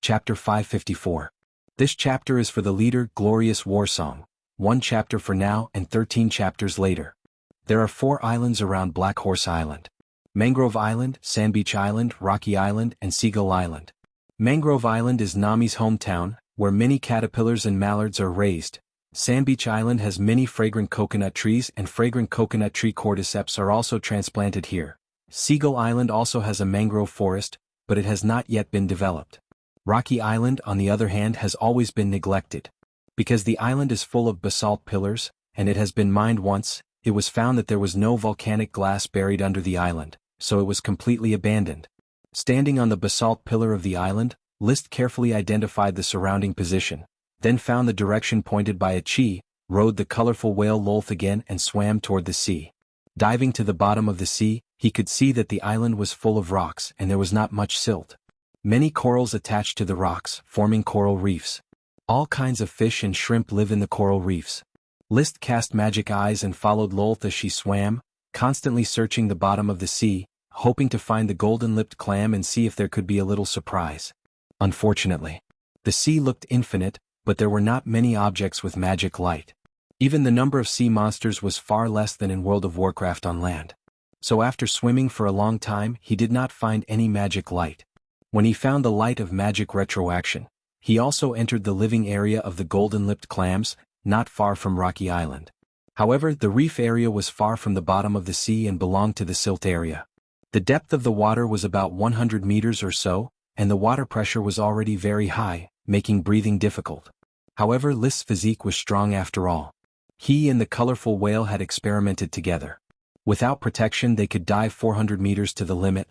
Chapter 554. This chapter is for the leader Glorious War Song, 1 chapter for now and 13 chapters later. There are 4 islands around Black Horse Island. Mangrove Island, Sandbeach Island, Rocky Island, and Seagull Island. Mangrove Island is Nami's hometown, where many caterpillars and mallards are raised. Sandbeach Island has many fragrant coconut trees, and fragrant coconut tree cordyceps are also transplanted here. Seagull Island also has a mangrove forest, but it has not yet been developed. Rocky Island, on the other hand, has always been neglected. Because the island is full of basalt pillars, and it has been mined once, it was found that there was no volcanic glass buried under the island, so it was completely abandoned. Standing on the basalt pillar of the island, List carefully identified the surrounding position, then found the direction pointed by a chi, rode the colorful whale Lolth again and swam toward the sea. Diving to the bottom of the sea, he could see that the island was full of rocks and there was not much silt. Many corals attached to the rocks, forming coral reefs. All kinds of fish and shrimp live in the coral reefs. List cast magic eyes and followed Lolth as she swam, constantly searching the bottom of the sea, hoping to find the golden-lipped clam and see if there could be a little surprise. Unfortunately, the sea looked infinite, but there were not many objects with magic light. Even the number of sea monsters was far less than in World of Warcraft on land. So after swimming for a long time, he did not find any magic light. When he found the light of magic retroaction, he also entered the living area of the golden-lipped clams, not far from Rocky Island. However, the reef area was far from the bottom of the sea and belonged to the silt area. The depth of the water was about 100 meters or so, and the water pressure was already very high, making breathing difficult. However, List's physique was strong after all. He and the colorful whale had experimented together. Without protection they could dive 400 meters to the limit.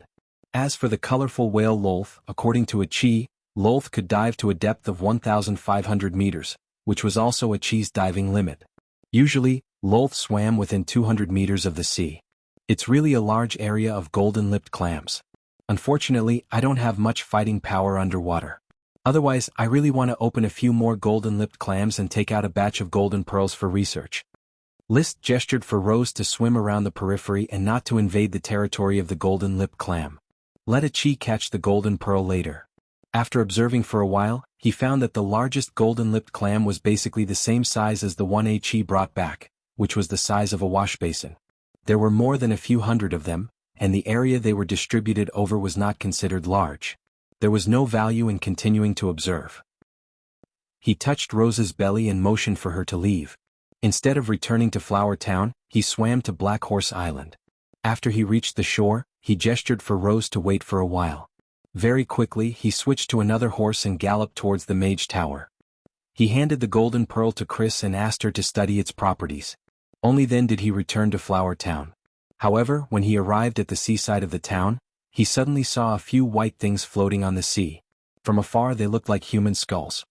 As for the colorful whale Lolth, according to a chi, Lolth could dive to a depth of 1,500 meters, which was also a chi's diving limit. Usually, Lolth swam within 200 meters of the sea. It's really a large area of golden-lipped clams. Unfortunately, I don't have much fighting power underwater. Otherwise, I really want to open a few more golden-lipped clams and take out a batch of golden pearls for research. List gestured for Rose to swim around the periphery and not to invade the territory of the golden-lipped clam. Let a chi catch the golden pearl later. After observing for a while, he found that the largest golden-lipped clam was basically the same size as the one a chi brought back, which was the size of a wash basin. There were more than a few hundred of them, and the area they were distributed over was not considered large. There was no value in continuing to observe. He touched Rose's belly and motioned for her to leave. Instead of returning to Flower Town, he swam to Black Horse Island. After he reached the shore, he gestured for Rose to wait for a while. Very quickly, he switched to another horse and galloped towards the Mage Tower. He handed the golden pearl to Chris and asked her to study its properties. Only then did he return to Flower Town. However, when he arrived at the seaside of the town, he suddenly saw a few white things floating on the sea. From afar they looked like human skulls.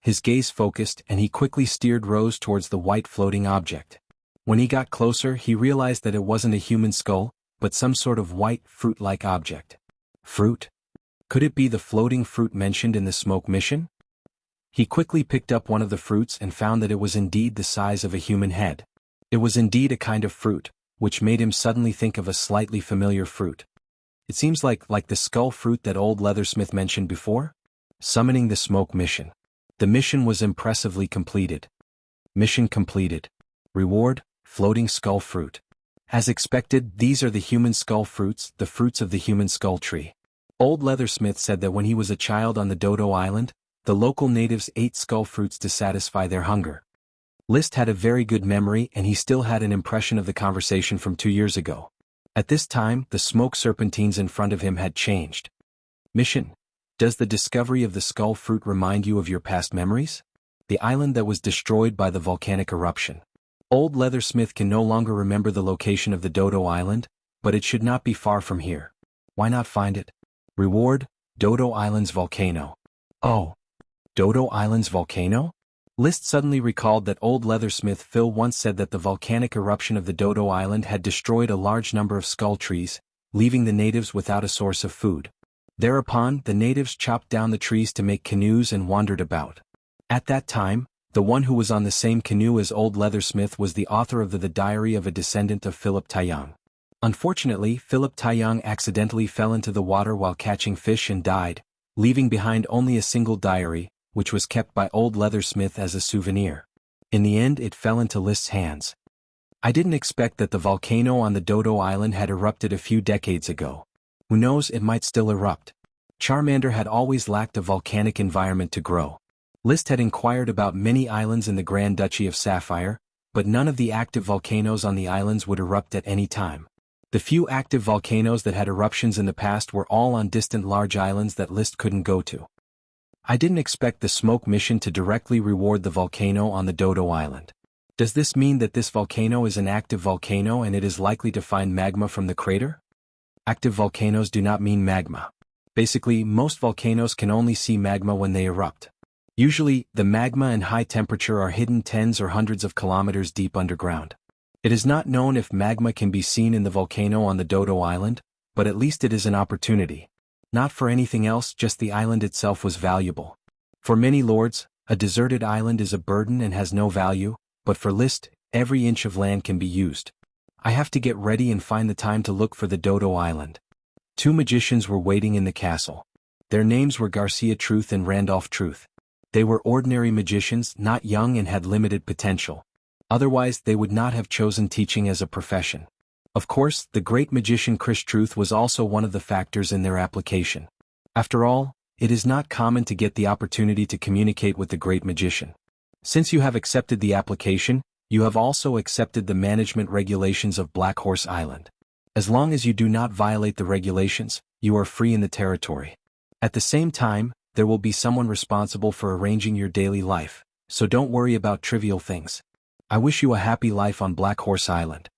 His gaze focused and he quickly steered Rose towards the white floating object. When he got closer, he realized that it wasn't a human skull, but some sort of white, fruit-like object. Fruit? Could it be the floating fruit mentioned in the smoke mission? He quickly picked up one of the fruits and found that it was indeed the size of a human head. It was indeed a kind of fruit, which made him suddenly think of a slightly familiar fruit. It seems like the skull fruit that old Leathersmith mentioned before? Summoning the smoke mission. The mission was impressively completed. Mission completed. Reward, floating skull fruit. As expected, these are the human skull fruits, the fruits of the human skull tree. Old Leathersmith said that when he was a child on the Dodo Island, the local natives ate skull fruits to satisfy their hunger. List had a very good memory and he still had an impression of the conversation from 2 years ago. At this time, the smoke serpentines in front of him had changed. Mission. Does the discovery of the skull fruit remind you of your past memories? The island that was destroyed by the volcanic eruption. Old Leathersmith can no longer remember the location of the Dodo Island, but it should not be far from here. Why not find it? Reward, Dodo Island's volcano. Oh. Dodo Island's volcano? List suddenly recalled that old Leathersmith Phil once said that the volcanic eruption of the Dodo Island had destroyed a large number of skull trees, leaving the natives without a source of food. Thereupon, the natives chopped down the trees to make canoes and wandered about. At that time, the one who was on the same canoe as old Leathersmith was the author of the Diary of a Descendant of Philip Taiyang. Unfortunately, Philip Taiyang accidentally fell into the water while catching fish and died, leaving behind only a single diary, which was kept by old Leathersmith as a souvenir. In the end it fell into List's hands. I didn't expect that the volcano on the Dodo Island had erupted a few decades ago. Who knows, it might still erupt. Charmander had always lacked a volcanic environment to grow. List had inquired about many islands in the Grand Duchy of Sapphire, but none of the active volcanoes on the islands would erupt at any time. The few active volcanoes that had eruptions in the past were all on distant large islands that List couldn't go to. I didn't expect the smoke mission to directly reward the volcano on the Dodo Island. Does this mean that this volcano is an active volcano and it is likely to find magma from the crater? Active volcanoes do not mean magma. Basically, most volcanoes can only see magma when they erupt. Usually, the magma and high temperature are hidden tens or hundreds of kilometers deep underground. It is not known if magma can be seen in the volcano on the Dodo Island, but at least it is an opportunity. Not for anything else, just the island itself was valuable. For many lords, a deserted island is a burden and has no value, but for List, every inch of land can be used. I have to get ready and find the time to look for the Dodo Island. 2 magicians were waiting in the castle. Their names were Garcia Truth and Randolph Truth. They were ordinary magicians, not young and had limited potential. Otherwise, they would not have chosen teaching as a profession. Of course, the great magician Chris Truth was also one of the factors in their application. After all, it is not common to get the opportunity to communicate with the great magician. Since you have accepted the application, you have also accepted the management regulations of Black Horse Island. As long as you do not violate the regulations, you are free in the territory. At the same time, there will be someone responsible for arranging your daily life, so don't worry about trivial things. I wish you a happy life on Black Horse Island.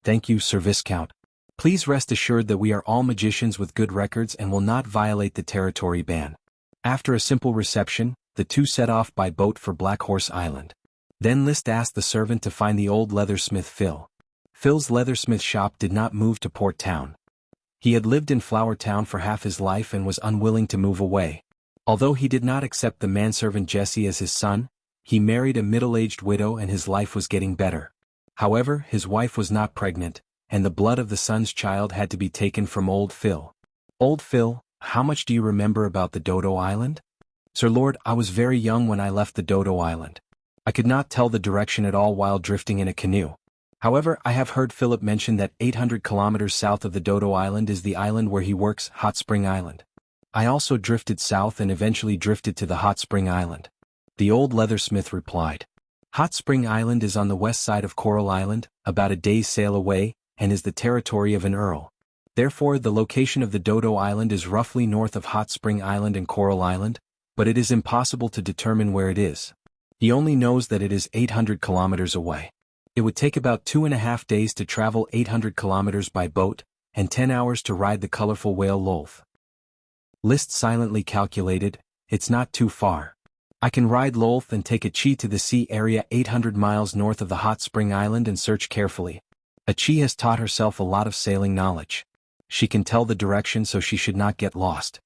Thank you, Sir Viscount. Please rest assured that we are all magicians with good records and will not violate the territory ban. After a simple reception, the 2 set off by boat for Black Horse Island. Then List asked the servant to find the old leathersmith Phil. Phil's leathersmith shop did not move to Port Town. He had lived in Flower Town for half his life and was unwilling to move away. Although he did not accept the manservant Jesse as his son, he married a middle-aged widow and his life was getting better. However, his wife was not pregnant, and the blood of the son's child had to be taken from old Phil. Old Phil, how much do you remember about the Dodo Island? Sir Lord, I was very young when I left the Dodo Island. I could not tell the direction at all while drifting in a canoe. However, I have heard Philip mention that 800 kilometers south of the Dodo Island is the island where he works, Hot Spring Island. I also drifted south and eventually drifted to the Hot Spring Island. The old leathersmith replied. Hot Spring Island is on the west side of Coral Island, about a day's sail away, and is the territory of an earl. Therefore, the location of the Dodo Island is roughly north of Hot Spring Island and Coral Island, but it is impossible to determine where it is. He only knows that it is 800 kilometers away. It would take about 2.5 days to travel 800 kilometers by boat, and 10 hours to ride the colorful whale Lolth. List silently calculated, it's not too far. I can ride Lolth and take a Chi to the sea area 800 miles north of the Hot Spring Island and search carefully. A Chi has taught herself a lot of sailing knowledge. She can tell the direction so she should not get lost.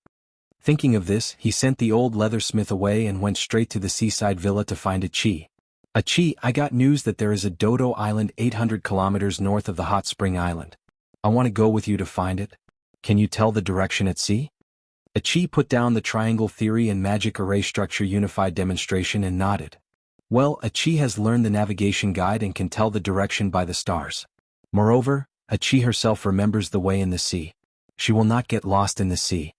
Thinking of this, he sent the old leathersmith away and went straight to the seaside villa to find a Chi. A Chi, I got news that there is a Dodo Island 800 kilometers north of the Hot Spring Island. I want to go with you to find it. Can you tell the direction at sea? A Chi put down the triangle theory and magic array structure unified demonstration and nodded. Well, a Chi has learned the navigation guide and can tell the direction by the stars. Moreover, a Chi herself remembers the way in the sea. She will not get lost in the sea.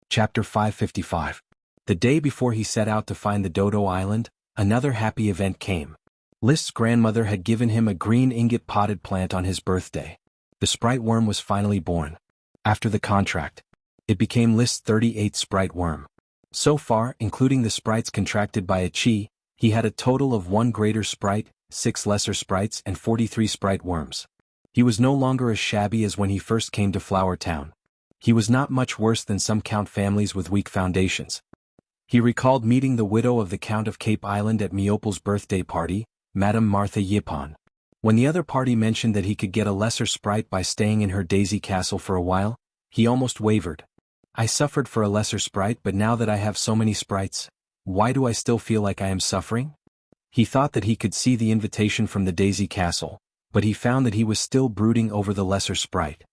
Chapter 555. The day before he set out to find the Dodo Island, another happy event came. List's grandmother had given him a green ingot potted plant on his birthday. The sprite worm was finally born. After the contract, it became List's 38th sprite worm. So far, including the sprites contracted by a Chi, he had a total of 1 greater sprite, 6 lesser sprites and 43 sprite worms. He was no longer as shabby as when he first came to Flower Town. He was not much worse than some Count families with weak foundations. He recalled meeting the widow of the Count of Cape Island at Meople's birthday party, Madame Martha Yipon. When the other party mentioned that he could get a lesser sprite by staying in her daisy castle for a while, he almost wavered. I suffered for a lesser sprite, but now that I have so many sprites, why do I still feel like I am suffering? He thought that he could see the invitation from the daisy castle, but he found that he was still brooding over the lesser sprite.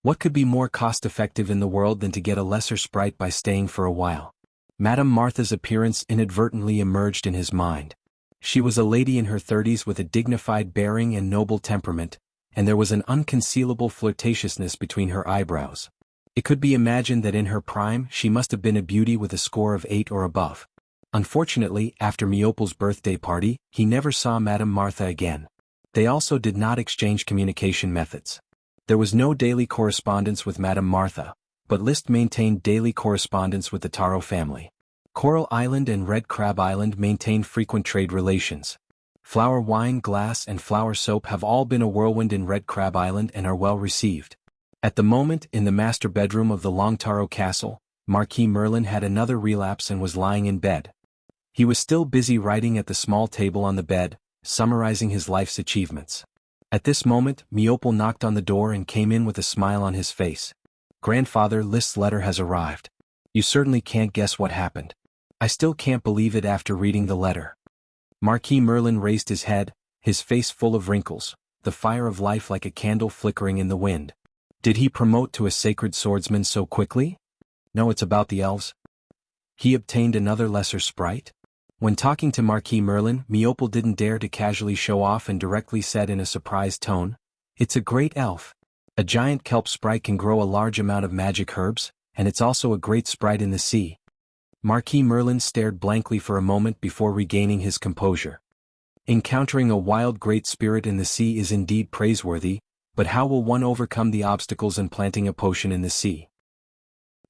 What could be more cost-effective in the world than to get a lesser sprite by staying for a while? Madame Martha's appearance inadvertently emerged in his mind. She was a lady in her 30s with a dignified bearing and noble temperament, and there was an unconcealable flirtatiousness between her eyebrows. It could be imagined that in her prime she must have been a beauty with a score of 8 or above. Unfortunately, after Miopol's birthday party, he never saw Madame Martha again. They also did not exchange communication methods. There was no daily correspondence with Madame Martha, but Liszt maintained daily correspondence with the Taro family. Coral Island and Red Crab Island maintained frequent trade relations. Flower wine glass and flower soap have all been a whirlwind in Red Crab Island and are well received. At the moment, in the master bedroom of the Long Taro Castle, Marquis Merlin had another relapse and was lying in bed. He was still busy writing at the small table on the bed, summarizing his life's achievements. At this moment, Miopol knocked on the door and came in with a smile on his face. "Grandfather, Liszt's letter has arrived. You certainly can't guess what happened. I still can't believe it after reading the letter." Marquis Merlin raised his head, his face full of wrinkles, the fire of life like a candle flickering in the wind. "Did he promote to a sacred swordsman so quickly? No, it's about the elves. He obtained another lesser sprite?" When talking to Marquis Merlin, Miopol didn't dare to casually show off and directly said in a surprised tone, "It's a great elf. A giant kelp sprite can grow a large amount of magic herbs, and it's also a great sprite in the sea." Marquis Merlin stared blankly for a moment before regaining his composure. "Encountering a wild great spirit in the sea is indeed praiseworthy, but how will one overcome the obstacles in planting a potion in the sea?"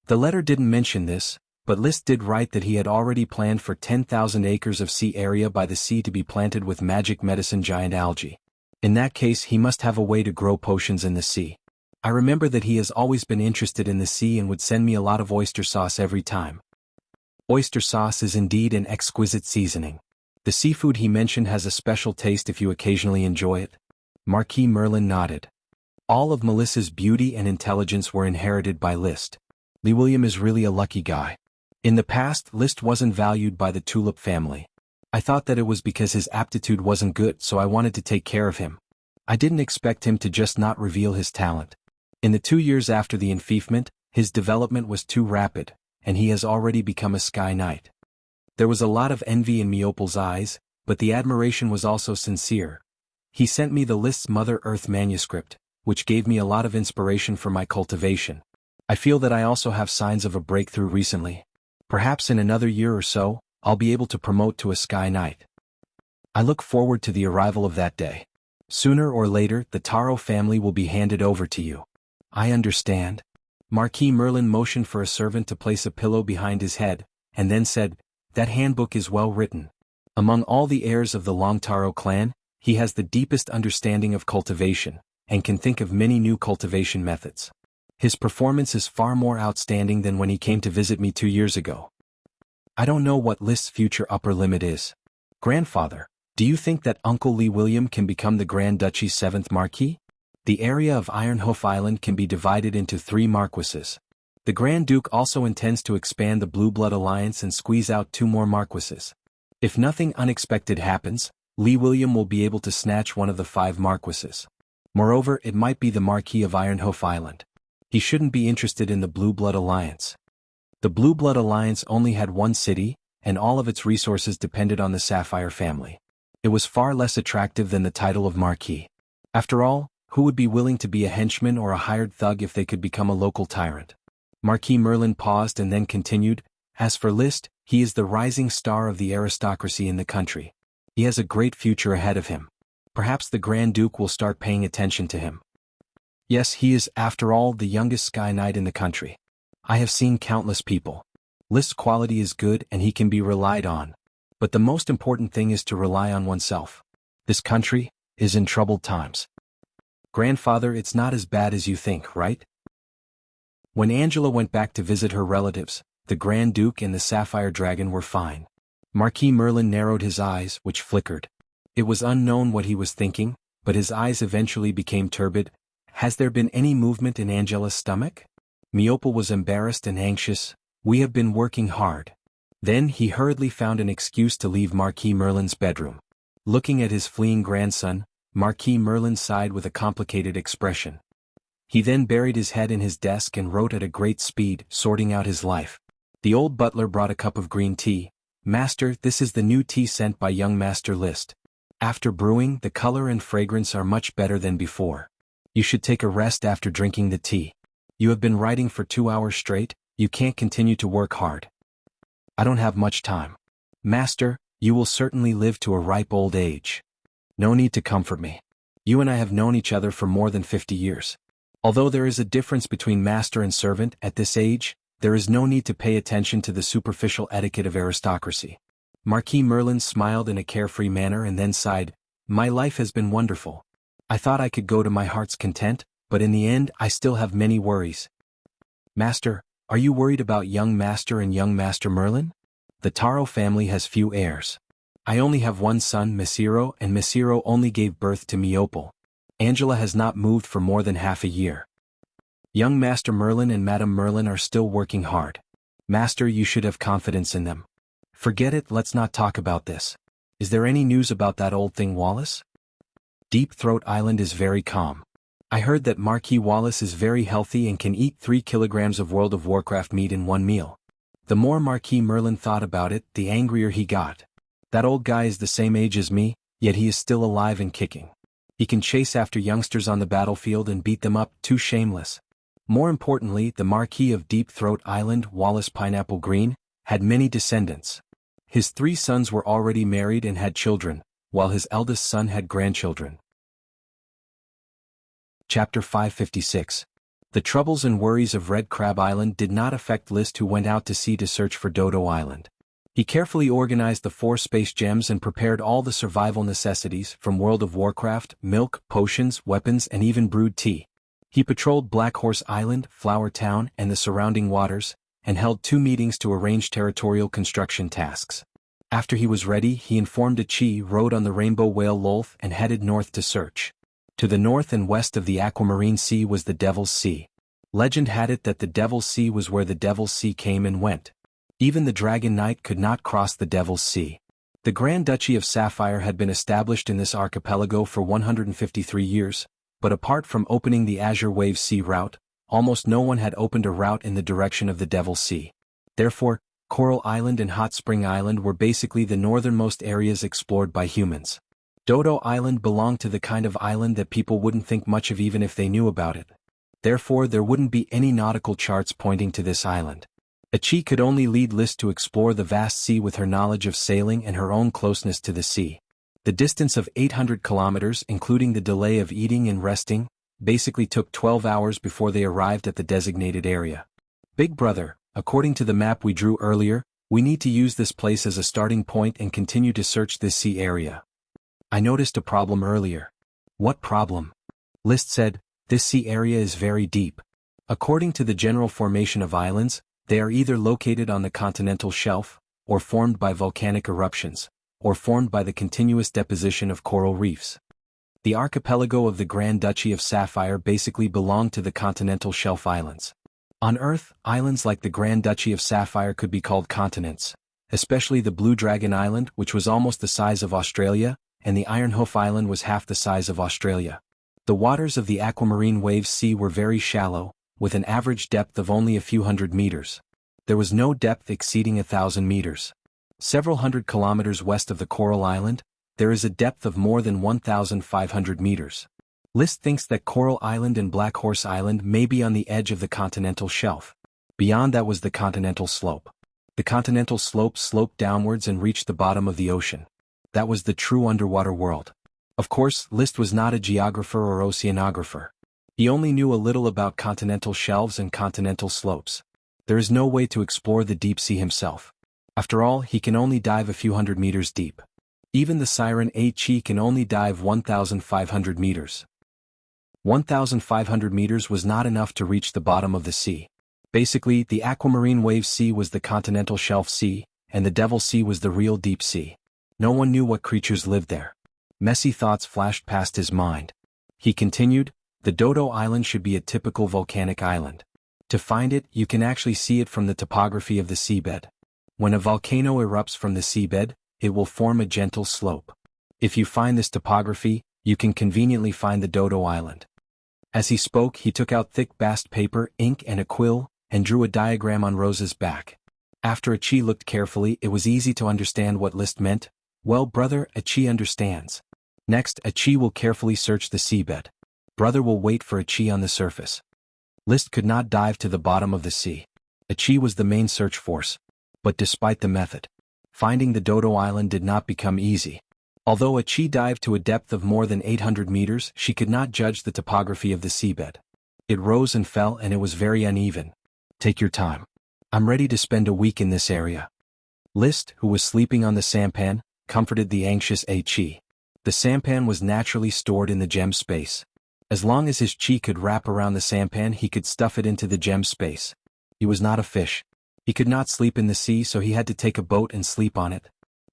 The letter didn't mention this, but Liszt did write that he had already planned for 10,000 acres of sea area by the sea to be planted with magic medicine giant algae. In that case he must have a way to grow potions in the sea. I remember that he has always been interested in the sea and would send me a lot of oyster sauce every time. Oyster sauce is indeed an exquisite seasoning. The seafood he mentioned has a special taste if you occasionally enjoy it. Marquis Merlin nodded. All of Melissa's beauty and intelligence were inherited by Liszt. Lee William is really a lucky guy. In the past, Liszt wasn't valued by the Tulip family. I thought that it was because his aptitude wasn't good, so I wanted to take care of him. I didn't expect him to just not reveal his talent. In the 2 years after the enfeoffment, his development was too rapid, and he has already become a Sky Knight. There was a lot of envy in Miopol's eyes, but the admiration was also sincere. He sent me the Liszt's Mother Earth manuscript, which gave me a lot of inspiration for my cultivation. I feel that I also have signs of a breakthrough recently. Perhaps in another year or so, I'll be able to promote to a Sky Knight. I look forward to the arrival of that day. Sooner or later, the Taro family will be handed over to you. I understand. Marquis Merlin motioned for a servant to place a pillow behind his head, and then said, "That handbook is well written. Among all the heirs of the Long Taro clan, he has the deepest understanding of cultivation, and can think of many new cultivation methods. His performance is far more outstanding than when he came to visit me 2 years ago. I don't know what Liszt's future upper limit is. Grandfather, do you think that Uncle Lee William can become the Grand Duchy's 7th Marquis? The area of Ironhoof Island can be divided into 3 marquises. The Grand Duke also intends to expand the Blue Blood Alliance and squeeze out 2 more marquises. If nothing unexpected happens, Lee William will be able to snatch one of the 5 marquises. Moreover, it might be the Marquis of Ironhoof Island. He shouldn't be interested in the Blue Blood Alliance. The Blue Blood Alliance only had 1 city, and all of its resources depended on the Sapphire family. It was far less attractive than the title of Marquis. After all, who would be willing to be a henchman or a hired thug if they could become a local tyrant? Marquis Merlin paused and then continued, "As for Liszt, he is the rising star of the aristocracy in the country. He has a great future ahead of him. Perhaps the Grand Duke will start paying attention to him. Yes, he is, after all, the youngest Sky Knight in the country. I have seen countless people. Liszt's quality is good and he can be relied on. But the most important thing is to rely on oneself. This country is in troubled times. Grandfather, it's not as bad as you think, right?" When Angela went back to visit her relatives, the Grand Duke and the Sapphire Dragon were fine. Marquis Merlin narrowed his eyes, which flickered. It was unknown what he was thinking, but his eyes eventually became turbid. "Has there been any movement in Angela's stomach?" Miopol was embarrassed and anxious. "We have been working hard." Then he hurriedly found an excuse to leave Marquis Merlin's bedroom. Looking at his fleeing grandson, Marquis Merlin sighed with a complicated expression. He then buried his head in his desk and wrote at a great speed, sorting out his life. The old butler brought a cup of green tea. "Master, this is the new tea sent by young Master List. After brewing, the color and fragrance are much better than before. You should take a rest after drinking the tea. You have been writing for 2 hours straight, you can't continue to work hard." "I don't have much time." "Master, you will certainly live to a ripe old age. No need to comfort me. You and I have known each other for more than 50 years. Although there is a difference between master and servant at this age, there is no need to pay attention to the superficial etiquette of aristocracy." Marquis Merlin smiled in a carefree manner and then sighed, "My life has been wonderful. I thought I could go to my heart's content, but in the end I still have many worries." "Master, are you worried about young Master and young Master Merlin? The Taro family has few heirs. I only have one son, Mesiro, and Mesiro only gave birth to Miopal. Angela has not moved for more than half a year. Young Master Merlin and Madame Merlin are still working hard. Master, you should have confidence in them." "Forget it, let's not talk about this. Is there any news about that old thing Wallace?" "Deep Throat Island is very calm. I heard that Marquis Wallace is very healthy and can eat 3 kilograms of World of Warcraft meat in one meal." The more Marquis Merlin thought about it, the angrier he got. That old guy is the same age as me, yet he is still alive and kicking. He can chase after youngsters on the battlefield and beat them up, too shameless. More importantly, the Marquis of Deep Throat Island, Wallace Pineapple Green, had many descendants. His 3 sons were already married and had children, while his eldest son had grandchildren. Chapter 556. The troubles and worries of Red Crab Island did not affect List, who went out to sea to search for Dodo Island. He carefully organized the 4 space gems and prepared all the survival necessities from World of Warcraft, milk, potions, weapons, and even brewed tea. He patrolled Black Horse Island, Flower Town, and the surrounding waters, and held 2 meetings to arrange territorial construction tasks. After he was ready, he informed Achi, rode on the Rainbow Whale Lolth, and headed north to search. To the north and west of the Aquamarine Sea was the Devil's Sea. Legend had it that the Devil's Sea was where the Devil's Sea came and went. Even the Dragon Knight could not cross the Devil's Sea. The Grand Duchy of Sapphire had been established in this archipelago for 153 years, but apart from opening the Azure Wave Sea route, almost no one had opened a route in the direction of the Devil's Sea. Therefore, Coral Island and Hot Spring Island were basically the northernmost areas explored by humans. Dodo Island belonged to the kind of island that people wouldn't think much of even if they knew about it. Therefore, there wouldn't be any nautical charts pointing to this island. Achi could only lead List to explore the vast sea with her knowledge of sailing and her own closeness to the sea. The distance of 800 kilometers, including the delay of eating and resting, basically took 12 hours before they arrived at the designated area. "Big brother, according to the map we drew earlier, we need to use this place as a starting point and continue to search this sea area. I noticed a problem earlier." "What problem?" List said, "This sea area is very deep. According to the general formation of islands, they are either located on the continental shelf, or formed by volcanic eruptions, or formed by the continuous deposition of coral reefs. The archipelago of the Grand Duchy of Sapphire basically belonged to the continental shelf islands. On Earth, islands like the Grand Duchy of Sapphire could be called continents, especially the Blue Dragon Island, which was almost the size of Australia, and the Iron Hoof Island was half the size of Australia. The waters of the Aquamarine Wave Sea were very shallow, with an average depth of only a few hundred meters. There was no depth exceeding 1,000 meters. Several hundred kilometers west of the Coral Island, there is a depth of more than 1,500 meters. List thinks that Coral Island and Black Horse Island may be on the edge of the continental shelf. Beyond that was the continental slope. The continental slope sloped downwards and reached the bottom of the ocean. That was the true underwater world. Of course, List was not a geographer or oceanographer. He only knew a little about continental shelves and continental slopes. There is no way to explore the deep sea himself. After all, he can only dive a few hundred meters deep. Even the Siren Chi can only dive 1,500 meters. 1,500 meters was not enough to reach the bottom of the sea. Basically, the Aquamarine Wave Sea was the continental shelf sea, and the Devil Sea was the real deep sea. No one knew what creatures lived there. Messy thoughts flashed past his mind. He continued, "The Dodo Island should be a typical volcanic island. To find it, you can actually see it from the topography of the seabed. When a volcano erupts from the seabed, it will form a gentle slope. If you find this topography, you can conveniently find the Dodo Island." As he spoke, he took out thick bast paper, ink and a quill, and drew a diagram on Rose's back. After Achi looked carefully, it was easy to understand what List meant. Well, brother, Achi understands. Next, Achi will carefully search the seabed. Brother will wait for Achi on the surface. List could not dive to the bottom of the sea. Achi was the main search force. But despite the method, finding the Dodo Island did not become easy. Although Achi dived to a depth of more than 800 meters, she could not judge the topography of the seabed. It rose and fell and it was very uneven. Take your time. I'm ready to spend a week in this area. List, who was sleeping on the sampan, comforted the anxious Achi. The sampan was naturally stored in the gem space. As long as his chi could wrap around the sampan, he could stuff it into the gem space. He was not a fish. He could not sleep in the sea, so he had to take a boat and sleep on it.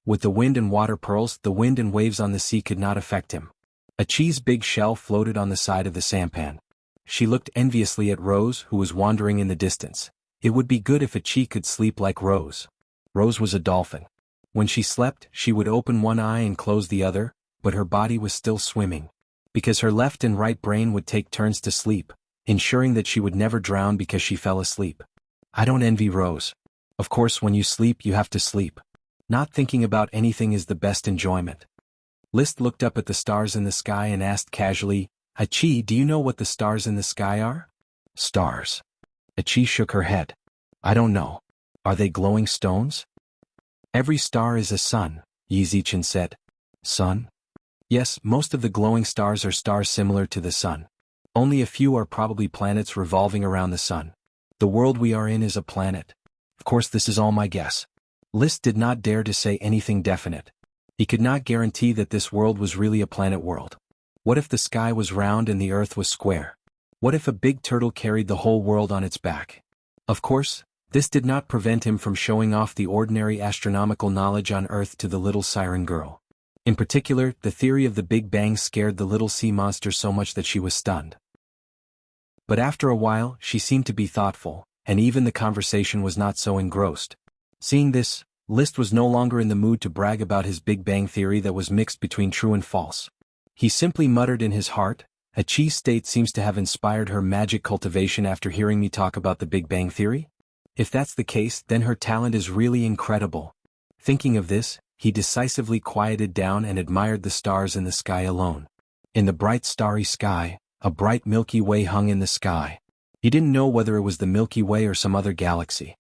With the wind and water pearls, the wind and waves on the sea could not affect him. Achi's big shell floated on the side of the sampan. She looked enviously at Rose, who was wandering in the distance. It would be good if Achi could sleep like Rose. Rose was a dolphin. When she slept, she would open one eye and close the other, but her body was still swimming. Because her left and right brain would take turns to sleep, ensuring that she would never drown because she fell asleep. I don't envy Rose. Of course, when you sleep, you have to sleep. Not thinking about anything is the best enjoyment. List looked up at the stars in the sky and asked casually, Achi, do you know what the stars in the sky are? Stars. Achi shook her head. I don't know. Are they glowing stones? Every star is a sun, Yizichin said. Sun? Yes, most of the glowing stars are stars similar to the sun. Only a few are probably planets revolving around the sun. The world we are in is a planet. Of course, this is all my guess. List did not dare to say anything definite. He could not guarantee that this world was really a planet world. What if the sky was round and the earth was square? What if a big turtle carried the whole world on its back? Of course, this did not prevent him from showing off the ordinary astronomical knowledge on Earth to the little siren girl. In particular, the theory of the Big Bang scared the little sea monster so much that she was stunned. But after a while, she seemed to be thoughtful, and even the conversation was not so engrossed. Seeing this, List was no longer in the mood to brag about his Big Bang theory that was mixed between true and false. He simply muttered in his heart, Achi's state seems to have inspired her magic cultivation after hearing me talk about the Big Bang theory? If that's the case, then her talent is really incredible. Thinking of this, he decisively quieted down and admired the stars in the sky alone. In the bright starry sky, a bright Milky Way hung in the sky. He didn't know whether it was the Milky Way or some other galaxy.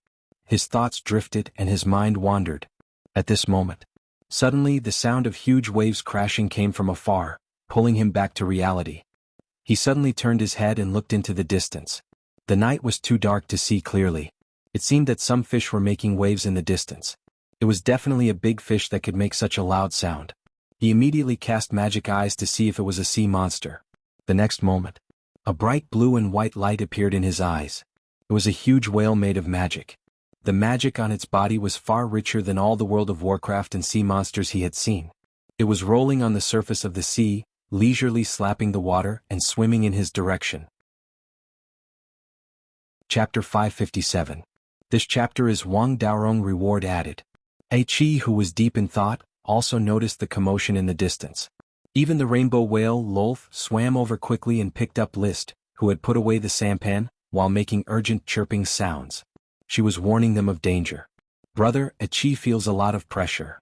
His thoughts drifted and his mind wandered. At this moment, suddenly the sound of huge waves crashing came from afar, pulling him back to reality. He suddenly turned his head and looked into the distance. The night was too dark to see clearly. It seemed that some fish were making waves in the distance. It was definitely a big fish that could make such a loud sound. He immediately cast magic eyes to see if it was a sea monster. The next moment, a bright blue and white light appeared in his eyes. It was a huge whale made of magic. The magic on its body was far richer than all the World of Warcraft and sea monsters he had seen. It was rolling on the surface of the sea, leisurely slapping the water and swimming in his direction. Chapter 557. This chapter is Wang Daorong reward added. Achi, who was deep in thought, also noticed the commotion in the distance. Even the rainbow whale, Lolf, swam over quickly and picked up List, who had put away the sampan, while making urgent chirping sounds. She was warning them of danger. Brother, Achi feels a lot of pressure.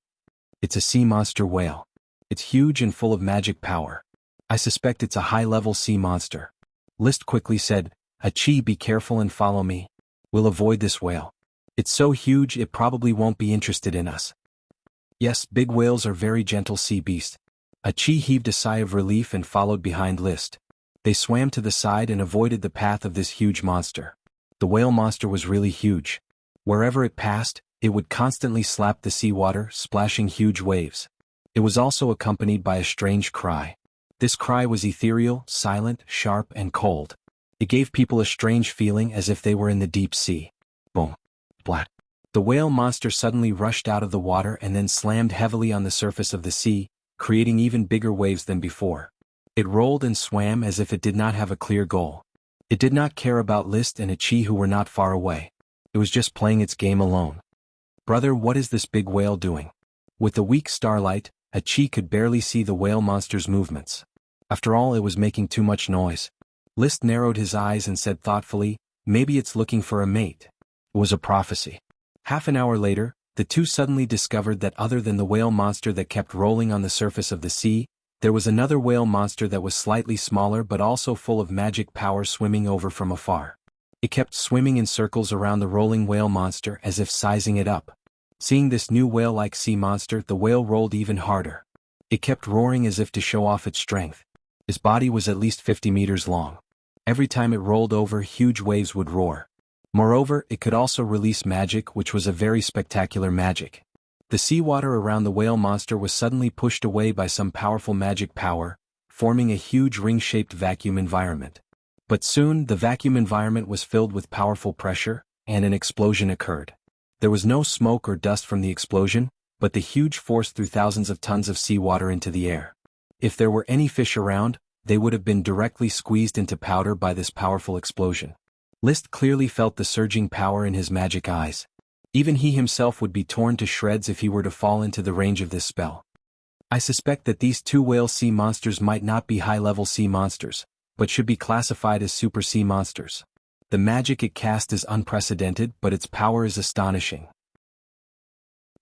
It's a sea monster whale. It's huge and full of magic power. I suspect it's a high-level sea monster. List quickly said, Achi, be careful and follow me. We'll avoid this whale. It's so huge it probably won't be interested in us. Yes, big whales are very gentle sea beasts. Achi heaved a sigh of relief and followed behind List. They swam to the side and avoided the path of this huge monster. The whale monster was really huge. Wherever it passed, it would constantly slap the seawater, splashing huge waves. It was also accompanied by a strange cry. This cry was ethereal, silent, sharp, and cold. It gave people a strange feeling as if they were in the deep sea. Boom. Splat. The whale monster suddenly rushed out of the water and then slammed heavily on the surface of the sea, creating even bigger waves than before. It rolled and swam as if it did not have a clear goal. It did not care about List and Achi, who were not far away. It was just playing its game alone. Brother, what is this big whale doing? With the weak starlight, Achi could barely see the whale monster's movements. After all, it was making too much noise. List narrowed his eyes and said thoughtfully, maybe it's looking for a mate. It was a prophecy. Half an hour later, the two suddenly discovered that other than the whale monster that kept rolling on the surface of the sea, there was another whale monster that was slightly smaller but also full of magic power swimming over from afar. It kept swimming in circles around the rolling whale monster as if sizing it up. Seeing this new whale-like sea monster, the whale rolled even harder. It kept roaring as if to show off its strength. Its body was at least 50 meters long. Every time it rolled over, huge waves would roar. Moreover, it could also release magic, which was a very spectacular magic. The seawater around the whale monster was suddenly pushed away by some powerful magic power, forming a huge ring-shaped vacuum environment. But soon, the vacuum environment was filled with powerful pressure, and an explosion occurred. There was no smoke or dust from the explosion, but the huge force threw thousands of tons of seawater into the air. If there were any fish around, they would have been directly squeezed into powder by this powerful explosion. List clearly felt the surging power in his magic eyes. Even he himself would be torn to shreds if he were to fall into the range of this spell. I suspect that these two whale sea monsters might not be high-level sea monsters, but should be classified as super sea monsters. The magic it cast is unprecedented, but its power is astonishing.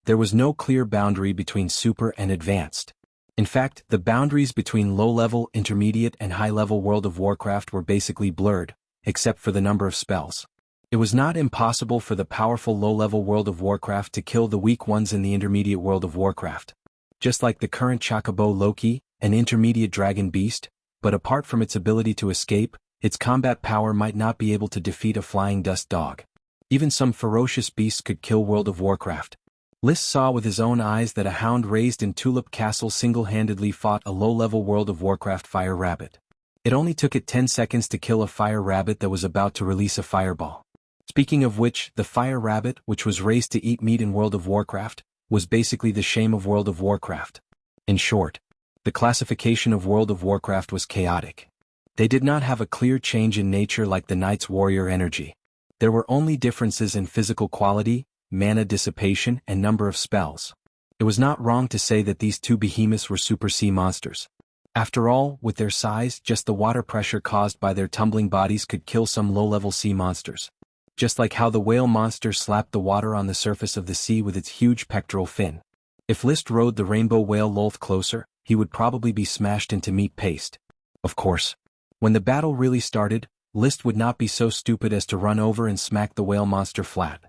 There was no clear boundary between super and advanced. In fact, the boundaries between low-level, intermediate, and high-level World of Warcraft were basically blurred, except for the number of spells. It was not impossible for the powerful low-level World of Warcraft to kill the weak ones in the intermediate World of Warcraft. Just like the current Chocobo Loki, an intermediate dragon beast, but apart from its ability to escape, its combat power might not be able to defeat a flying dust dog. Even some ferocious beasts could kill World of Warcraft. List saw with his own eyes that a hound raised in Tulip Castle single-handedly fought a low-level World of Warcraft fire rabbit. It only took it 10 seconds to kill a fire rabbit that was about to release a fireball. Speaking of which, the fire rabbit, which was raised to eat meat in World of Warcraft, was basically the shame of World of Warcraft. In short, the classification of World of Warcraft was chaotic. They did not have a clear change in nature like the Knight's warrior energy. There were only differences in physical quality, mana dissipation, and number of spells. It was not wrong to say that these two behemoths were super sea monsters. After all, with their size, just the water pressure caused by their tumbling bodies could kill some low-level sea monsters. Just like how the whale monster slapped the water on the surface of the sea with its huge pectoral fin. If List rode the rainbow whale Lolth closer, he would probably be smashed into meat paste. Of course. When the battle really started, List would not be so stupid as to run over and smack the whale monster flat.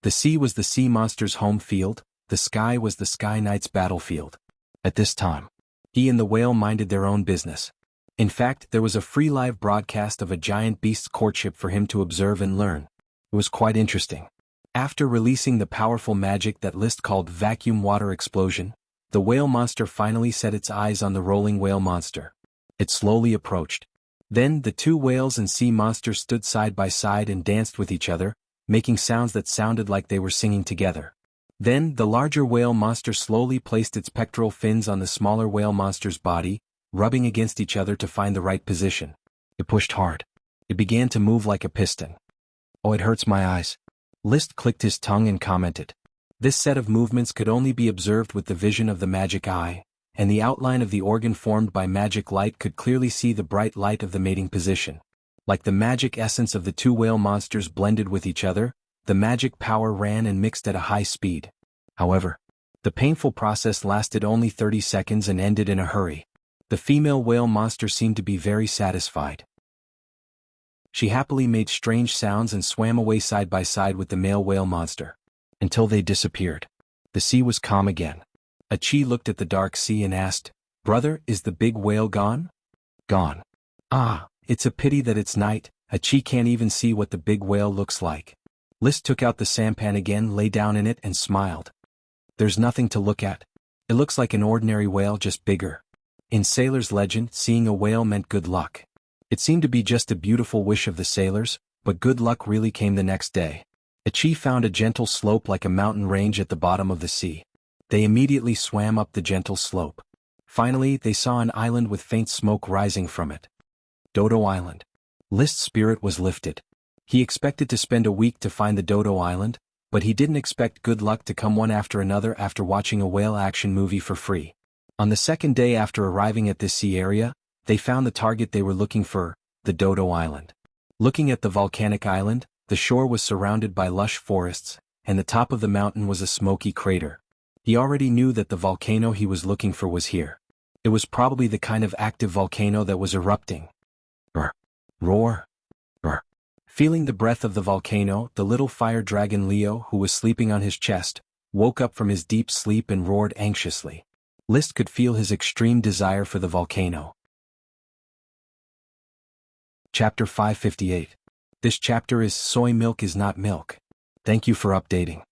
The sea was the sea monster's home field, the sky was the Sky Knight's battlefield. At this time, he and the whale minded their own business. In fact, there was a free live broadcast of a giant beast's courtship for him to observe and learn. It was quite interesting. After releasing the powerful magic that List called Vacuum Water Explosion, the whale monster finally set its eyes on the rolling whale monster. It slowly approached. Then the two whales and sea monsters stood side by side and danced with each other, making sounds that sounded like they were singing together. Then the larger whale monster slowly placed its pectoral fins on the smaller whale monster's body, rubbing against each other to find the right position. It pushed hard. It began to move like a piston. "Oh, it hurts my eyes." List clicked his tongue and commented. This set of movements could only be observed with the vision of the magic eye, and the outline of the organ formed by magic light could clearly see the bright light of the mating position. Like the magic essence of the two whale monsters blended with each other, the magic power ran and mixed at a high speed. However, the painful process lasted only 30 seconds and ended in a hurry. The female whale monster seemed to be very satisfied. She happily made strange sounds and swam away side by side with the male whale monster, until they disappeared. The sea was calm again. Achi looked at the dark sea and asked, "Brother, is the big whale gone?" "Gone. Ah, it's a pity that it's night. Achi can't even see what the big whale looks like." List took out the sampan again, lay down in it and smiled. "There's nothing to look at. It looks like an ordinary whale, just bigger." In sailor's legend, seeing a whale meant good luck. It seemed to be just a beautiful wish of the sailors, but good luck really came the next day. Achi found a gentle slope like a mountain range at the bottom of the sea. They immediately swam up the gentle slope. Finally, they saw an island with faint smoke rising from it. Dodo Island. List's spirit was lifted. He expected to spend a week to find the Dodo Island, but he didn't expect good luck to come one after another after watching a whale action movie for free. On the second day after arriving at this sea area, they found the target they were looking for, the Dodo Island. Looking at the volcanic island, the shore was surrounded by lush forests, and the top of the mountain was a smoky crater. He already knew that the volcano he was looking for was here. It was probably the kind of active volcano that was erupting. Roar! Roar! Roar! Feeling the breath of the volcano, the little fire dragon Leo, who was sleeping on his chest, woke up from his deep sleep and roared anxiously. List could feel his extreme desire for the volcano. Chapter 558. This chapter is Soy Milk is Not Milk. Thank you for updating.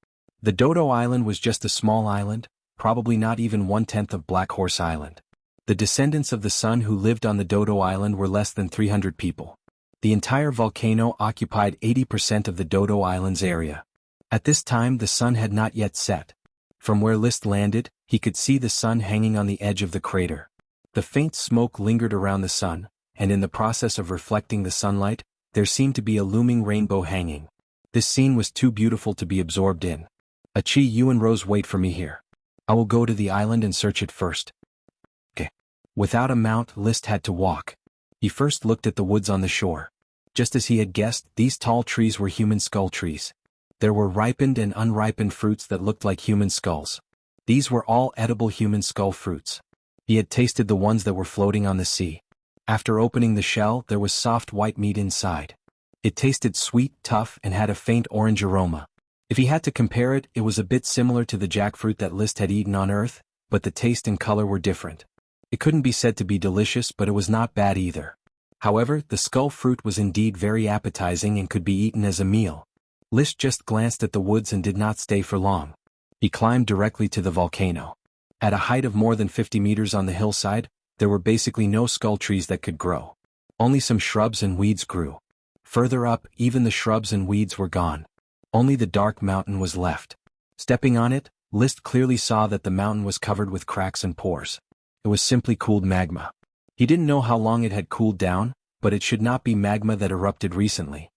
The Dodo Island was just a small island, probably not even 1/10 of Black Horse Island. The descendants of the sun who lived on the Dodo Island were less than 300 people. The entire volcano occupied 80% of the Dodo Island's area. At this time the sun had not yet set. From where List landed, he could see the sun hanging on the edge of the crater. The faint smoke lingered around the sun, and in the process of reflecting the sunlight, there seemed to be a looming rainbow hanging. This scene was too beautiful to be absorbed in. Achi, you and Rose wait for me here. I will go to the island and search it first. Okay. Without a mount, List had to walk. He first looked at the woods on the shore. Just as he had guessed, these tall trees were human skull trees. There were ripened and unripened fruits that looked like human skulls. These were all edible human skull fruits. He had tasted the ones that were floating on the sea. After opening the shell, there was soft white meat inside. It tasted sweet, tough, and had a faint orange aroma. If he had to compare it, it was a bit similar to the jackfruit that List had eaten on Earth, but the taste and color were different. It couldn't be said to be delicious, but it was not bad either. However, the skull fruit was indeed very appetizing and could be eaten as a meal. List just glanced at the woods and did not stay for long. He climbed directly to the volcano. At a height of more than 50 meters on the hillside, there were basically no skull trees that could grow. Only some shrubs and weeds grew. Further up, even the shrubs and weeds were gone. Only the dark mountain was left. Stepping on it, List clearly saw that the mountain was covered with cracks and pores. It was simply cooled magma. He didn't know how long it had cooled down, but it should not be magma that erupted recently.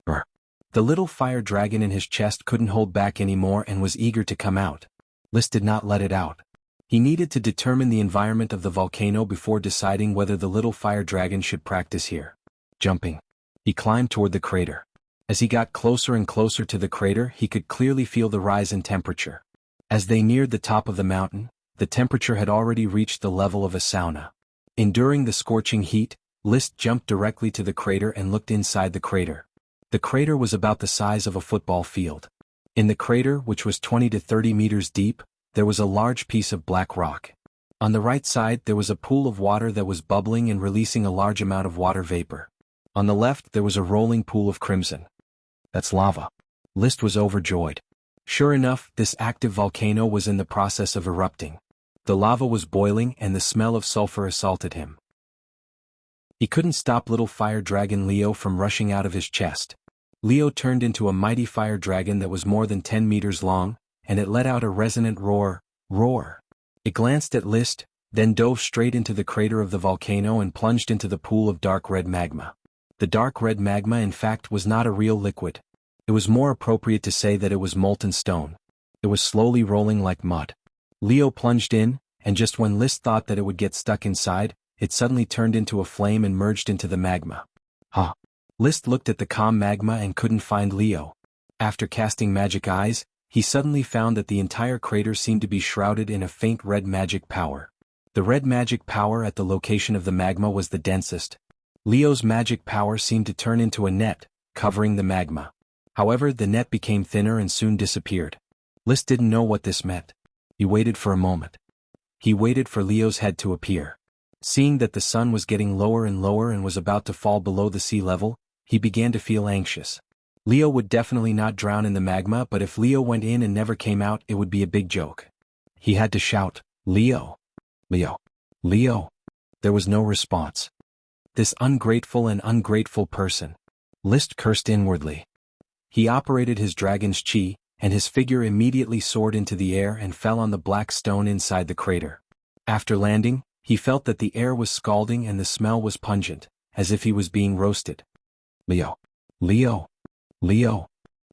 Brr. The little fire dragon in his chest couldn't hold back anymore and was eager to come out. List did not let it out. He needed to determine the environment of the volcano before deciding whether the little fire dragon should practice here. Jumping. He climbed toward the crater. As he got closer and closer to the crater, he could clearly feel the rise in temperature. As they neared the top of the mountain, the temperature had already reached the level of a sauna. Enduring the scorching heat, List jumped directly to the crater and looked inside the crater. The crater was about the size of a football field. In the crater, which was 20 to 30 meters deep, there was a large piece of black rock. On the right side, there was a pool of water that was bubbling and releasing a large amount of water vapor. On the left, there was a rolling pool of crimson. That's lava. List was overjoyed. Sure enough, this active volcano was in the process of erupting. The lava was boiling and the smell of sulfur assaulted him. He couldn't stop little fire dragon Leo from rushing out of his chest. Leo turned into a mighty fire dragon that was more than 10 meters long, and it let out a resonant roar. It glanced at List, then dove straight into the crater of the volcano and plunged into the pool of dark red magma. The dark red magma in fact was not a real liquid. It was more appropriate to say that it was molten stone. It was slowly rolling like mud. Leo plunged in, and just when List thought that it would get stuck inside, it suddenly turned into a flame and merged into the magma. Huh. List looked at the calm magma and couldn't find Leo. After casting magic eyes, he suddenly found that the entire crater seemed to be shrouded in a faint red magic power. The red magic power at the location of the magma was the densest. Leo's magic power seemed to turn into a net, covering the magma. However, the net became thinner and soon disappeared. List didn't know what this meant. He waited for a moment. He waited for Leo's head to appear. Seeing that the sun was getting lower and lower and was about to fall below the sea level, he began to feel anxious. Leo would definitely not drown in the magma, but if Leo went in and never came out, it would be a big joke. He had to shout, "Leo! Leo! Leo!" There was no response. This ungrateful person. List cursed inwardly. He operated his dragon's chi, and his figure immediately soared into the air and fell on the black stone inside the crater. After landing, he felt that the air was scalding and the smell was pungent, as if he was being roasted. "Leo! Leo! Leo!"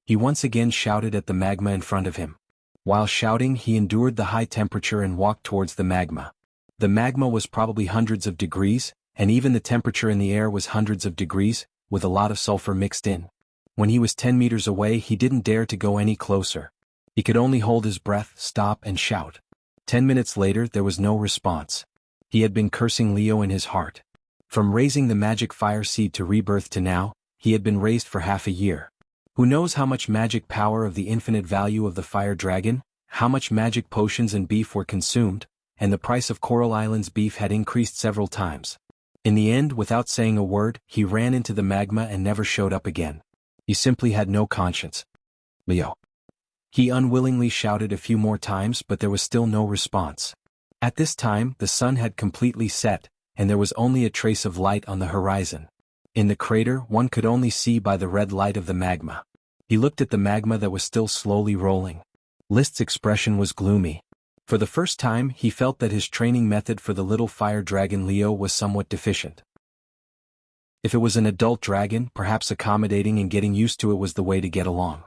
He once again shouted at the magma in front of him. While shouting, he endured the high temperature and walked towards the magma. The magma was probably hundreds of degrees, and even the temperature in the air was hundreds of degrees, with a lot of sulfur mixed in. When he was 10 meters away, he didn't dare to go any closer. He could only hold his breath, stop and shout. 10 minutes later there was no response. He had been cursing Leo in his heart. From raising the magic fire seed to rebirth to now, he had been raised for half a year. Who knows how much magic power of the infinite value of the fire dragon, how much magic potions and beef were consumed, and the price of Coral Island's beef had increased several times. In the end, without saying a word, he ran into the magma and never showed up again. He simply had no conscience. Leo. He unwillingly shouted a few more times, but there was still no response. At this time, the sun had completely set, and there was only a trace of light on the horizon. In the crater, one could only see by the red light of the magma. He looked at the magma that was still slowly rolling. List's expression was gloomy. For the first time, he felt that his training method for the little fire dragon Leo was somewhat deficient. If it was an adult dragon, perhaps accommodating and getting used to it was the way to get along.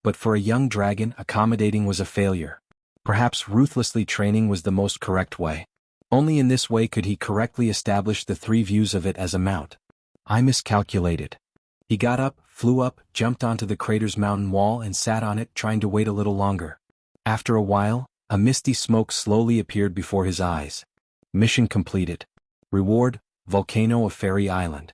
But for a young dragon, accommodating was a failure. Perhaps ruthlessly training was the most correct way. Only in this way could he correctly establish the 3 views of it as a mount. I miscalculated. He got up, flew up, jumped onto the crater's mountain wall and sat on it, trying to wait a little longer. After a while, a misty smoke slowly appeared before his eyes. Mission completed. Reward, Volcano of Fairy Island.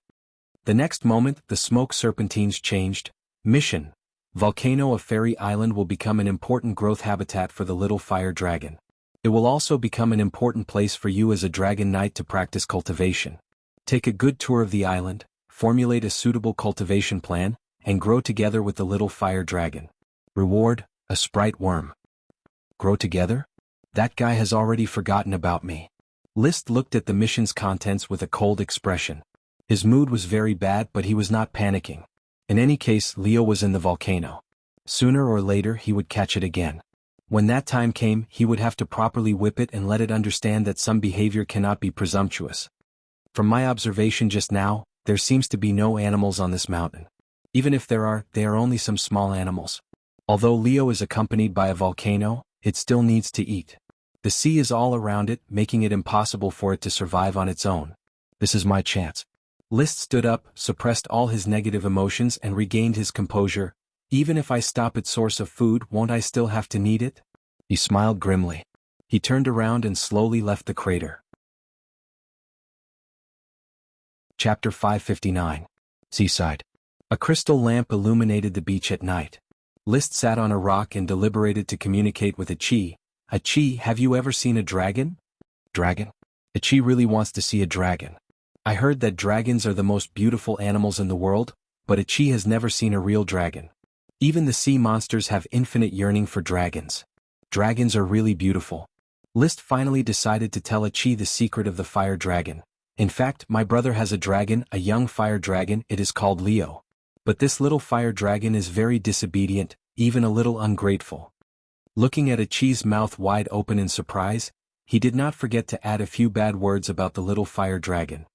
The next moment, the smoke serpentines changed. Mission. Volcano of Fairy Island will become an important growth habitat for the little fire dragon. It will also become an important place for you as a dragon knight to practice cultivation. Take a good tour of the island, formulate a suitable cultivation plan, and grow together with the little fire dragon. Reward, a sprite worm. Grow together? That guy has already forgotten about me. List looked at the mission's contents with a cold expression. His mood was very bad, but he was not panicking. In any case, Leo was in the volcano. Sooner or later he would catch it again. When that time came, he would have to properly whip it and let it understand that some behavior cannot be presumptuous. From my observation just now, there seems to be no animals on this mountain. Even if there are, they are only some small animals. Although Leo is accompanied by a volcano, it still needs to eat. The sea is all around it, making it impossible for it to survive on its own. This is my chance. List stood up, suppressed all his negative emotions and regained his composure. Even if I stop its source of food, won't I still have to need it? He smiled grimly. He turned around and slowly left the crater. Chapter 559. Seaside. A crystal lamp illuminated the beach at night. List sat on a rock and deliberated to communicate with Achi. Achi, have you ever seen a dragon? Dragon? Achi really wants to see a dragon. I heard that dragons are the most beautiful animals in the world, but Achi has never seen a real dragon. Even the sea monsters have infinite yearning for dragons. Dragons are really beautiful. List finally decided to tell Achi the secret of the fire dragon. In fact, my brother has a dragon, a young fire dragon. It is called Leo. But this little fire dragon is very disobedient, even a little ungrateful. Looking at Achi's mouth wide open in surprise, he did not forget to add a few bad words about the little fire dragon.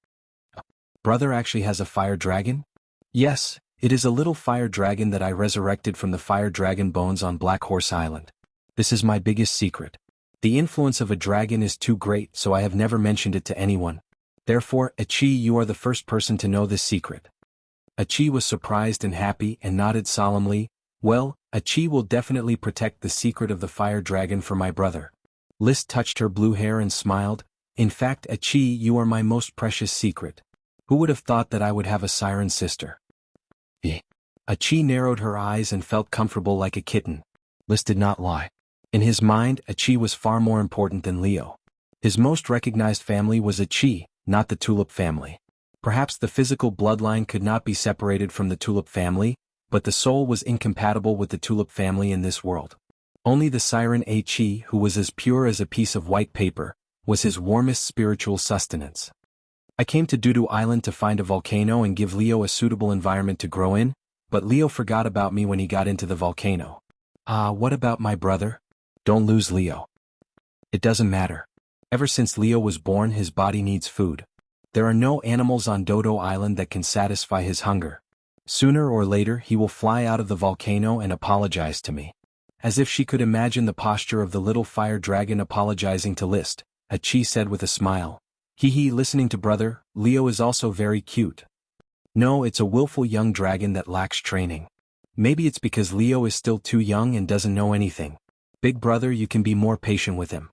Brother actually has a fire dragon? Yes, it is a little fire dragon that I resurrected from the fire dragon bones on Black Horse Island. This is my biggest secret. The influence of a dragon is too great, so I have never mentioned it to anyone. Therefore, Achi, you are the first person to know this secret. Achi was surprised and happy and nodded solemnly. Well, Achi will definitely protect the secret of the fire dragon for my brother. List touched her blue hair and smiled. In fact, Achi, you are my most precious secret. Who would have thought that I would have a siren sister? Achi narrowed her eyes and felt comfortable like a kitten. List did not lie. In his mind, Achi was far more important than Leo. His most recognized family was Achi, not the Tulip family. Perhaps the physical bloodline could not be separated from the Tulip family, but the soul was incompatible with the Tulip family in this world. Only the siren Achi, who was as pure as a piece of white paper, was his warmest spiritual sustenance. I came to Dudu Island to find a volcano and give Leo a suitable environment to grow in, but Leo forgot about me when he got into the volcano. What about my brother? Don't lose Leo. It doesn't matter. Ever since Leo was born, his body needs food. There are no animals on Dodo Island that can satisfy his hunger. Sooner or later he will fly out of the volcano and apologize to me. As if she could imagine the posture of the little fire dragon apologizing to List, Achi said with a smile, Hee hee, listening to brother, Leo is also very cute. No, it's a willful young dragon that lacks training. Maybe it's because Leo is still too young and doesn't know anything. Big brother, you can be more patient with him.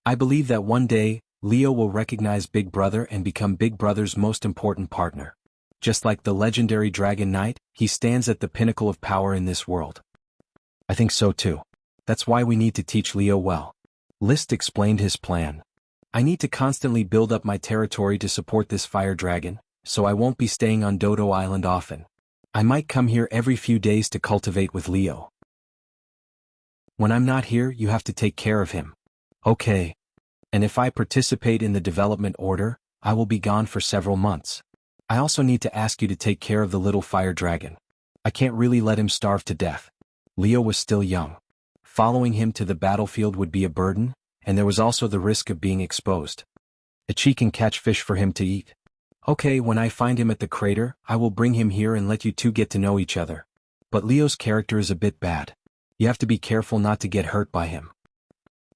I believe that one day, Leo will recognize Big Brother and become Big Brother's most important partner. Just like the legendary Dragon Knight, he stands at the pinnacle of power in this world. I think so too. That's why we need to teach Leo well. List explained his plan. I need to constantly build up my territory to support this fire dragon, so I won't be staying on Dodo Island often. I might come here every few days to cultivate with Leo. When I'm not here, you have to take care of him. Okay. And if I participate in the development order, I will be gone for several months. I also need to ask you to take care of the little fire dragon. I can't really let him starve to death. Leo was still young. Following him to the battlefield would be a burden, and there was also the risk of being exposed. Ichi can catch fish for him to eat. Okay, when I find him at the crater, I will bring him here and let you two get to know each other. But Leo's character is a bit bad. You have to be careful not to get hurt by him.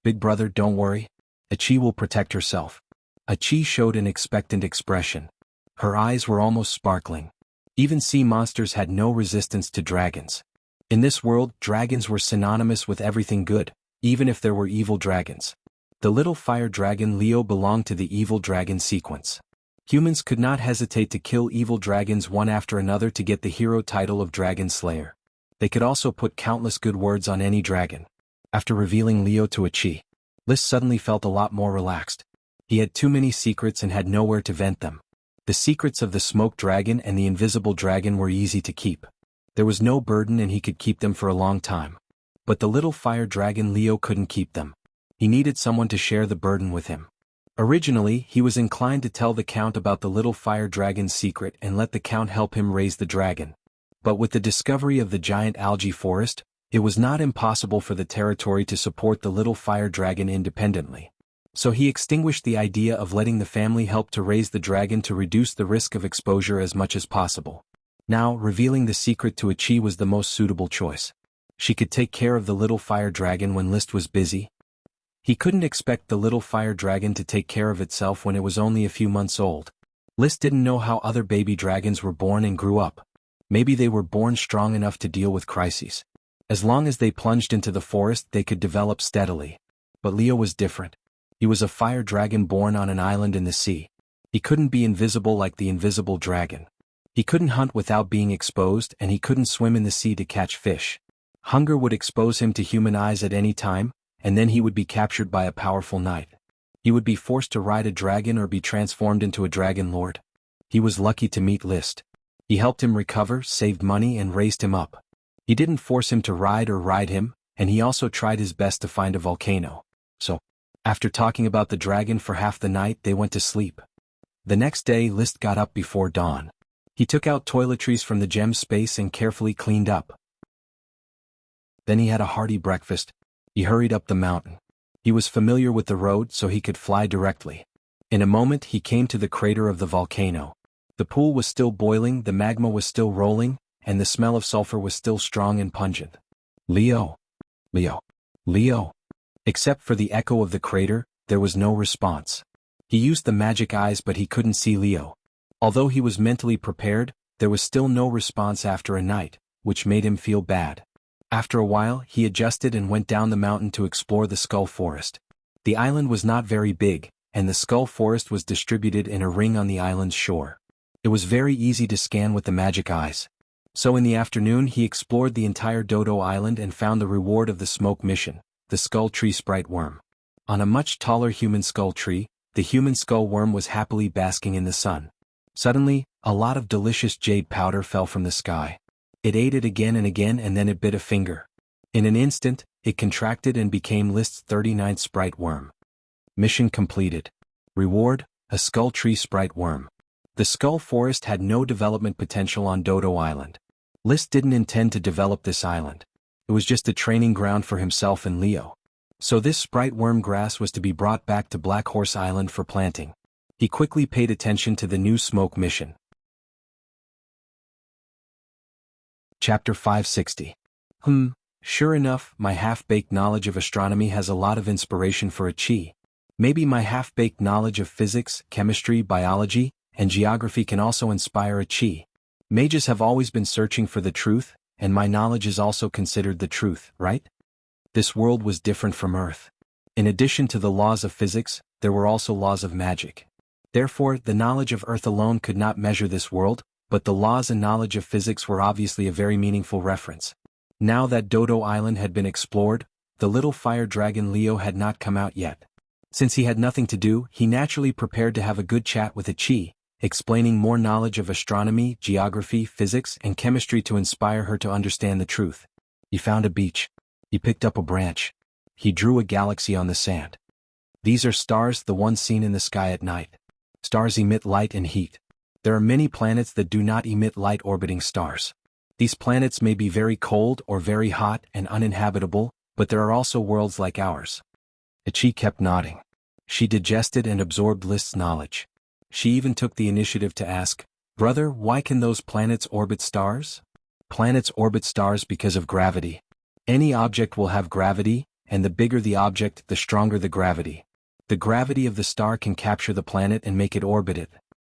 Big brother, don't worry. Ichi will protect herself. Ichi showed an expectant expression. Her eyes were almost sparkling. Even sea monsters had no resistance to dragons. In this world, dragons were synonymous with everything good, even if there were evil dragons. The little fire dragon Leo belonged to the evil dragon sequence. Humans could not hesitate to kill evil dragons one after another to get the hero title of Dragon Slayer. They could also put countless good words on any dragon. After revealing Leo to Ichi, List suddenly felt a lot more relaxed. He had too many secrets and had nowhere to vent them. The secrets of the smoke dragon and the invisible dragon were easy to keep. There was no burden and he could keep them for a long time. But the little fire dragon Leo couldn't keep them. He needed someone to share the burden with him. Originally, he was inclined to tell the Count about the little fire dragon's secret and let the Count help him raise the dragon. But with the discovery of the giant algae forest, it was not impossible for the territory to support the little fire dragon independently. So he extinguished the idea of letting the family help to raise the dragon to reduce the risk of exposure as much as possible. Now, revealing the secret to Ichi was the most suitable choice. She could take care of the little fire dragon when List was busy. He couldn't expect the little fire dragon to take care of itself when it was only a few months old. List didn't know how other baby dragons were born and grew up. Maybe they were born strong enough to deal with crises. As long as they plunged into the forest, they could develop steadily. But Leo was different. He was a fire dragon born on an island in the sea. He couldn't be invisible like the invisible dragon. He couldn't hunt without being exposed, and he couldn't swim in the sea to catch fish. Hunger would expose him to human eyes at any time, and then he would be captured by a powerful knight. He would be forced to ride a dragon or be transformed into a dragon lord. He was lucky to meet List. He helped him recover, saved money, and raised him up. He didn't force him to ride or ride him, and he also tried his best to find a volcano. So, after talking about the dragon for half the night, they went to sleep. The next day, List got up before dawn. He took out toiletries from the gem space and carefully cleaned up. Then he had a hearty breakfast. He hurried up the mountain. He was familiar with the road, so he could fly directly. In a moment, he came to the crater of the volcano. The pool was still boiling, the magma was still rolling, and the smell of sulfur was still strong and pungent. Leo. Leo. Leo. Except for the echo of the crater, there was no response. He used the magic eyes, but he couldn't see Leo. Although he was mentally prepared, there was still no response after a night, which made him feel bad. After a while, he adjusted and went down the mountain to explore the Skull Forest. The island was not very big, and the Skull Forest was distributed in a ring on the island's shore. It was very easy to scan with the magic eyes. So in the afternoon he explored the entire Dodo Island and found the reward of the smoke mission, the Skull Tree Sprite Worm. On a much taller human skull tree, the human skull worm was happily basking in the sun. Suddenly, a lot of delicious jade powder fell from the sky. It ate it again and then it bit a finger. In an instant, it contracted and became List's 39th Sprite Worm. Mission completed. Reward, a Skull Tree Sprite Worm. The Skull Forest had no development potential on Dodo Island. List didn't intend to develop this island. It was just a training ground for himself and Leo. So this Sprite Worm grass was to be brought back to Black Horse Island for planting. He quickly paid attention to the new smoke mission. Chapter 560. Sure enough, my half-baked knowledge of astronomy has a lot of inspiration for Ichi. Maybe my half-baked knowledge of physics, chemistry, biology, and geography can also inspire a chi. Mages have always been searching for the truth, and my knowledge is also considered the truth, right? This world was different from Earth. In addition to the laws of physics, there were also laws of magic. Therefore, the knowledge of Earth alone could not measure this world, but the laws and knowledge of physics were obviously a very meaningful reference. Now that Dodo Island had been explored, the little fire dragon Leo had not come out yet. Since he had nothing to do, he naturally prepared to have a good chat with a chi, explaining more knowledge of astronomy, geography, physics, and chemistry to inspire her to understand the truth. He found a beach. He picked up a branch. He drew a galaxy on the sand. These are stars, the ones seen in the sky at night. Stars emit light and heat. There are many planets that do not emit light orbiting stars. These planets may be very cold or very hot and uninhabitable, but there are also worlds like ours. Ichi kept nodding. She digested and absorbed List's knowledge. She even took the initiative to ask, "Brother, why can those planets orbit stars?" Planets orbit stars because of gravity. Any object will have gravity, and the bigger the object, the stronger the gravity. The gravity of the star can capture the planet and make it orbit it.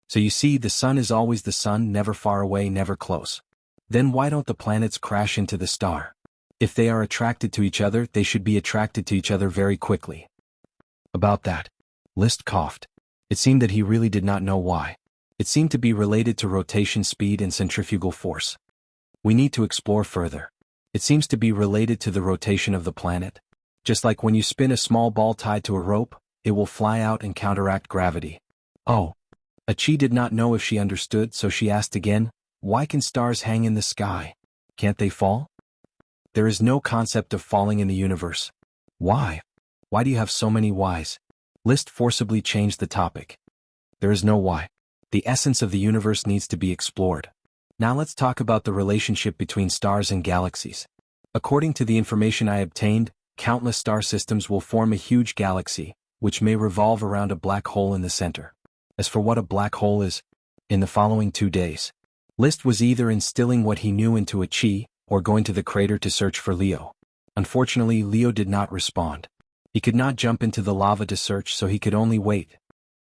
So you see, the sun is always the sun, never far away, never close. Then why don't the planets crash into the star? If they are attracted to each other, they should be attracted to each other very quickly. About that, List coughed. It seemed that he really did not know why. It seemed to be related to rotation speed and centrifugal force. We need to explore further. It seems to be related to the rotation of the planet. Just like when you spin a small ball tied to a rope, it will fly out and counteract gravity. Oh. Achi did not know if she understood, so she asked again, "Why can stars hang in the sky? Can't they fall?" There is no concept of falling in the universe. Why? Why do you have so many whys? List forcibly changed the topic. There is no why. The essence of the universe needs to be explored. Now let's talk about the relationship between stars and galaxies. According to the information I obtained, countless star systems will form a huge galaxy, which may revolve around a black hole in the center. As for what a black hole is, in the following 2 days, List was either instilling what he knew into a chi, or going to the crater to search for Leo. Unfortunately, Leo did not respond. He could not jump into the lava to search, so he could only wait.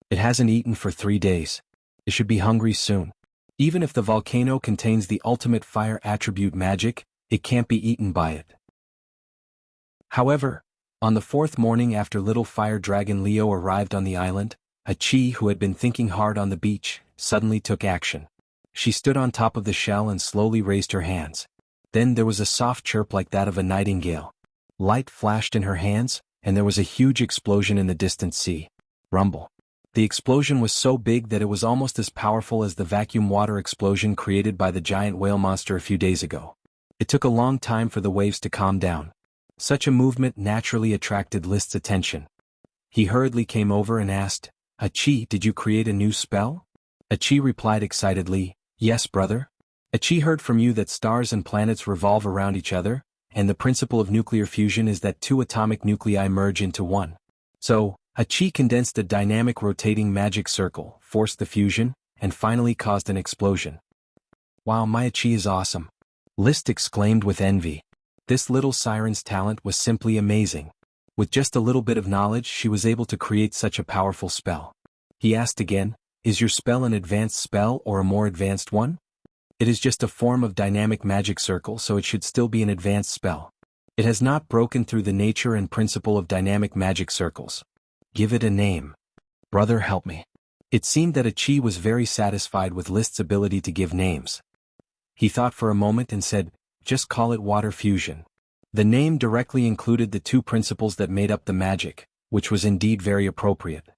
It hasn't eaten for 3 days. It should be hungry soon. Even if the volcano contains the ultimate fire attribute magic, it can't be eaten by it. However, on the 4th morning after little fire dragon Leo arrived on the island, a chi who had been thinking hard on the beach, suddenly took action. She stood on top of the shell and slowly raised her hands. Then there was a soft chirp like that of a nightingale. Light flashed in her hands, and there was a huge explosion in the distant sea. Rumble. The explosion was so big that it was almost as powerful as the vacuum water explosion created by the giant whale monster a few days ago. It took a long time for the waves to calm down. Such a movement naturally attracted List's attention. He hurriedly came over and asked, "Achi, did you create a new spell?" Achi replied excitedly, "Yes, brother. Achi heard from you that stars and planets revolve around each other, and the principle of nuclear fusion is that 2 atomic nuclei merge into one. So, Achi condensed a dynamic rotating magic circle, forced the fusion, and finally caused an explosion." "Wow, my Achi is awesome," List exclaimed with envy. This little siren's talent was simply amazing. With just a little bit of knowledge, she was able to create such a powerful spell. He asked again, "Is your spell an advanced spell or a more advanced one?" "It is just a form of dynamic magic circle, so it should still be an advanced spell. It has not broken through the nature and principle of dynamic magic circles." "Give it a name. Brother, help me." It seemed that Achi was very satisfied with List's ability to give names. He thought for a moment and said, "Just call it water fusion." The name directly included the 2 principles that made up the magic, which was indeed very appropriate.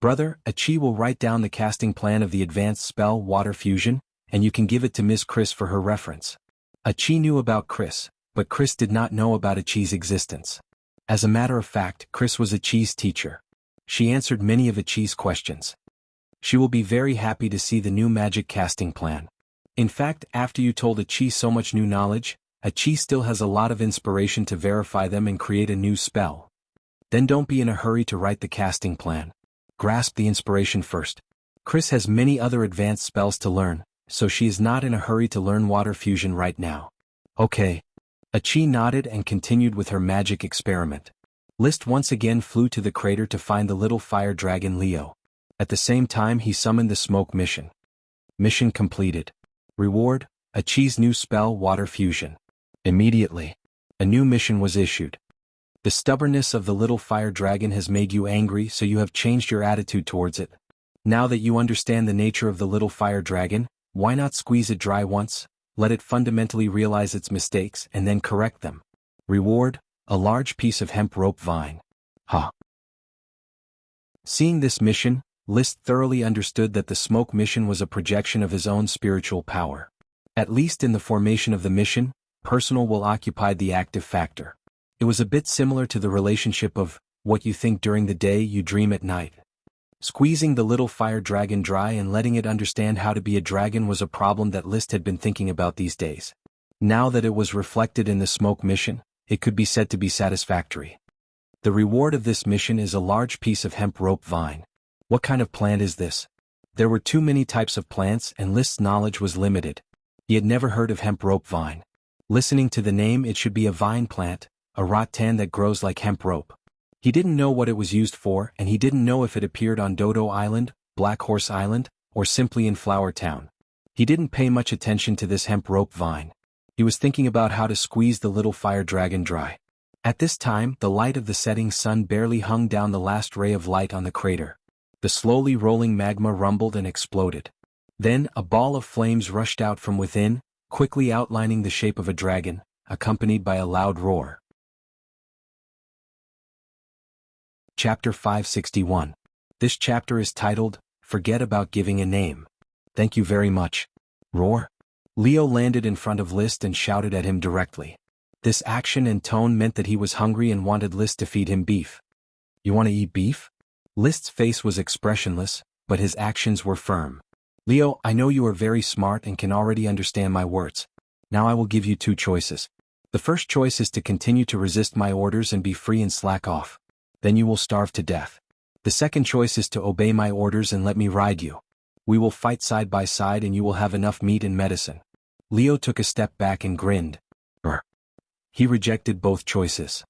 "Brother, Achi will write down the casting plan of the advanced spell water fusion, and you can give it to Miss Chris for her reference." Achi knew about Chris, but Chris did not know about Achi's existence. As a matter of fact, Chris was Achi's teacher. She answered many of Achi's questions. She will be very happy to see the new magic casting plan. In fact, after you told Achi so much new knowledge, Achi still has a lot of inspiration to verify them and create a new spell. Then don't be in a hurry to write the casting plan. Grasp the inspiration first. Chris has many other advanced spells to learn, so she is not in a hurry to learn water fusion right now. Okay. Achi nodded and continued with her magic experiment. List once again flew to the crater to find the little fire dragon Leo. At the same time he summoned the smoke mission. Mission completed. Reward, achieve new spell water fusion. Immediately, a new mission was issued. The stubbornness of the little fire dragon has made you angry, so you have changed your attitude towards it. Now that you understand the nature of the little fire dragon, why not squeeze it dry once, let it fundamentally realize its mistakes and then correct them. Reward, a large piece of hemp rope vine. Seeing this mission, List thoroughly understood that the smoke mission was a projection of his own spiritual power. At least in the formation of the mission, personal will occupy the active factor. It was a bit similar to the relationship of what you think during the day you dream at night. Squeezing the little fire dragon dry and letting it understand how to be a dragon was a problem that List had been thinking about these days. Now that it was reflected in the smoke mission, it could be said to be satisfactory. The reward of this mission is a large piece of hemp rope vine. What kind of plant is this? There were too many types of plants and List's knowledge was limited. He had never heard of hemp rope vine. Listening to the name, it should be a vine plant, a rattan that grows like hemp rope. He didn't know what it was used for, and he didn't know if it appeared on Dodo Island, Black Horse Island, or simply in Flower Town. He didn't pay much attention to this hemp rope vine. He was thinking about how to squeeze the little fire dragon dry. At this time, the light of the setting sun barely hung down the last ray of light on the crater. The slowly rolling magma rumbled and exploded. Then, a ball of flames rushed out from within, quickly outlining the shape of a dragon, accompanied by a loud roar. Chapter 561. This chapter is titled, Forget About Giving a Name. Thank you very much. Roar. Leo landed in front of List and shouted at him directly. This action and tone meant that he was hungry and wanted List to feed him beef. You want to eat beef? List's face was expressionless, but his actions were firm. Leo, I know you are very smart and can already understand my words. Now I will give you two choices. The first choice is to continue to resist my orders and be free and slack off. Then you will starve to death. The second choice is to obey my orders and let me ride you. We will fight side by side and you will have enough meat and medicine. Leo took a step back and grinned. He rejected both choices.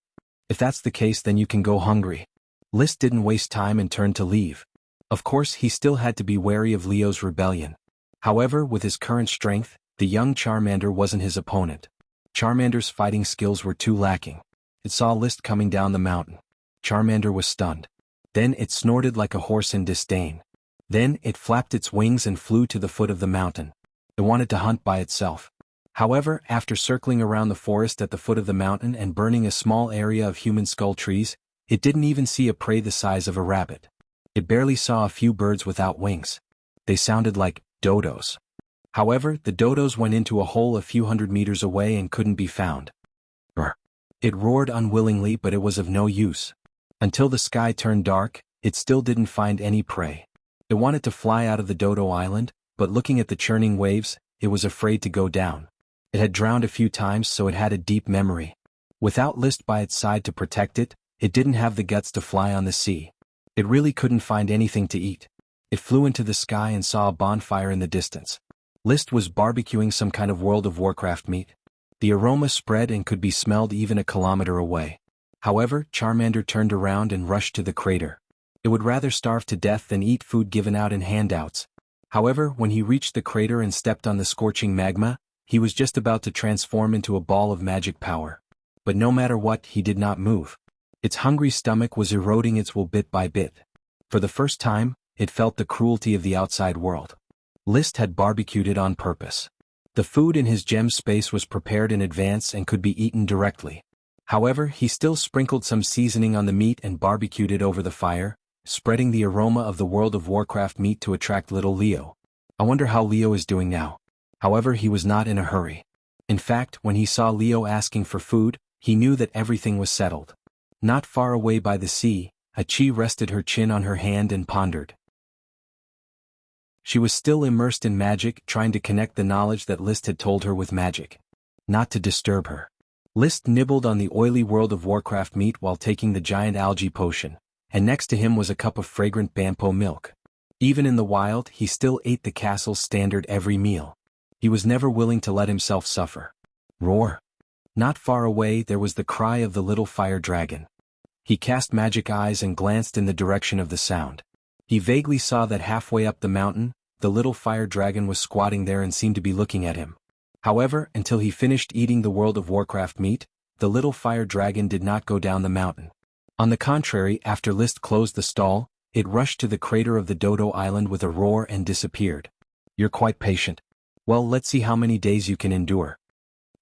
If that's the case, then you can go hungry. List didn't waste time and turned to leave. Of course, he still had to be wary of Leo's rebellion. However, with his current strength, the young Charmander wasn't his opponent. Charmander's fighting skills were too lacking. It saw List coming down the mountain. Charmander was stunned. Then it snorted like a horse in disdain. Then it flapped its wings and flew to the foot of the mountain. It wanted to hunt by itself. However, after circling around the forest at the foot of the mountain and burning a small area of human skull trees, it didn't even see a prey the size of a rabbit. It barely saw a few birds without wings. They sounded like dodos. However, the dodos went into a hole a few hundred meters away and couldn't be found. It roared unwillingly, but it was of no use. Until the sky turned dark, it still didn't find any prey. It wanted to fly out of the Dodo Island, but looking at the churning waves, it was afraid to go down. It had drowned a few times, so it had a deep memory. Without List by its side to protect it, it didn't have the guts to fly on the sea. It really couldn't find anything to eat. It flew into the sky and saw a bonfire in the distance. List was barbecuing some kind of World of Warcraft meat. The aroma spread and could be smelled even a kilometer away. However, Charmander turned around and rushed to the crater. It would rather starve to death than eat food given out in handouts. However, when he reached the crater and stepped on the scorching magma, he was just about to transform into a ball of magic power. But no matter what, he did not move. Its hungry stomach was eroding its will bit by bit. For the first time, it felt the cruelty of the outside world. List had barbecued it on purpose. The food in his gem space was prepared in advance and could be eaten directly. However, he still sprinkled some seasoning on the meat and barbecued it over the fire, spreading the aroma of the World of Warcraft meat to attract little Leo. I wonder how Leo is doing now. However, he was not in a hurry. In fact, when he saw Leo asking for food, he knew that everything was settled. Not far away by the sea, Achi rested her chin on her hand and pondered. She was still immersed in magic, trying to connect the knowledge that List had told her with magic. Not to disturb her. List nibbled on the oily World of Warcraft meat while taking the giant algae potion, and next to him was a cup of fragrant bampo milk. Even in the wild, he still ate the castle's standard every meal. He was never willing to let himself suffer. Roar! Not far away there was the cry of the little fire dragon. He cast magic eyes and glanced in the direction of the sound. He vaguely saw that halfway up the mountain, the little fire dragon was squatting there and seemed to be looking at him. However, until he finished eating the World of Warcraft meat, the little fire dragon did not go down the mountain. On the contrary, after List closed the stall, it rushed to the crater of the Dodo Island with a roar and disappeared. You're quite patient. Well, let's see how many days you can endure.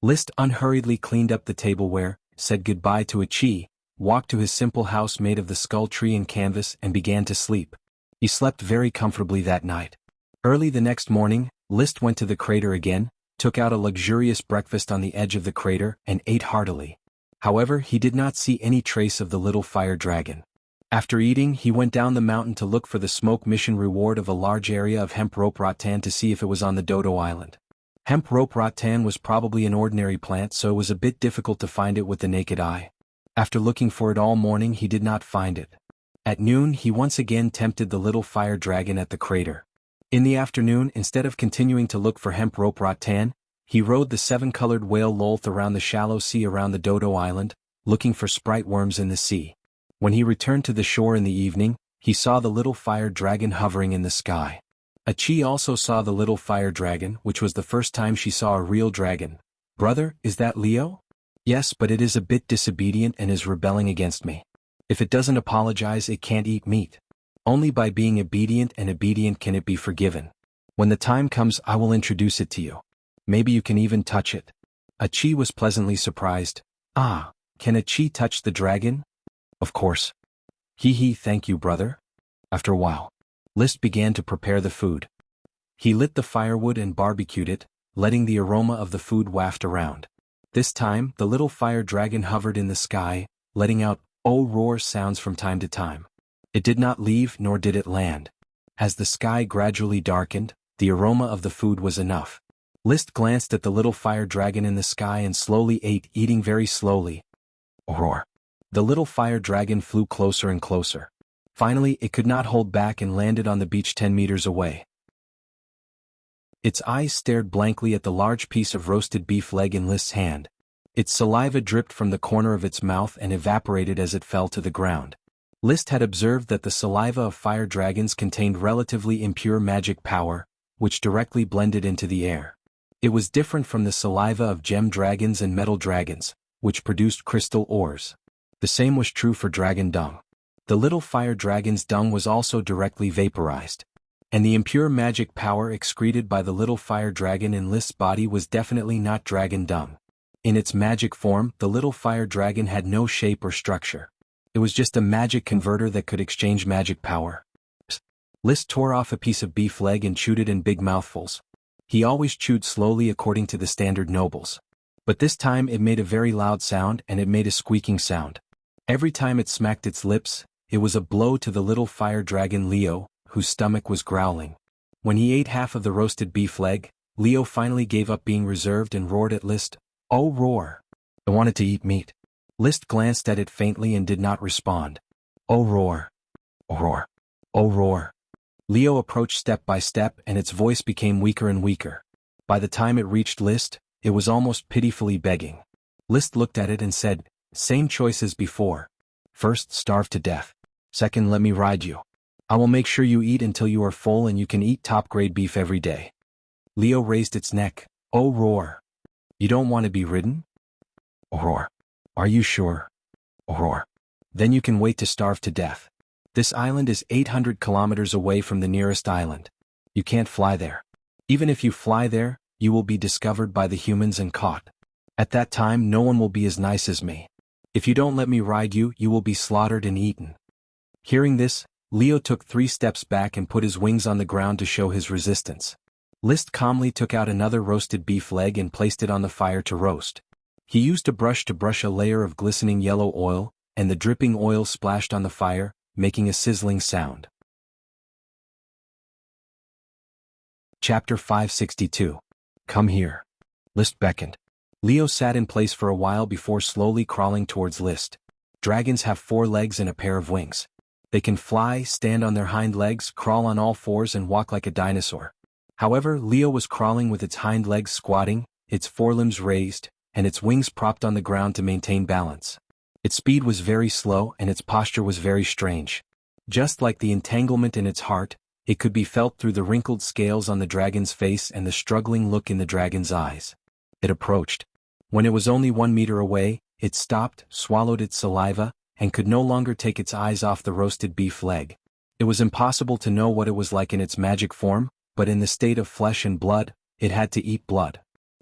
List unhurriedly cleaned up the tableware, said goodbye to Achi, walked to his simple house made of the skull tree and canvas and began to sleep. He slept very comfortably that night. Early the next morning, List went to the crater again, took out a luxurious breakfast on the edge of the crater and ate heartily. However, he did not see any trace of the little fire dragon. After eating, he went down the mountain to look for the smoke mission reward of a large area of hemp rope rattan to see if it was on the Dodo Island. Hemp rope rattan was probably an ordinary plant, so it was a bit difficult to find it with the naked eye. After looking for it all morning, he did not find it. At noon, he once again tempted the little fire dragon at the crater. In the afternoon, instead of continuing to look for hemp rope rattan, he rode the 7-colored whale Lolth around the shallow sea around the Dodo Island, looking for sprite worms in the sea. When he returned to the shore in the evening, he saw the little fire dragon hovering in the sky. Achi also saw the little fire dragon, which was the first time she saw a real dragon. Brother, is that Leo? Yes, but it is a bit disobedient and is rebelling against me. If it doesn't apologize, it can't eat meat. Only by being obedient can it be forgiven. When the time comes, I will introduce it to you. Maybe you can even touch it. Achi was pleasantly surprised. Ah, can Achi touch the dragon? Of course. Hee, thank you, brother. After a while, List began to prepare the food. He lit the firewood and barbecued it, letting the aroma of the food waft around. This time, the little fire dragon hovered in the sky, letting out "oh" roar sounds from time to time. It did not leave nor did it land. As the sky gradually darkened, the aroma of the food was enough. List glanced at the little fire dragon in the sky and slowly ate, eating very slowly. Roar. The little fire dragon flew closer and closer. Finally, it could not hold back and landed on the beach 10 meters away. Its eyes stared blankly at the large piece of roasted beef leg in List's hand. Its saliva dripped from the corner of its mouth and evaporated as it fell to the ground. List had observed that the saliva of fire dragons contained relatively impure magic power, which directly blended into the air. It was different from the saliva of gem dragons and metal dragons, which produced crystal ores. The same was true for dragon dung. The little fire dragon's dung was also directly vaporized. And the impure magic power excreted by the little fire dragon in List's body was definitely not dragon dung. In its magic form, the little fire dragon had no shape or structure. It was just a magic converter that could exchange magic power. List tore off a piece of beef leg and chewed it in big mouthfuls. He always chewed slowly according to the standard nobles. But this time it made a very loud sound and it made a squeaking sound. Every time it smacked its lips, it was a blow to the little fire dragon Leo, whose stomach was growling. When he ate half of the roasted beef leg, Leo finally gave up being reserved and roared at List, "Oh, roar! I wanted to eat meat." List glanced at it faintly and did not respond. "Oh, roar! Oh, roar! Oh, roar!" Leo approached step by step and its voice became weaker and weaker. By the time it reached List, it was almost pitifully begging. List looked at it and said, "Same choice as before. First, starve to death. Second, let me ride you. I will make sure you eat until you are full and you can eat top-grade beef every day." Leo raised its neck. "Oh, roar! You don't want to be ridden?" "Oh, roar! Are you sure?" "Oh, roar! Then you can wait to starve to death. This island is 800 kilometers away from the nearest island. You can't fly there. Even if you fly there, you will be discovered by the humans and caught. At that time, no one will be as nice as me. If you don't let me ride you, you will be slaughtered and eaten." Hearing this, Leo took 3 steps back and put his wings on the ground to show his resistance. List calmly took out another roasted beef leg and placed it on the fire to roast. He used a brush to brush a layer of glistening yellow oil, and the dripping oil splashed on the fire, making a sizzling sound. Chapter 562. Come here. List beckoned. Leo sat in place for a while before slowly crawling towards List. Dragons have 4 legs and a pair of wings. They can fly, stand on their hind legs, crawl on all 4s and walk like a dinosaur. However, Leo was crawling with its hind legs squatting, its forelimbs raised, and its wings propped on the ground to maintain balance. Its speed was very slow and its posture was very strange. Just like the entanglement in its heart, it could be felt through the wrinkled scales on the dragon's face and the struggling look in the dragon's eyes. It approached. When it was only 1 meter away, it stopped, swallowed its saliva, and could no longer take its eyes off the roasted beef leg. It was impossible to know what it was like in its magic form, but in the state of flesh and blood, it had to eat blood.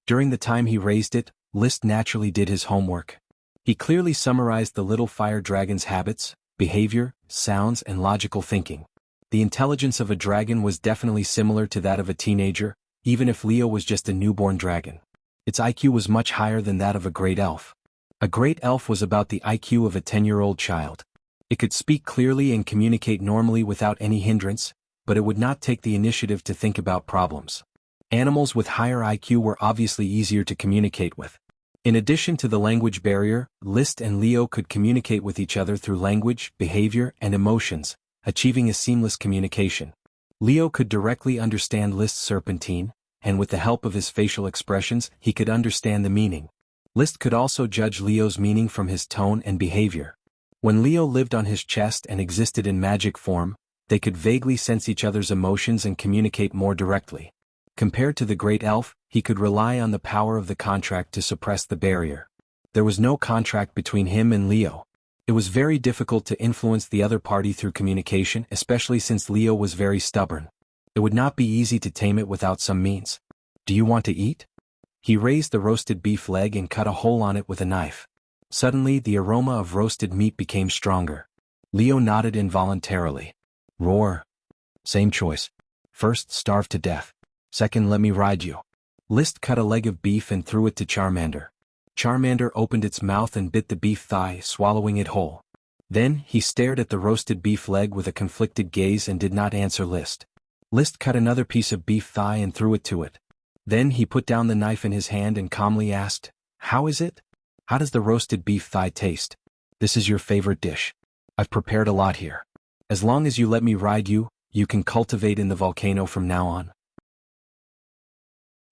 During the time he raised it, List naturally did his homework. He clearly summarized the little fire dragon's habits, behavior, sounds, and logical thinking. The intelligence of a dragon was definitely similar to that of a teenager, even if Leo was just a newborn dragon. Its IQ was much higher than that of a great elf. A great elf was about the IQ of a 10-year-old child. It could speak clearly and communicate normally without any hindrance, but it would not take the initiative to think about problems. Animals with higher IQ were obviously easier to communicate with. In addition to the language barrier, List and Leo could communicate with each other through language, behavior, and emotions, achieving a seamless communication. Leo could directly understand List's serpentine, and with the help of his facial expressions, he could understand the meaning. List could also judge Leo's meaning from his tone and behavior. When Leo lived on his chest and existed in magic form, they could vaguely sense each other's emotions and communicate more directly. Compared to the great elf, he could rely on the power of the contract to suppress the barrier. There was no contract between him and Leo. It was very difficult to influence the other party through communication, especially since Leo was very stubborn. It would not be easy to tame it without some means. Do you want to eat? He raised the roasted beef leg and cut a hole on it with a knife. Suddenly, the aroma of roasted meat became stronger. Leo nodded involuntarily. Roar. Same choice. First, starve to death. Second, let me ride you. List cut a leg of beef and threw it to Charmander. Charmander opened its mouth and bit the beef thigh, swallowing it whole. Then, he stared at the roasted beef leg with a conflicted gaze and did not answer List. List cut another piece of beef thigh and threw it to it. Then he put down the knife in his hand and calmly asked, How is it? How does the roasted beef thigh taste? This is your favorite dish. I've prepared a lot here. As long as you let me ride you, you can cultivate in the volcano from now on.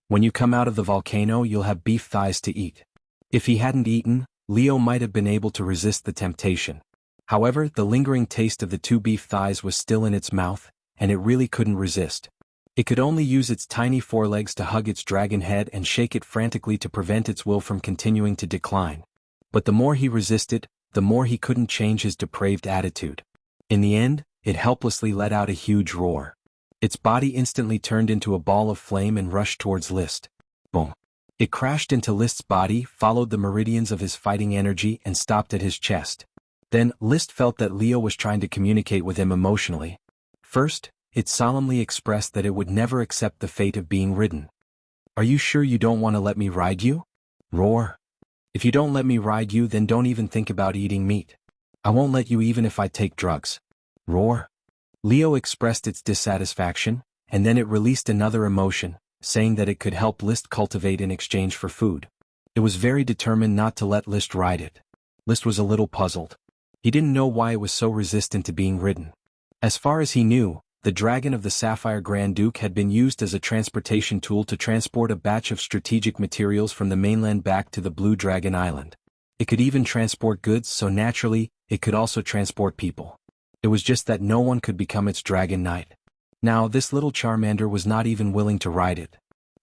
When you come out of the volcano, you'll have beef thighs to eat. If he hadn't eaten, Leo might have been able to resist the temptation. However, the lingering taste of the 2 beef thighs was still in its mouth, and it really couldn't resist. It could only use its tiny forelegs to hug its dragon head and shake it frantically to prevent its will from continuing to decline. But the more he resisted, the more he couldn't change his depraved attitude. In the end, it helplessly let out a huge roar. Its body instantly turned into a ball of flame and rushed towards List. Boom. It crashed into List's body, followed the meridians of his fighting energy, and stopped at his chest. Then, List felt that Leo was trying to communicate with him emotionally. First, it solemnly expressed that it would never accept the fate of being ridden. Are you sure you don't want to let me ride you? Roar. If you don't let me ride you, then don't even think about eating meat. I won't let you even if I take drugs. Roar. Leo expressed its dissatisfaction, and then it released another emotion, saying that it could help List cultivate in exchange for food. It was very determined not to let List ride it. List was a little puzzled. He didn't know why it was so resistant to being ridden. As far as he knew, the dragon of the Sapphire Grand Duke had been used as a transportation tool to transport a batch of strategic materials from the mainland back to the Blue Dragon Island. It could even transport goods, so naturally, it could also transport people. It was just that no one could become its dragon knight. Now, this little Charmander was not even willing to ride it.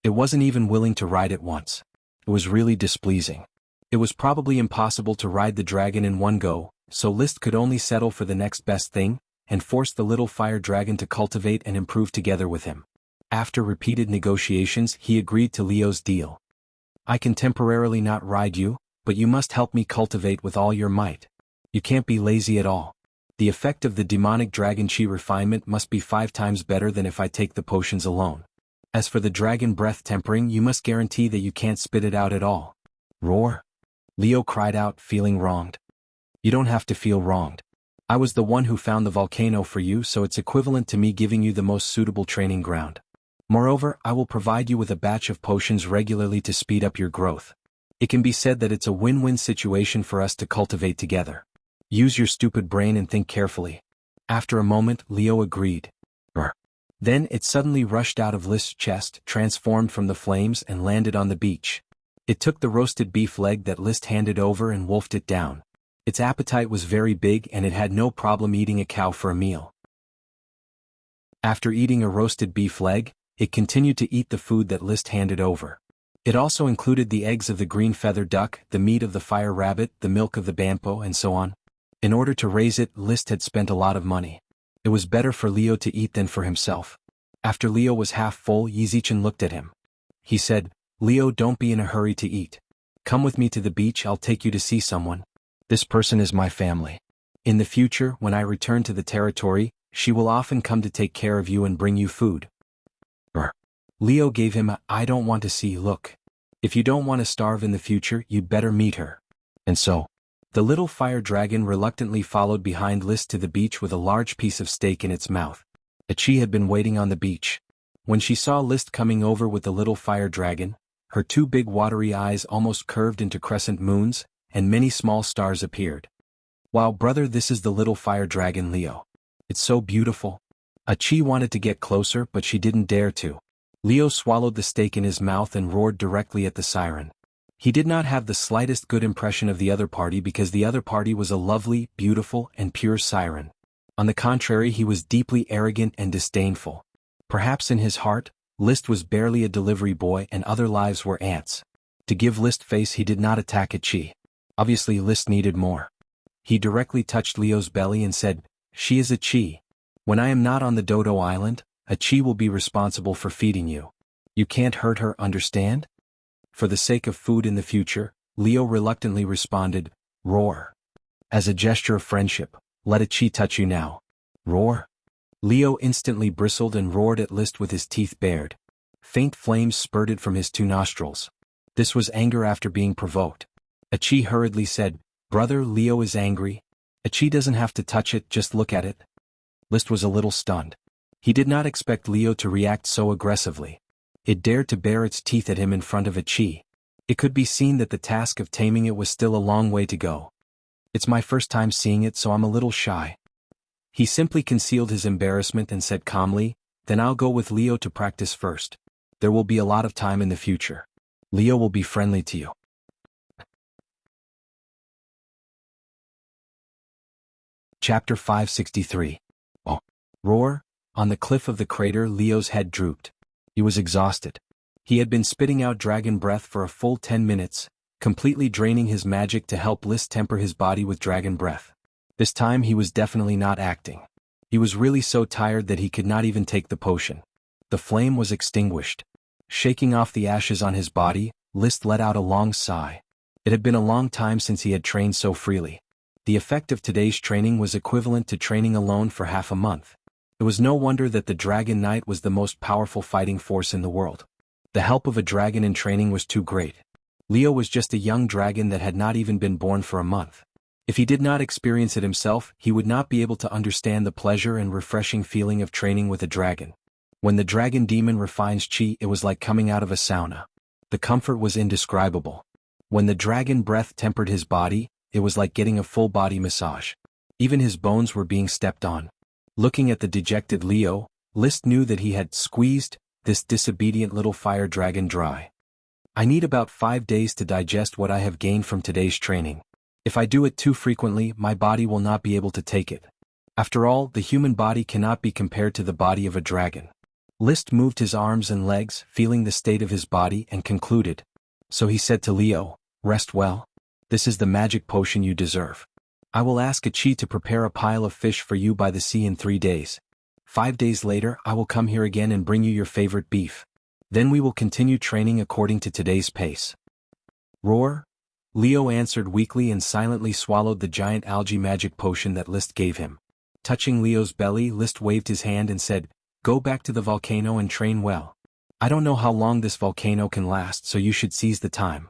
It wasn't even willing to ride it once. It was really displeasing. It was probably impossible to ride the dragon in one go, so List could only settle for the next best thing, and forced the little fire dragon to cultivate and improve together with him. After repeated negotiations, he agreed to Leo's deal. I can temporarily not ride you, but you must help me cultivate with all your might. You can't be lazy at all. The effect of the demonic dragon chi refinement must be 5 times better than if I take the potions alone. As for the dragon breath tempering, you must guarantee that you can't spit it out at all. Roar. Leo cried out, feeling wronged. You don't have to feel wronged. I was the one who found the volcano for you, so it's equivalent to me giving you the most suitable training ground. Moreover, I will provide you with a batch of potions regularly to speed up your growth. It can be said that it's a win-win situation for us to cultivate together. Use your stupid brain and think carefully. After a moment, Leo agreed. Then it suddenly rushed out of List's chest, transformed from the flames, and landed on the beach. It took the roasted beef leg that List handed over and wolfed it down. Its appetite was very big and it had no problem eating a cow for a meal. After eating a roasted beef leg, it continued to eat the food that List handed over. It also included the eggs of the green feather duck, the meat of the fire rabbit, the milk of the bampo, and so on. In order to raise it, List had spent a lot of money. It was better for Leo to eat than for himself. After Leo was half full, Yizichin looked at him. He said, "Leo, don't be in a hurry to eat. Come with me to the beach, I'll take you to see someone. This person is my family. In the future, when I return to the territory, she will often come to take care of you and bring you food." Leo gave him a "I don't want to see" look. If you don't want to starve in the future, you'd better meet her. And so, the little fire dragon reluctantly followed behind List to the beach with a large piece of steak in its mouth. Achi had been waiting on the beach. When she saw List coming over with the little fire dragon, her two big watery eyes almost curved into crescent moons, and many small stars appeared. "Wow, brother, this is the little fire dragon Leo. It's so beautiful." Achi wanted to get closer, but she didn't dare to. Leo swallowed the steak in his mouth and roared directly at the siren. He did not have the slightest good impression of the other party because the other party was a lovely, beautiful, and pure siren. On the contrary, he was deeply arrogant and disdainful. Perhaps in his heart, List was barely a delivery boy and other lives were ants. To give List face, he did not attack Achi. Obviously, List needed more. He directly touched Leo's belly and said, "She is Achi. When I am not on the Dodo Island, Achi will be responsible for feeding you. You can't hurt her, understand?" For the sake of food in the future, Leo reluctantly responded, "Roar. As a gesture of friendship, let Achi touch you now. Roar." Leo instantly bristled and roared at List with his teeth bared. Faint flames spurted from his two nostrils. This was anger after being provoked. Achi hurriedly said, "Brother, Leo is angry. Achi doesn't have to touch it, just look at it." List was a little stunned. He did not expect Leo to react so aggressively. It dared to bare its teeth at him in front of Achi. It could be seen that the task of taming it was still a long way to go. "It's my first time seeing it, so I'm a little shy." He simply concealed his embarrassment and said calmly, "Then I'll go with Leo to practice first. There will be a lot of time in the future. Leo will be friendly to you." Chapter 563. Oh. Roar. On the cliff of the crater, Leo's head drooped. He was exhausted. He had been spitting out dragon breath for a full 10 minutes, completely draining his magic to help List temper his body with dragon breath. This time he was definitely not acting. He was really so tired that he could not even take the potion. The flame was extinguished. Shaking off the ashes on his body, List let out a long sigh. It had been a long time since he had trained so freely. The effect of today's training was equivalent to training alone for half a month. It was no wonder that the Dragon Knight was the most powerful fighting force in the world. The help of a dragon in training was too great. Leo was just a young dragon that had not even been born for a month. If he did not experience it himself, he would not be able to understand the pleasure and refreshing feeling of training with a dragon. When the dragon demon refines chi, it was like coming out of a sauna. The comfort was indescribable. When the dragon breath tempered his body, it was like getting a full body massage. Even his bones were being stepped on. Looking at the dejected Leo, List knew that he had squeezed this disobedient little fire dragon dry. "I need about 5 days to digest what I have gained from today's training. If I do it too frequently, my body will not be able to take it. After all, the human body cannot be compared to the body of a dragon." List moved his arms and legs, feeling the state of his body, and concluded. So he said to Leo, "Rest well. This is the magic potion you deserve. I will ask Achi to prepare a pile of fish for you by the sea in 3 days. 5 days later, I will come here again and bring you your favorite beef. Then we will continue training according to today's pace." Roar. Leo answered weakly and silently swallowed the giant algae magic potion that List gave him. Touching Leo's belly, List waved his hand and said, "Go back to the volcano and train well. I don't know how long this volcano can last, so you should seize the time.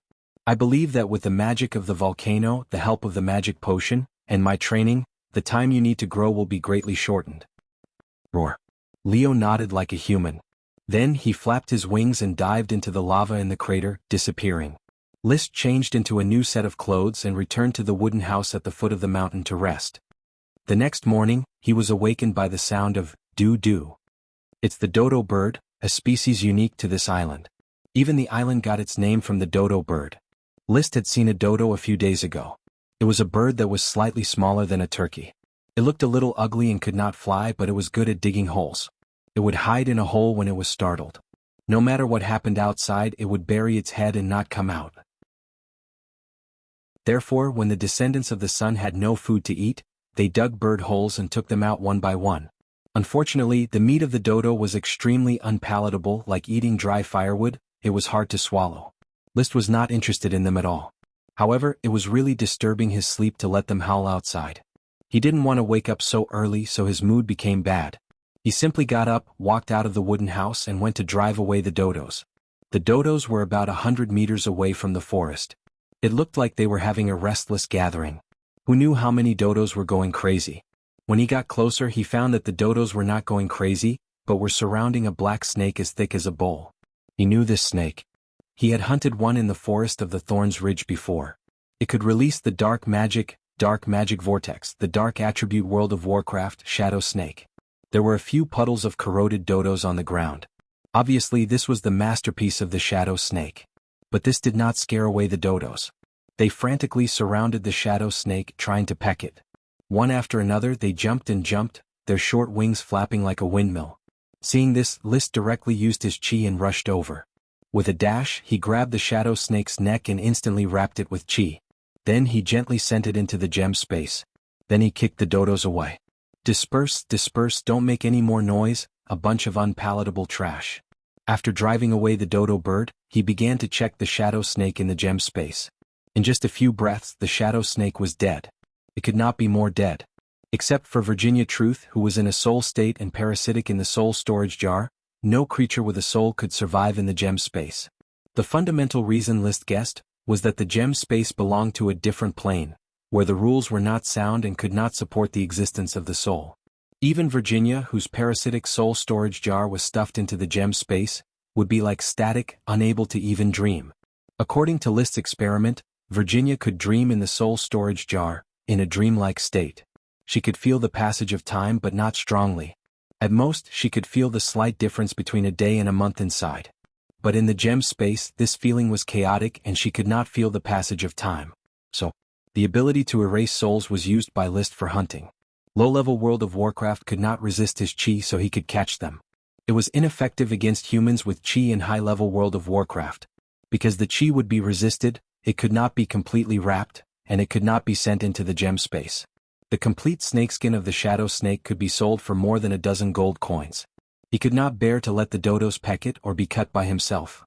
I believe that with the magic of the volcano, the help of the magic potion, and my training, the time you need to grow will be greatly shortened." Roar. Leo nodded like a human. Then he flapped his wings and dived into the lava in the crater, disappearing. List changed into a new set of clothes and returned to the wooden house at the foot of the mountain to rest. The next morning, he was awakened by the sound of doo-doo. It's the dodo bird, a species unique to this island. Even the island got its name from the dodo bird. List had seen a dodo a few days ago. It was a bird that was slightly smaller than a turkey. It looked a little ugly and could not fly, but it was good at digging holes. It would hide in a hole when it was startled. No matter what happened outside, it would bury its head and not come out. Therefore, when the descendants of the sun had no food to eat, they dug bird holes and took them out one by one. Unfortunately, the meat of the dodo was extremely unpalatable, like eating dry firewood. It was hard to swallow. Liszt was not interested in them at all. However, it was really disturbing his sleep to let them howl outside. He didn't want to wake up so early, so his mood became bad. He simply got up, walked out of the wooden house and went to drive away the dodos. The dodos were about 100 meters away from the forest. It looked like they were having a restless gathering. Who knew how many dodos were going crazy? When he got closer, he found that the dodos were not going crazy, but were surrounding a black snake as thick as a bowl. He knew this snake. He had hunted one in the forest of the Thorns Ridge before. It could release the dark magic vortex, the dark attribute World of Warcraft shadow snake. There were a few puddles of corroded dodos on the ground. Obviously, this was the masterpiece of the shadow snake. But this did not scare away the dodos. They frantically surrounded the shadow snake, trying to peck it. One after another, they jumped and jumped, their short wings flapping like a windmill. Seeing this, Liszt directly used his chi and rushed over. With a dash, he grabbed the shadow snake's neck and instantly wrapped it with chi. Then he gently sent it into the gem space. Then he kicked the dodos away. Disperse, disperse, don't make any more noise, a bunch of unpalatable trash. After driving away the dodo bird, he began to check the shadow snake in the gem space. In just a few breaths, the shadow snake was dead. It could not be more dead. Except for Virginia Truth, who was in a soul state and parasitic in the soul storage jar, no creature with a soul could survive in the gem space. The fundamental reason Liszt guessed was that the gem space belonged to a different plane, where the rules were not sound and could not support the existence of the soul. Even Virginia, whose parasitic soul storage jar was stuffed into the gem space, would be like static, unable to even dream. According to Liszt's experiment, Virginia could dream in the soul storage jar, in a dreamlike state. She could feel the passage of time but not strongly. At most, she could feel the slight difference between a day and a month inside. But in the gem space, this feeling was chaotic and she could not feel the passage of time. So, the ability to erase souls was used by Liszt for hunting. Low-level World of Warcraft could not resist his chi, so he could catch them. It was ineffective against humans with chi in high-level World of Warcraft. Because the chi would be resisted, it could not be completely wrapped, and it could not be sent into the gem space. The complete snakeskin of the shadow snake could be sold for more than a dozen gold coins. He could not bear to let the dodos peck it or be cut by himself.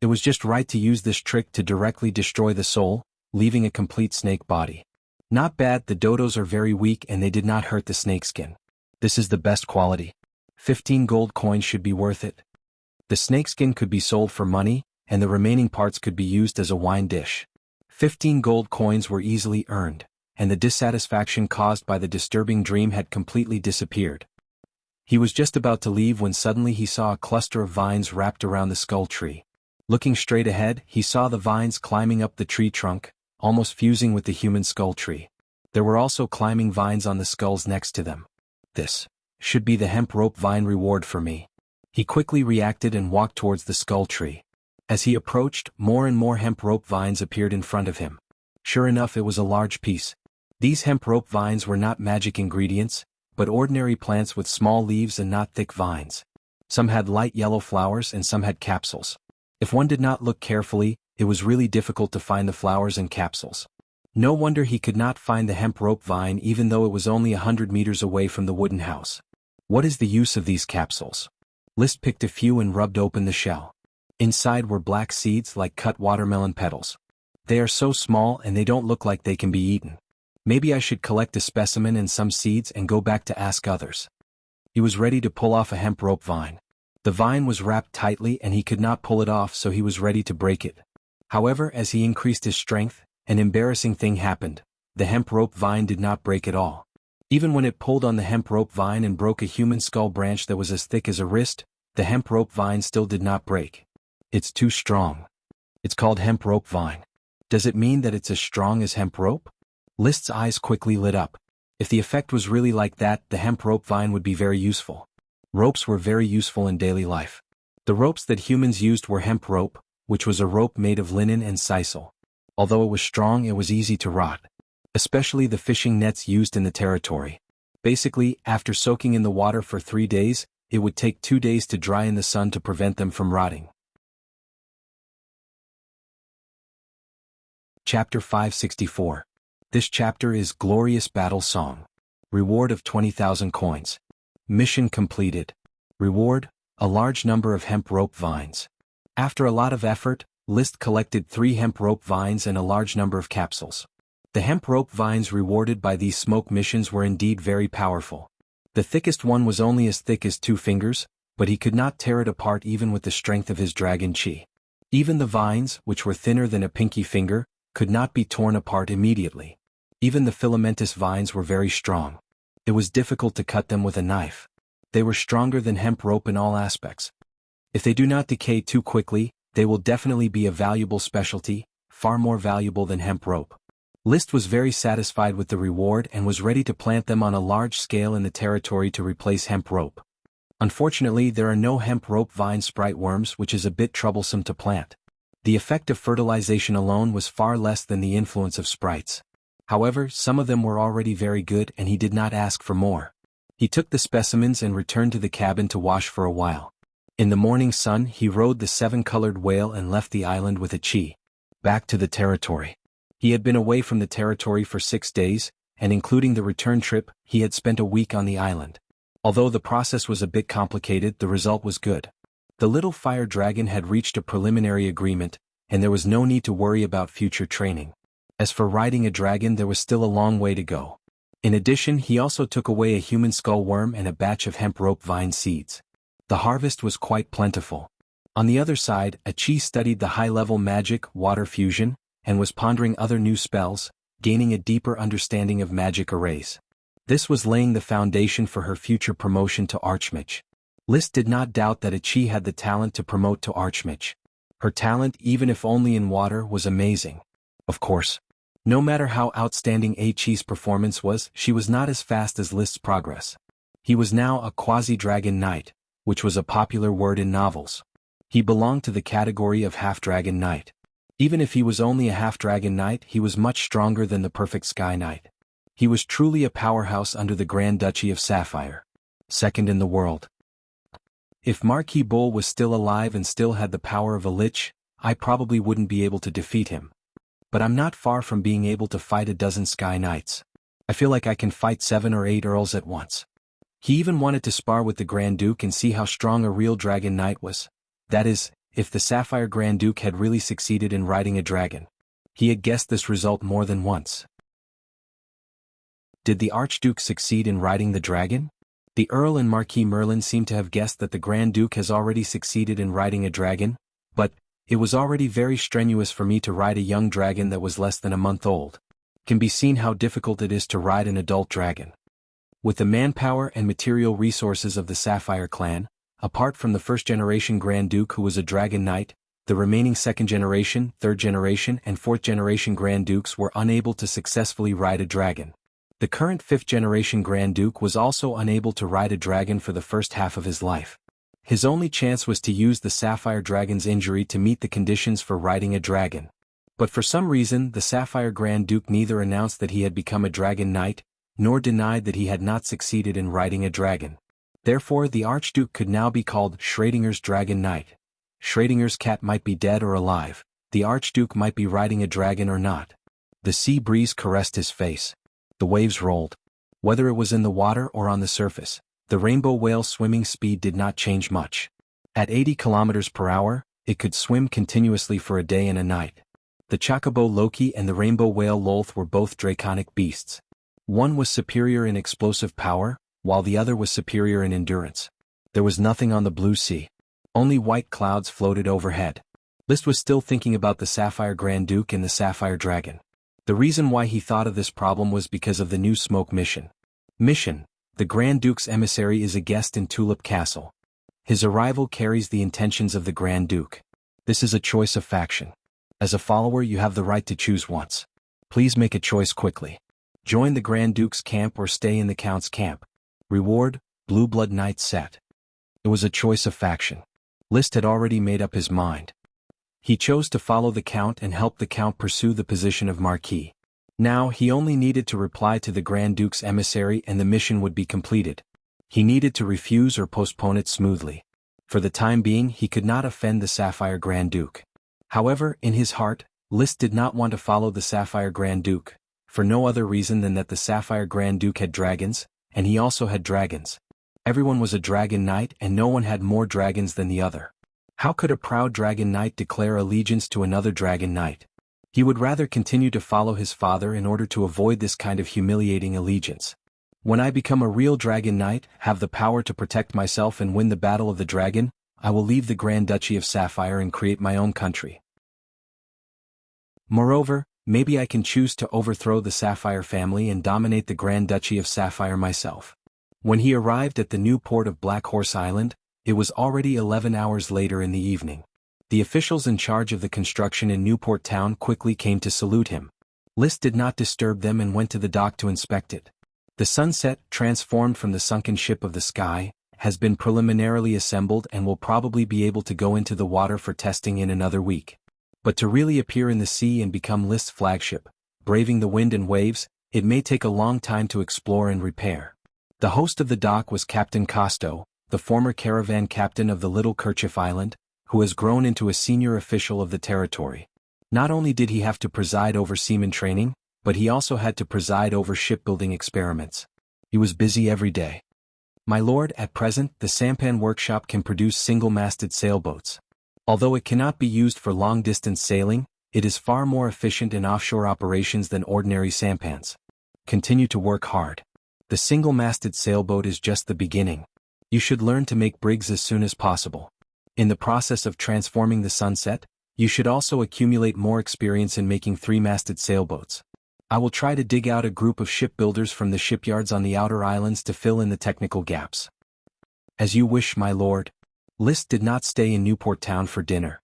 It was just right to use this trick to directly destroy the soul, leaving a complete snake body. Not bad, the dodos are very weak and they did not hurt the snakeskin. This is the best quality. 15 gold coins should be worth it. The snakeskin could be sold for money, and the remaining parts could be used as a wine dish. 15 gold coins were easily earned, and the dissatisfaction caused by the disturbing dream had completely disappeared. He was just about to leave when suddenly he saw a cluster of vines wrapped around the skull tree. Looking straight ahead, he saw the vines climbing up the tree trunk, almost fusing with the human skull tree. There were also climbing vines on the skulls next to them. This should be the hemp rope vine reward for me. He quickly reacted and walked towards the skull tree. As he approached, more and more hemp rope vines appeared in front of him. Sure enough, it was a large piece. These hemp rope vines were not magic ingredients, but ordinary plants with small leaves and not thick vines. Some had light yellow flowers and some had capsules. If one did not look carefully, it was really difficult to find the flowers and capsules. No wonder he could not find the hemp rope vine even though it was only 100 meters away from the wooden house. What is the use of these capsules? Liszt picked a few and rubbed open the shell. Inside were black seeds like cut watermelon petals. They are so small and they don't look like they can be eaten. Maybe I should collect a specimen and some seeds and go back to ask others. He was ready to pull off a hemp rope vine. The vine was wrapped tightly and he could not pull it off, so he was ready to break it. However, as he increased his strength, an embarrassing thing happened. The hemp rope vine did not break at all. Even when it pulled on the hemp rope vine and broke a human skull branch that was as thick as a wrist, the hemp rope vine still did not break. It's too strong. It's called hemp rope vine. Does it mean that it's as strong as hemp rope? Liszt's eyes quickly lit up. If the effect was really like that, the hemp rope vine would be very useful. Ropes were very useful in daily life. The ropes that humans used were hemp rope, which was a rope made of linen and sisal. Although it was strong, it was easy to rot. Especially the fishing nets used in the territory. Basically, after soaking in the water for 3 days, it would take 2 days to dry in the sun to prevent them from rotting. Chapter 564. This chapter is Glorious Battle Song. Reward of 20,000 coins. Mission completed. Reward, a large number of hemp rope vines. After a lot of effort, List collected 3 hemp rope vines and a large number of capsules. The hemp rope vines rewarded by these smoke missions were indeed very powerful. The thickest one was only as thick as 2 fingers, but he could not tear it apart even with the strength of his dragon chi. Even the vines, which were thinner than a pinky finger, could not be torn apart immediately. Even the filamentous vines were very strong. It was difficult to cut them with a knife. They were stronger than hemp rope in all aspects. If they do not decay too quickly, they will definitely be a valuable specialty, far more valuable than hemp rope. List was very satisfied with the reward and was ready to plant them on a large scale in the territory to replace hemp rope. Unfortunately, there are no hemp rope vine sprite worms, which is a bit troublesome to plant. The effect of fertilization alone was far less than the influence of sprites. However, some of them were already very good and he did not ask for more. He took the specimens and returned to the cabin to wash for a while. In the morning sun, he rode the 7-colored whale and left the island with a chi. Back to the territory. He had been away from the territory for 6 days, and including the return trip, he had spent a week on the island. Although the process was a bit complicated, the result was good. The little fire dragon had reached a preliminary agreement, and there was no need to worry about future training. As for riding a dragon, there was still a long way to go. In addition, he also took away a human skull worm and a batch of hemp rope vine seeds. The harvest was quite plentiful. On the other side, a chi studied the high-level magic, water fusion, and was pondering other new spells, gaining a deeper understanding of magic arrays. This was laying the foundation for her future promotion to Archmage. List did not doubt that a chi had the talent to promote to Archmage. Her talent, even if only in water, was amazing. Of course, no matter how outstanding a chi's performance was, she was not as fast as List's progress. He was now a quasi-dragon knight, which was a popular word in novels. He belonged to the category of half-dragon knight. Even if he was only a half-dragon knight, he was much stronger than the perfect Sky Knight. He was truly a powerhouse under the Grand Duchy of Sapphire. Second in the world. If Marquis Bull was still alive and still had the power of a lich, I probably wouldn't be able to defeat him. But I'm not far from being able to fight a dozen Sky Knights. I feel like I can fight 7 or 8 earls at once. He even wanted to spar with the Grand Duke and see how strong a real dragon knight was. That is, if the Sapphire Grand Duke had really succeeded in riding a dragon. He had guessed this result more than once. Did the Archduke succeed in riding the dragon? The Earl and Marquis Merlin seem to have guessed that the Grand Duke has already succeeded in riding a dragon, but it was already very strenuous for me to ride a young dragon that was less than a month old. Can be seen how difficult it is to ride an adult dragon. With the manpower and material resources of the Sapphire clan, apart from the first-generation Grand Duke who was a dragon knight, the remaining second-generation, third-generation and fourth-generation Grand Dukes were unable to successfully ride a dragon. The current fifth-generation Grand Duke was also unable to ride a dragon for the first half of his life. His only chance was to use the Sapphire Dragon's injury to meet the conditions for riding a dragon. But for some reason, the Sapphire Grand Duke neither announced that he had become a dragon knight, nor denied that he had not succeeded in riding a dragon. Therefore, the Archduke could now be called Schrodinger's Dragon Knight. Schrodinger's cat might be dead or alive, the Archduke might be riding a dragon or not. The sea breeze caressed his face. The waves rolled. Whether it was in the water or on the surface, the rainbow whale's swimming speed did not change much. At 80 kilometers per hour, it could swim continuously for a day and a night. The chocobo Loki and the rainbow whale Lolth were both draconic beasts. One was superior in explosive power, while the other was superior in endurance. There was nothing on the blue sea. Only white clouds floated overhead. List was still thinking about the Sapphire Grand Duke and the Sapphire Dragon. The reason why he thought of this problem was because of the new smoke mission. Mission: the Grand Duke's emissary is a guest in Tulip Castle. His arrival carries the intentions of the Grand Duke. This is a choice of faction. As a follower, you have the right to choose once. Please make a choice quickly. Join the Grand Duke's camp or stay in the Count's camp. Reward: Blue Blood Knight set. It was a choice of faction. List had already made up his mind. He chose to follow the Count and help the Count pursue the position of Marquis. Now he only needed to reply to the Grand Duke's emissary and the mission would be completed. He needed to refuse or postpone it smoothly. For the time being he could not offend the Sapphire Grand Duke. However, in his heart, Liszt did not want to follow the Sapphire Grand Duke, for no other reason than that the Sapphire Grand Duke had dragons, and he also had dragons. Everyone was a dragon knight and no one had more dragons than the other. How could a proud dragon knight declare allegiance to another dragon knight? He would rather continue to follow his father in order to avoid this kind of humiliating allegiance. When I become a real dragon knight, have the power to protect myself and win the battle of the dragon, I will leave the Grand Duchy of Sapphire and create my own country. Moreover, maybe I can choose to overthrow the Sapphire family and dominate the Grand Duchy of Sapphire myself. When he arrived at the new port of Black Horse Island, it was already 11 hours later in the evening. The officials in charge of the construction in Newport Town quickly came to salute him. Liszt did not disturb them and went to the dock to inspect it. The sunset, transformed from the sunken ship of the sky, has been preliminarily assembled and will probably be able to go into the water for testing in another week. But to really appear in the sea and become Liszt's flagship, braving the wind and waves, it may take a long time to explore and repair. The host of the dock was Captain Costo, the former caravan captain of the Little Kerchief Island, who has grown into a senior official of the territory. Not only did he have to preside over seaman training, but he also had to preside over shipbuilding experiments. He was busy every day. My lord, at present, the sampan workshop can produce single-masted sailboats. Although it cannot be used for long-distance sailing, it is far more efficient in offshore operations than ordinary sampans. Continue to work hard. The single-masted sailboat is just the beginning. You should learn to make brigs as soon as possible. In the process of transforming the sunset, you should also accumulate more experience in making three-masted sailboats. I will try to dig out a group of shipbuilders from the shipyards on the outer islands to fill in the technical gaps. As you wish, my lord. Liszt did not stay in Newport Town for dinner.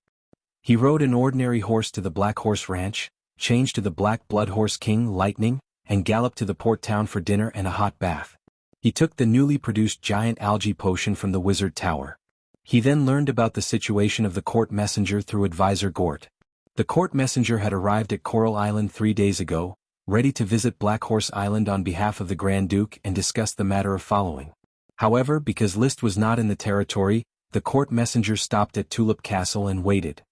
He rode an ordinary horse to the Black Horse Ranch, changed to the Black Blood Horse King Lightning, and galloped to the port town for dinner and a hot bath. He took the newly produced giant algae potion from the wizard tower. He then learned about the situation of the court messenger through advisor Gort. The court messenger had arrived at Coral Island 3 days ago, ready to visit Black Horse Island on behalf of the Grand Duke and discuss the matter of following. However, because Liszt was not in the territory, the court messenger stopped at Tulip Castle and waited.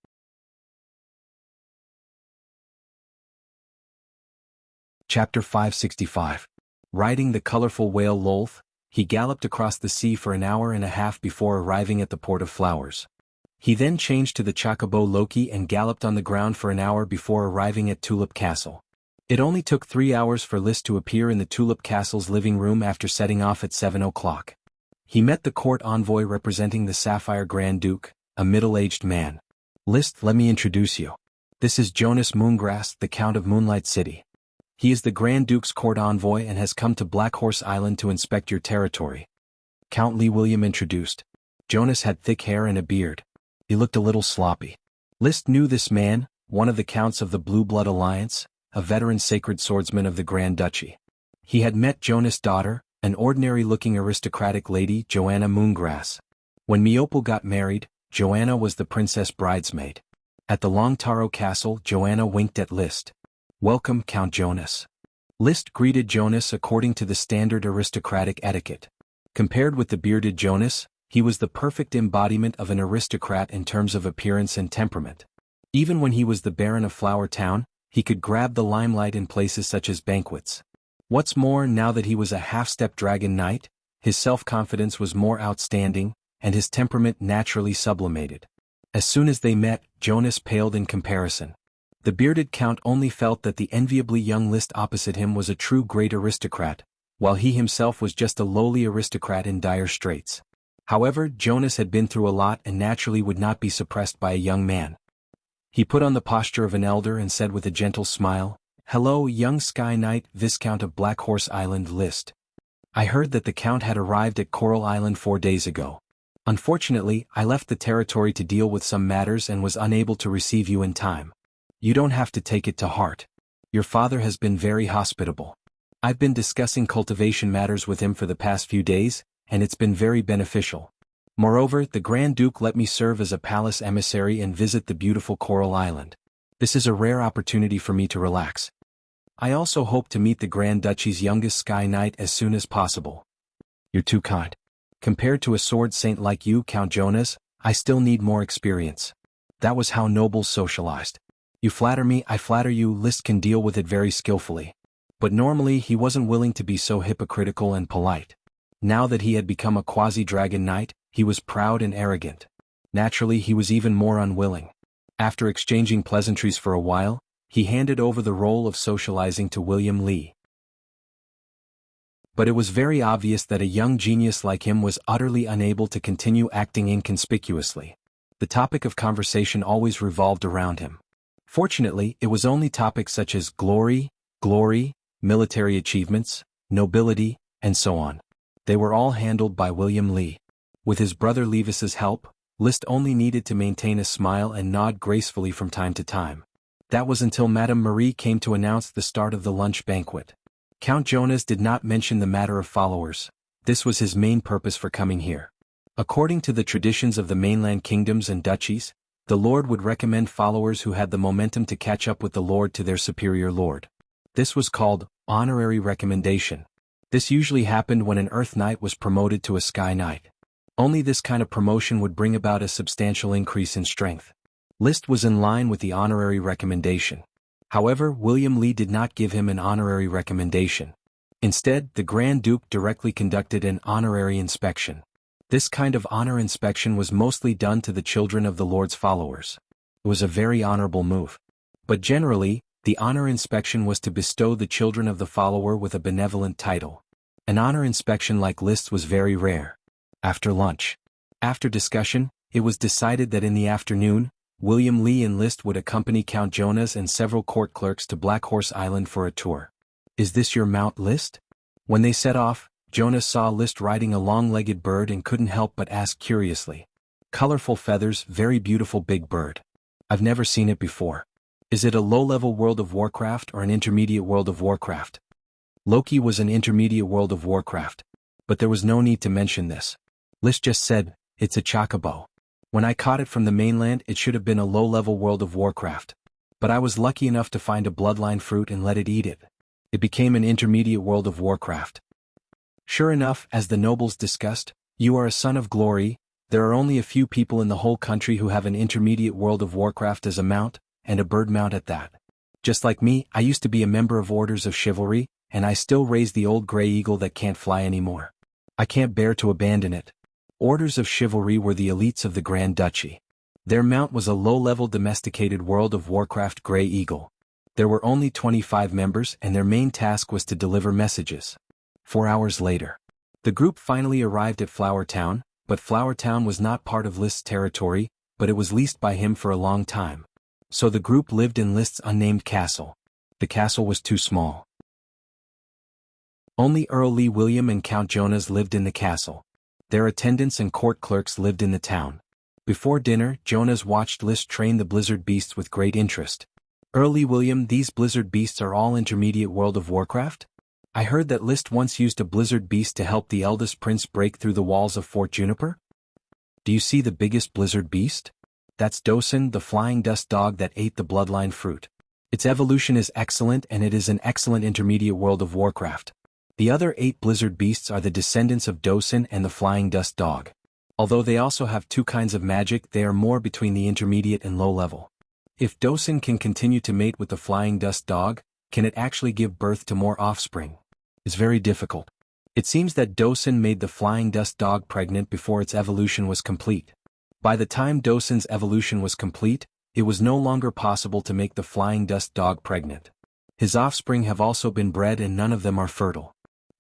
Chapter 565. Riding the colorful whale Lolth, he galloped across the sea for an hour and a half before arriving at the Port of Flowers. He then changed to the Chocobo Loki and galloped on the ground for an hour before arriving at Tulip Castle. It only took 3 hours for Liszt to appear in the Tulip Castle's living room after setting off at 7 o'clock. He met the court envoy representing the Sapphire Grand Duke, a middle-aged man. Liszt, let me introduce you. This is Jonas Moongrass, the Count of Moonlight City. He is the Grand Duke's court envoy and has come to Black Horse Island to inspect your territory. Count Lee William introduced. Jonas had thick hair and a beard. He looked a little sloppy. Liszt knew this man, one of the counts of the Blue Blood Alliance, a veteran sacred swordsman of the Grand Duchy. He had met Jonas' daughter, an ordinary-looking aristocratic lady, Joanna Moongrass. When Meopel got married, Joanna was the princess bridesmaid. At the Long Taro Castle, Joanna winked at Liszt. Welcome, Count Jonas. Liszt greeted Jonas according to the standard aristocratic etiquette. Compared with the bearded Jonas, he was the perfect embodiment of an aristocrat in terms of appearance and temperament. Even when he was the Baron of Flower Town, he could grab the limelight in places such as banquets. What's more, now that he was a half-step dragon knight, his self-confidence was more outstanding, and his temperament naturally sublimated. As soon as they met, Jonas paled in comparison. The bearded count only felt that the enviably young Liszt opposite him was a true great aristocrat, while he himself was just a lowly aristocrat in dire straits. However, Jonas had been through a lot and naturally would not be suppressed by a young man. He put on the posture of an elder and said with a gentle smile, "Hello, young Sky Knight, Viscount of Black Horse Island, Liszt. I heard that the Count had arrived at Coral Island 4 days ago. Unfortunately, I left the territory to deal with some matters and was unable to receive you in time. You don't have to take it to heart. Your father has been very hospitable. I've been discussing cultivation matters with him for the past few days, and it's been very beneficial. Moreover, the Grand Duke let me serve as a palace emissary and visit the beautiful Coral Island. This is a rare opportunity for me to relax. I also hope to meet the Grand Duchy's youngest Sky Knight as soon as possible. You're too kind. Compared to a sword saint like you, Count Jonas, I still need more experience. That was how nobles socialized. You flatter me, I flatter you. Liszt can deal with it very skillfully. But normally he wasn't willing to be so hypocritical and polite. Now that he had become a quasi-dragon knight, he was proud and arrogant. Naturally, he was even more unwilling. After exchanging pleasantries for a while, he handed over the role of socializing to William Lee. But it was very obvious that a young genius like him was utterly unable to continue acting inconspicuously. The topic of conversation always revolved around him. Fortunately, it was only topics such as glory, military achievements, nobility, and so on. They were all handled by William Lee. With his brother Levis's help, Liszt only needed to maintain a smile and nod gracefully from time to time. That was until Madame Marie came to announce the start of the lunch banquet. Count Jonas did not mention the matter of followers. This was his main purpose for coming here. According to the traditions of the mainland kingdoms and duchies, the lord would recommend followers who had the momentum to catch up with the lord to their superior lord. This was called honorary recommendation. This usually happened when an Earth Knight was promoted to a Sky Knight. Only this kind of promotion would bring about a substantial increase in strength. Liszt was in line with the honorary recommendation. However, William Lee did not give him an honorary recommendation. Instead, the Grand Duke directly conducted an honorary inspection. This kind of honor inspection was mostly done to the children of the Lord's followers. It was a very honorable move. But generally, the honor inspection was to bestow the children of the follower with a benevolent title. An honor inspection like Liszt's was very rare. After lunch. After discussion, it was decided that in the afternoon, William Lee and Liszt would accompany Count Jonas and several court clerks to Black Horse Island for a tour. Is this your mount, Liszt? When they set off, Jonas saw Liszt riding a long-legged bird and couldn't help but ask curiously. Colorful feathers, very beautiful big bird. I've never seen it before. Is it a low-level World of Warcraft or an intermediate World of Warcraft? Loki was an intermediate World of Warcraft. But there was no need to mention this. Liszt just said, it's a chocobo. When I caught it from the mainland, it should have been a low-level World of Warcraft. But I was lucky enough to find a bloodline fruit and let it eat it. It became an intermediate World of Warcraft. Sure enough, as the nobles discussed, you are a son of glory. There are only a few people in the whole country who have an intermediate World of Warcraft as a mount, and a bird mount at that. Just like me, I used to be a member of Orders of Chivalry, and I still raise the old gray eagle that can't fly anymore. I can't bear to abandon it. Orders of Chivalry were the elites of the Grand Duchy. Their mount was a low-level domesticated World of Warcraft gray eagle. There were only 25 members and their main task was to deliver messages. 4 hours later. The group finally arrived at Flower Town, but Flower Town was not part of Liszt's territory, but it was leased by him for a long time. So the group lived in Liszt's unnamed castle. The castle was too small. Only Earl Lee William and Count Jonas lived in the castle. Their attendants and court clerks lived in the town. Before dinner, Jonas watched Liszt train the blizzard beasts with great interest. Earl Lee William, these blizzard beasts are all intermediate World of Warcraft? I heard that Liszt once used a blizzard beast to help the eldest prince break through the walls of Fort Juniper? Do you see the biggest blizzard beast? That's Dosen, the flying dust dog that ate the bloodline fruit. Its evolution is excellent and it is an excellent intermediate World of Warcraft. The other 8 blizzard beasts are the descendants of Dosen and the flying dust dog. Although they also have 2 kinds of magic, they are more between the intermediate and low level. If Dosen can continue to mate with the flying dust dog, can it actually give birth to more offspring? It's very difficult. It seems that Dosen made the flying dust dog pregnant before its evolution was complete. By the time Dosen's evolution was complete, it was no longer possible to make the flying dust dog pregnant. His offspring have also been bred and none of them are fertile.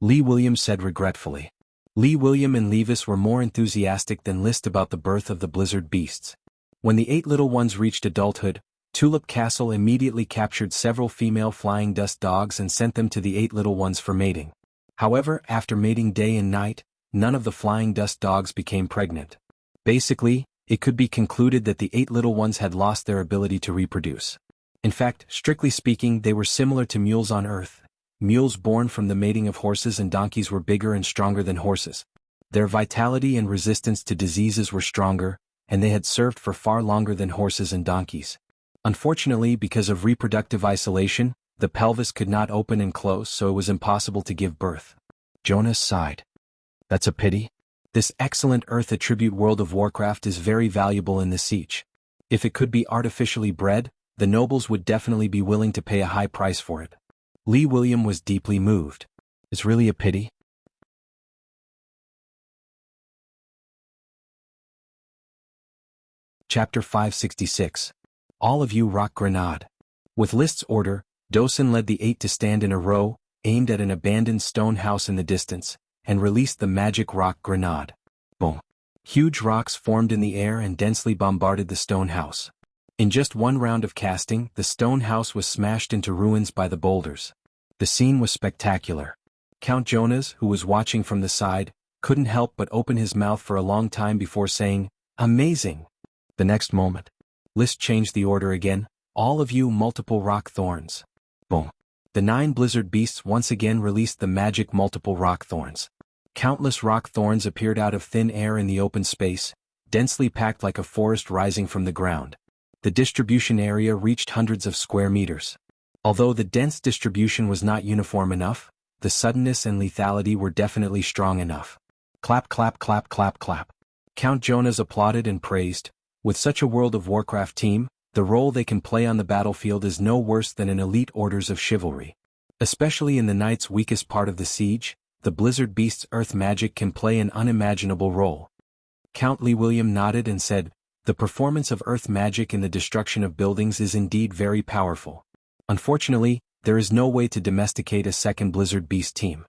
Lee William said regretfully. Lee William and Levis were more enthusiastic than Liszt about the birth of the blizzard beasts. When the 8 little ones reached adulthood, Tulip Castle immediately captured several female flying dust dogs and sent them to the 8 little ones for mating. However, after mating day and night, none of the flying dust dogs became pregnant. Basically, it could be concluded that the 8 little ones had lost their ability to reproduce. In fact, strictly speaking, they were similar to mules on Earth. Mules born from the mating of horses and donkeys were bigger and stronger than horses. Their vitality and resistance to diseases were stronger, and they had served for far longer than horses and donkeys. Unfortunately, because of reproductive isolation, the pelvis could not open and close, so it was impossible to give birth. Jonas sighed. That's a pity. This excellent Earth attribute World of Warcraft is very valuable in the siege. If it could be artificially bred, the nobles would definitely be willing to pay a high price for it. Lee William was deeply moved. It's really a pity. Chapter 566. All of you rock grenade. With List's order, Dosen led the 8 to stand in a row, aimed at an abandoned stone house in the distance, and released the magic rock grenade. Boom. Huge rocks formed in the air and densely bombarded the stone house. In just one round of casting, the stone house was smashed into ruins by the boulders. The scene was spectacular. Count Jonas, who was watching from the side, couldn't help but open his mouth for a long time before saying, "Amazing!" The next moment, List changed the order again. All of you multiple rock thorns. Boom. The 9 blizzard beasts once again released the magic multiple rock thorns. Countless rock thorns appeared out of thin air in the open space, densely packed like a forest rising from the ground. The distribution area reached hundreds of square meters. Although the dense distribution was not uniform enough, the suddenness and lethality were definitely strong enough. Clap, clap, clap, clap, clap. Count Jonas applauded and praised. With such a World of Warcraft team, the role they can play on the battlefield is no worse than in elite orders of chivalry. Especially in the knight's weakest part of the siege, the Blizzard Beast's earth magic can play an unimaginable role. Count Lee William nodded and said, "The performance of earth magic in the destruction of buildings is indeed very powerful. Unfortunately, there is no way to domesticate a second Blizzard Beast team.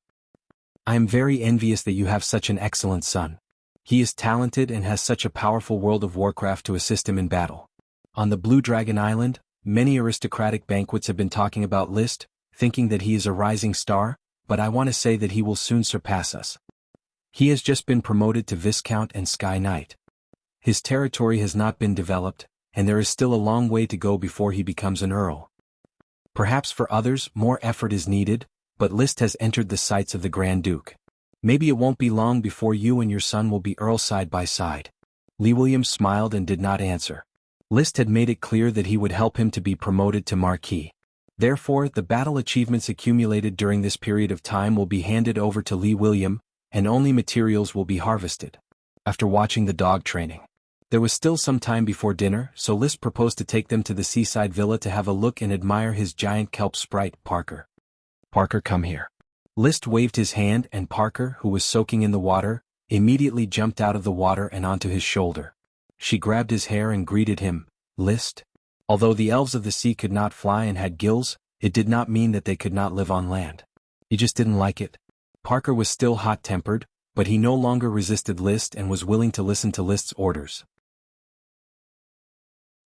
I am very envious that you have such an excellent son. He is talented and has such a powerful World of Warcraft to assist him in battle." On the Blue Dragon Island, many aristocratic banquets have been talking about List, thinking that he is a rising star, but I want to say that he will soon surpass us. He has just been promoted to Viscount and Sky Knight. His territory has not been developed, and there is still a long way to go before he becomes an Earl. Perhaps for others, more effort is needed, but List has entered the sights of the Grand Duke. Maybe it won't be long before you and your son will be Earl side by side. Lee Williams smiled and did not answer. List had made it clear that he would help him to be promoted to Marquis. Therefore, the battle achievements accumulated during this period of time will be handed over to Lee William, and only materials will be harvested. After watching the dog training, there was still some time before dinner, so List proposed to take them to the seaside villa to have a look and admire his giant kelp sprite, Parker. "Parker, come here." List waved his hand and Parker, who was soaking in the water, immediately jumped out of the water and onto his shoulder. She grabbed his hair and greeted him, "List." Although the elves of the sea could not fly and had gills, it did not mean that they could not live on land. He just didn't like it. Parker was still hot-tempered, but he no longer resisted List and was willing to listen to List's orders.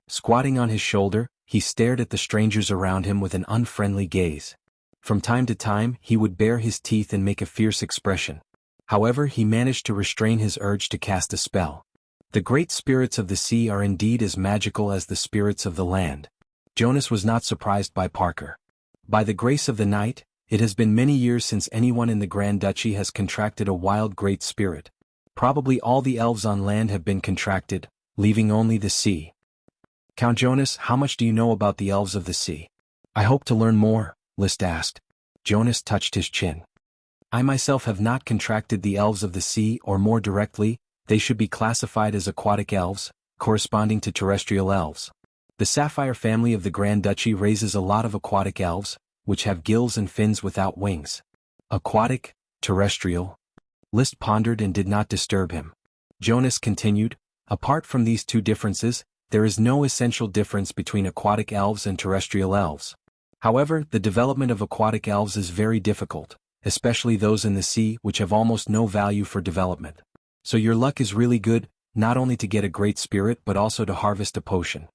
Squatting on his shoulder, he stared at the strangers around him with an unfriendly gaze. From time to time, he would bare his teeth and make a fierce expression. However, he managed to restrain his urge to cast a spell. The great spirits of the sea are indeed as magical as the spirits of the land. Jonas was not surprised by Parker. By the grace of the night, it has been many years since anyone in the Grand Duchy has contracted a wild great spirit. Probably all the elves on land have been contracted, leaving only the sea. "Count Jonas, how much do you know about the elves of the sea?" "I hope to learn more," List asked. Jonas touched his chin. "I myself have not contracted the elves of the sea, or more directly, they should be classified as aquatic elves, corresponding to terrestrial elves. The Sapphire family of the Grand Duchy raises a lot of aquatic elves, which have gills and fins without wings." Aquatic, terrestrial. List pondered and did not disturb him. Jonas continued, "Apart from these two differences, there is no essential difference between aquatic elves and terrestrial elves. However, the development of aquatic elves is very difficult, especially those in the sea, which have almost no value for development. So your luck is really good, not only to get a great spirit but also to harvest a potion."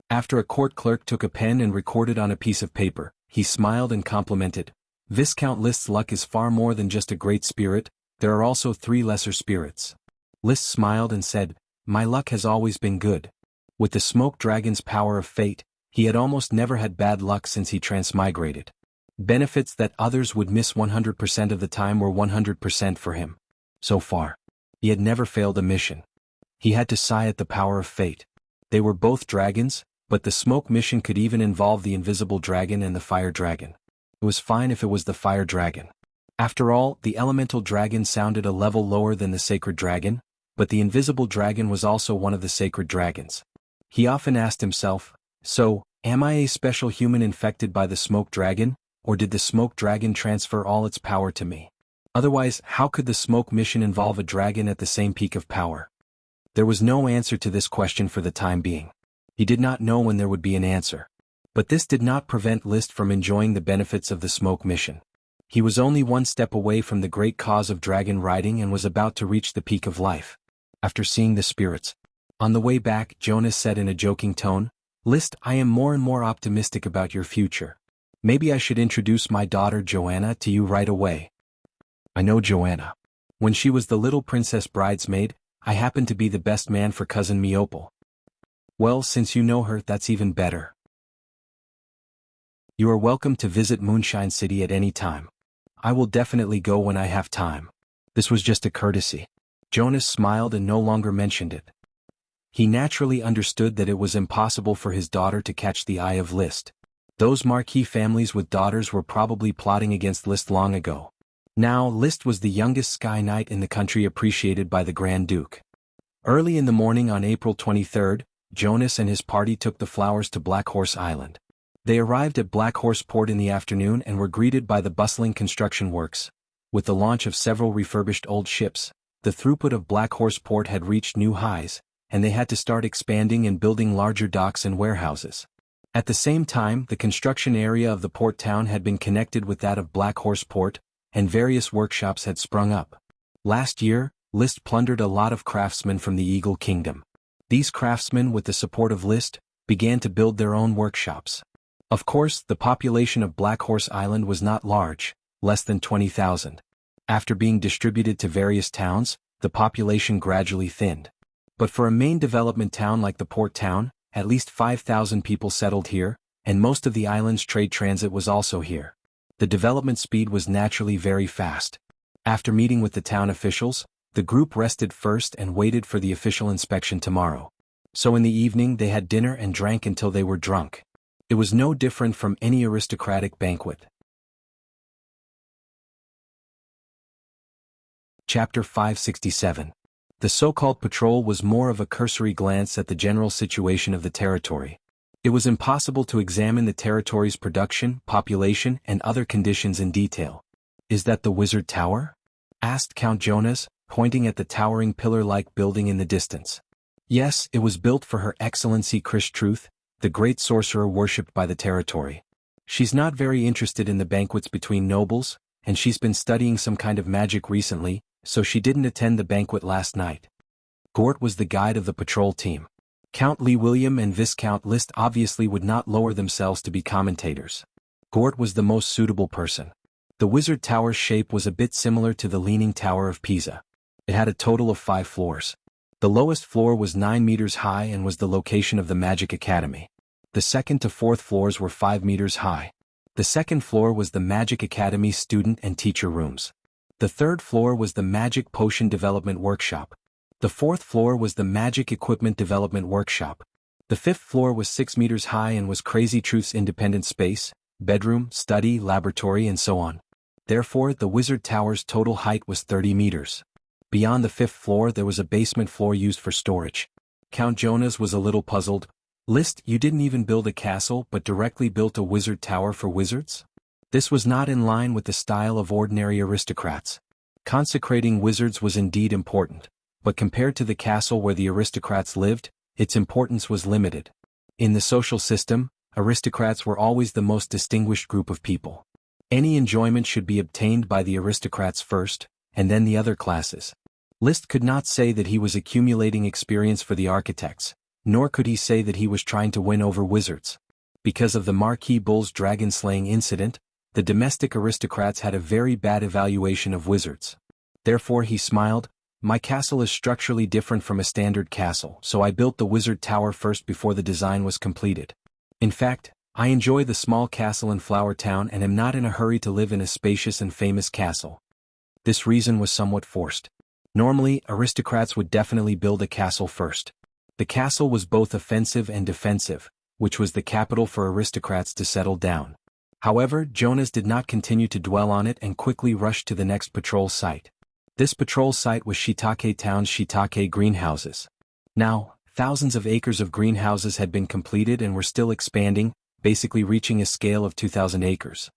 After a court clerk took a pen and recorded on a piece of paper, he smiled and complimented, "Viscount List's luck is far more than just a great spirit, there are also 3 lesser spirits." List smiled and said, "My luck has always been good. With the smoke dragon's power of fate, he had almost never had bad luck since he transmigrated. Benefits that others would miss 100% of the time were 100% for him. So far. He had never failed a mission. He had to sigh at the power of fate. They were both dragons, but the smoke mission could even involve the invisible dragon and the fire dragon. It was fine if it was the fire dragon. After all, the elemental dragon sounded a level lower than the sacred dragon, but the invisible dragon was also one of the sacred dragons. He often asked himself, so, am I a special human infected by the smoke dragon, or did the smoke dragon transfer all its power to me? Otherwise, how could the smoke mission involve a dragon at the same peak of power? There was no answer to this question for the time being. He did not know when there would be an answer. But this did not prevent List from enjoying the benefits of the smoke mission. He was only one step away from the great cause of dragon riding and was about to reach the peak of life. After seeing the spirits. On the way back, Jonas said in a joking tone, "List, I am more and more optimistic about your future. Maybe I should introduce my daughter Joanna to you right away." "I know Joanna. When she was the little princess bridesmaid, I happened to be the best man for cousin Meopal." "Well, since you know her, that's even better. You are welcome to visit Moonshine City at any time. I will definitely go when I have time." This was just a courtesy. Jonas smiled and no longer mentioned it. He naturally understood that it was impossible for his daughter to catch the eye of List. Those marquis families with daughters were probably plotting against List long ago. Now, List was the youngest Sky Knight in the country, appreciated by the Grand Duke. Early in the morning on April 23rd, Jonas and his party took the flowers to Black Horse Island. They arrived at Black Horse Port in the afternoon and were greeted by the bustling construction works. With the launch of several refurbished old ships, the throughput of Black Horse Port had reached new highs, and they had to start expanding and building larger docks and warehouses. At the same time, the construction area of the port town had been connected with that of Black Horse Port, and various workshops had sprung up. Last year, List plundered a lot of craftsmen from the Eagle Kingdom. These craftsmen, with the support of List, began to build their own workshops. Of course, the population of Black Horse Island was not large, less than 20,000. After being distributed to various towns, the population gradually thinned. But for a main development town like the port town, at least 5,000 people settled here, and most of the island's trade transit was also here. The development speed was naturally very fast. After meeting with the town officials, the group rested first and waited for the official inspection tomorrow. So in the evening they had dinner and drank until they were drunk. It was no different from any aristocratic banquet. Chapter 567. The so-called patrol was more of a cursory glance at the general situation of the territory. It was impossible to examine the territory's production, population, and other conditions in detail. "Is that the Wizard Tower?" asked Count Jonas, pointing at the towering pillar-like building in the distance. Yes, it was built for Her Excellency Krish Truth, the great sorcerer worshipped by the territory. She's not very interested in the banquets between nobles, and she's been studying some kind of magic recently, so she didn't attend the banquet last night. Gort was the guide of the patrol team. Count Lee William and Viscount List obviously would not lower themselves to be commentators. Gort was the most suitable person. The Wizard Tower's shape was a bit similar to the Leaning Tower of Pisa. It had a total of 5 floors. The lowest floor was 9 meters high and was the location of the Magic Academy. The second to fourth floors were 5 meters high. The second floor was the Magic Academy student and teacher rooms. The third floor was the Magic Potion Development Workshop. The fourth floor was the Magic Equipment Development Workshop. The fifth floor was 6 meters high and was Crazy Truth's independent space, bedroom, study, laboratory, and so on. Therefore, the Wizard Tower's total height was 30 meters. Beyond the fifth floor there was a basement floor used for storage. Count Jonas was a little puzzled. "List, you didn't even build a castle but directly built a wizard tower for wizards?" This was not in line with the style of ordinary aristocrats. Consecrating wizards was indeed important, but compared to the castle where the aristocrats lived, its importance was limited. In the social system, aristocrats were always the most distinguished group of people. Any enjoyment should be obtained by the aristocrats first, and then the other classes. List could not say that he was accumulating experience for the architects, nor could he say that he was trying to win over wizards. Because of the Marquis Bull's dragon-slaying incident, the domestic aristocrats had a very bad evaluation of wizards. Therefore he smiled, "My castle is structurally different from a standard castle, so I built the wizard tower first before the design was completed. In fact, I enjoy the small castle in Flower Town and am not in a hurry to live in a spacious and famous castle." This reason was somewhat forced. Normally, aristocrats would definitely build a castle first. The castle was both offensive and defensive, which was the capital for aristocrats to settle down. However, Jonas did not continue to dwell on it and quickly rushed to the next patrol site. This patrol site was Shiitake Town's Shiitake greenhouses. Now, thousands of acres of greenhouses had been completed and were still expanding, basically reaching a scale of 2,000 acres.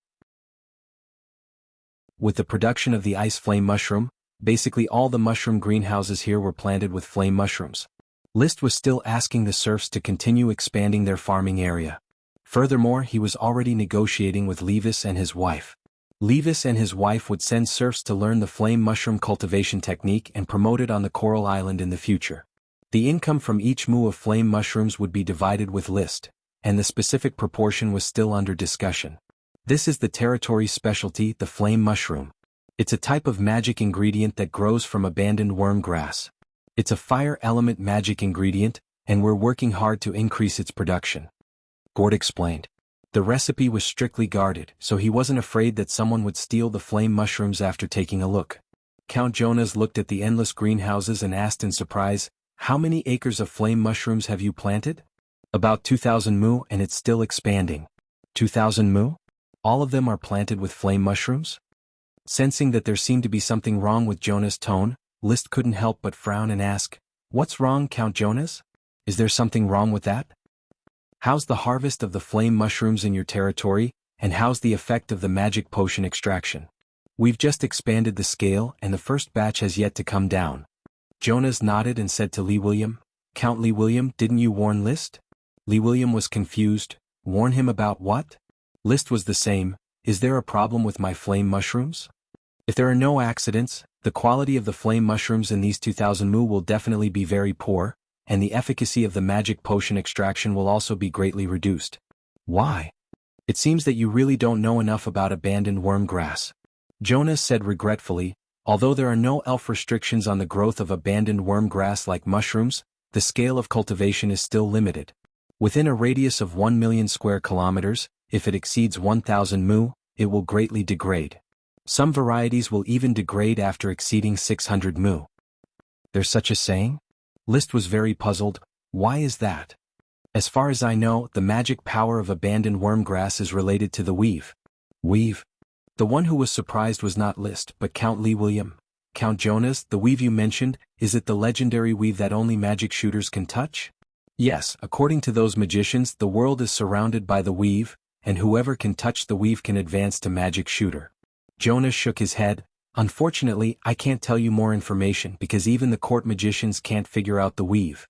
With the production of the ice flame mushroom, basically all the mushroom greenhouses here were planted with flame mushrooms. Liszt was still asking the serfs to continue expanding their farming area. Furthermore, he was already negotiating with Levis and his wife. Levis and his wife would send serfs to learn the flame mushroom cultivation technique and promote it on the Coral Island in the future. The income from each mu of flame mushrooms would be divided with Liszt, and the specific proportion was still under discussion. This is the territory's specialty, the flame mushroom. It's a type of magic ingredient that grows from abandoned worm grass. It's a fire element magic ingredient, and we're working hard to increase its production. Gord explained. The recipe was strictly guarded, so he wasn't afraid that someone would steal the flame mushrooms after taking a look. Count Jonas looked at the endless greenhouses and asked in surprise, "How many acres of flame mushrooms have you planted?" "About 2,000 mu, and it's still expanding." 2,000 mu? All of them are planted with flame mushrooms? Sensing that there seemed to be something wrong with Jonas' tone, Liszt couldn't help but frown and ask, "What's wrong, Count Jonas? Is there something wrong with that? How's the harvest of the flame mushrooms in your territory, and how's the effect of the magic potion extraction?" "We've just expanded the scale and the first batch has yet to come down." Jonas nodded and said to Lee William, "Count Lee William, didn't you warn Liszt?" Lee William was confused. "Warn him about what?" Liszt was the same. "Is there a problem with my flame mushrooms? If there are no accidents, the quality of the flame mushrooms in these 2,000 mu will definitely be very poor, and the efficacy of the magic potion extraction will also be greatly reduced." "Why?" "It seems that you really don't know enough about abandoned worm grass." Jonas said regretfully, "Although there are no elf restrictions on the growth of abandoned worm grass like mushrooms, the scale of cultivation is still limited. Within a radius of 1 million square kilometers, if it exceeds 1,000 mu, it will greatly degrade. Some varieties will even degrade after exceeding 600 mu." "There's such a saying?" Liszt was very puzzled. "Why is that?" "As far as I know, the magic power of abandoned worm grass is related to the weave." "Weave?" The one who was surprised was not Liszt, but Count Lee William. "Count Jonas, the weave you mentioned, is it the legendary weave that only magic shooters can touch?" "Yes, according to those magicians, the world is surrounded by the weave, and whoever can touch the weave can advance to magic shooter." Jonas shook his head. "Unfortunately, I can't tell you more information because even the court magicians can't figure out the weave."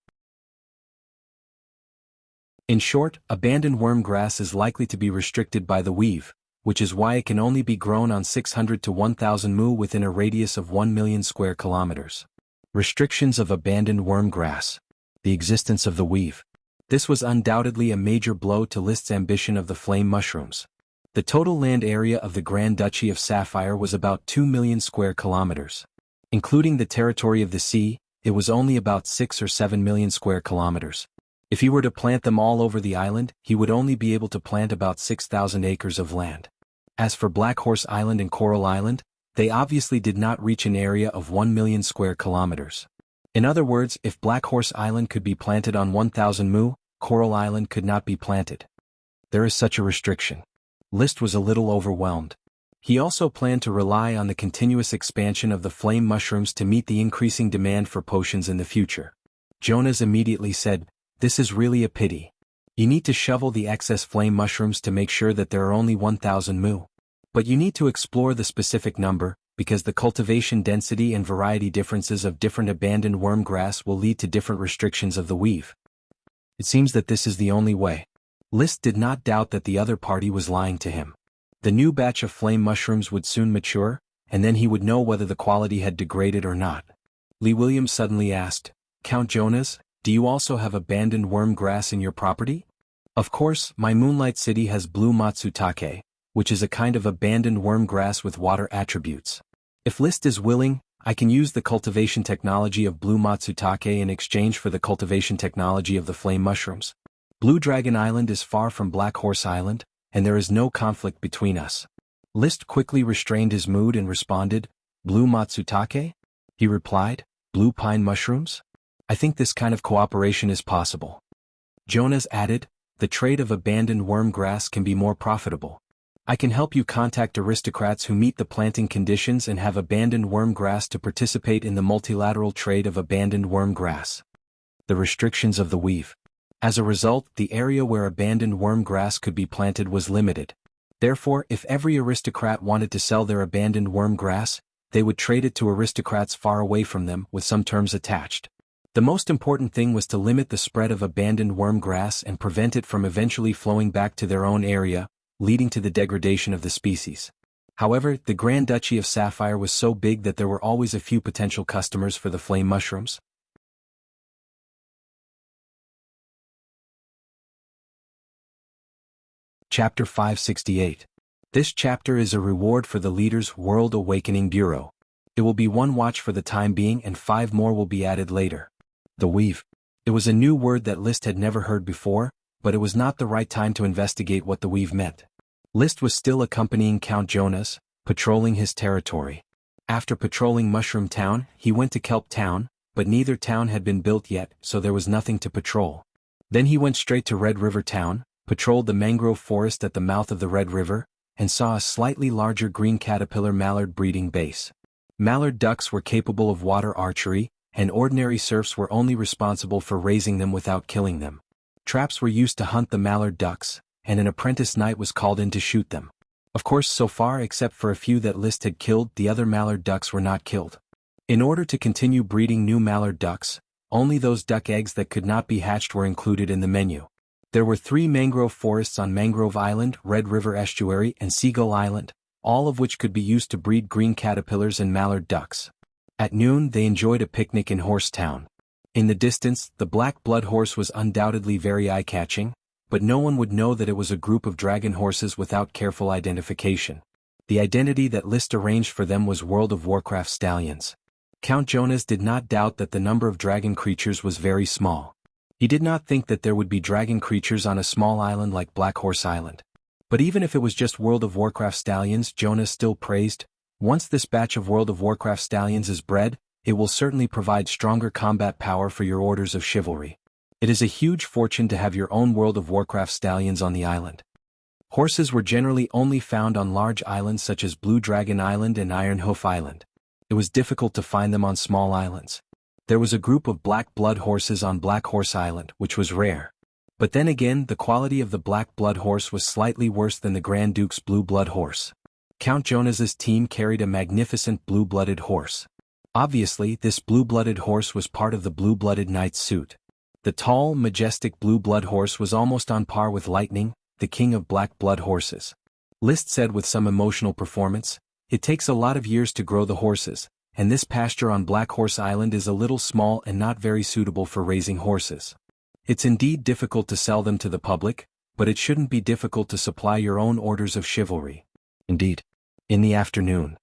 In short, abandoned worm grass is likely to be restricted by the weave, which is why it can only be grown on 600 to 1,000 mu within a radius of 1 million square kilometers. Restrictions of abandoned worm grass. The existence of the weave. This was undoubtedly a major blow to Liszt's ambition of the flame mushrooms. The total land area of the Grand Duchy of Sapphire was about 2 million square kilometers. Including the territory of the sea, it was only about 6 or 7 million square kilometers. If he were to plant them all over the island, he would only be able to plant about 6,000 acres of land. As for Black Horse Island and Coral Island, they obviously did not reach an area of 1 million square kilometers. In other words, if Black Horse Island could be planted on 1,000 mu, Coral Island could not be planted. There is such a restriction. Liszt was a little overwhelmed. He also planned to rely on the continuous expansion of the flame mushrooms to meet the increasing demand for potions in the future. Jonas immediately said, "This is really a pity. You need to shovel the excess flame mushrooms to make sure that there are only 1,000 mu. But you need to explore the specific number, because the cultivation density and variety differences of different abandoned worm grass will lead to different restrictions of the weave. It seems that this is the only way." Liszt did not doubt that the other party was lying to him. The new batch of flame mushrooms would soon mature, and then he would know whether the quality had degraded or not. Lee Williams suddenly asked, "Count Jonas, do you also have abandoned worm grass in your property?" "Of course, my Moonlight City has blue matsutake, which is a kind of abandoned worm grass with water attributes. If Liszt is willing, I can use the cultivation technology of blue matsutake in exchange for the cultivation technology of the flame mushrooms. Blue Dragon Island is far from Black Horse Island, and there is no conflict between us." Liszt quickly restrained his mood and responded, "Blue matsutake? He replied, "Blue pine mushrooms? I think this kind of cooperation is possible." Jonas added, "The trade of abandoned worm grass can be more profitable. I can help you contact aristocrats who meet the planting conditions and have abandoned worm grass to participate in the multilateral trade of abandoned worm grass." The restrictions of the weave. As a result, the area where abandoned worm grass could be planted was limited. Therefore, if every aristocrat wanted to sell their abandoned worm grass, they would trade it to aristocrats far away from them with some terms attached. The most important thing was to limit the spread of abandoned worm grass and prevent it from eventually flowing back to their own area, leading to the degradation of the species. However, the Grand Duchy of Sapphire was so big that there were always a few potential customers for the flame mushrooms. Chapter 568. This chapter is a reward for the leader's World Awakening Bureau. It will be 1 watch for the time being and 5 more will be added later. The weave. It was a new word that List had never heard before, but it was not the right time to investigate what the weave meant. List was still accompanying Count Jonas, patrolling his territory. After patrolling Mushroom Town, he went to Kelp Town, but neither town had been built yet, so there was nothing to patrol. Then he went straight to Red River Town, patrolled the mangrove forest at the mouth of the Red River, and saw a slightly larger green caterpillar mallard breeding base. Mallard ducks were capable of water archery, and ordinary serfs were only responsible for raising them without killing them. Traps were used to hunt the mallard ducks, and an apprentice knight was called in to shoot them. Of course, so far except for a few that List had killed, the other mallard ducks were not killed. In order to continue breeding new mallard ducks, only those duck eggs that could not be hatched were included in the menu. There were 3 mangrove forests on Mangrove Island, Red River Estuary, and Seagull Island, all of which could be used to breed green caterpillars and mallard ducks. At noon they enjoyed a picnic in Horse Town. In the distance, the black blood horse was undoubtedly very eye-catching, but no one would know that it was a group of dragon horses without careful identification. The identity that List arranged for them was World of Warcraft stallions. Count Jonas did not doubt that the number of dragon creatures was very small. He did not think that there would be dragon creatures on a small island like Black Horse Island. But even if it was just World of Warcraft stallions, Jonas still praised, "Once this batch of World of Warcraft stallions is bred, it will certainly provide stronger combat power for your orders of chivalry. It is a huge fortune to have your own World of Warcraft stallions on the island." Horses were generally only found on large islands such as Blue Dragon Island and Iron Hoof Island. It was difficult to find them on small islands. There was a group of black blood horses on Black Horse Island, which was rare. But then again, the quality of the black blood horse was slightly worse than the Grand Duke's blue blood horse. Count Jonas's team carried a magnificent blue-blooded horse. Obviously, this blue-blooded horse was part of the blue-blooded knight's suit. The tall, majestic blue-blood horse was almost on par with Lightning, the king of black blood horses. List said with some emotional performance, "It takes a lot of years to grow the horses, and this pasture on Black Horse Island is a little small and not very suitable for raising horses. It's indeed difficult to sell them to the public, but it shouldn't be difficult to supply your own orders of chivalry." Indeed. In the afternoon.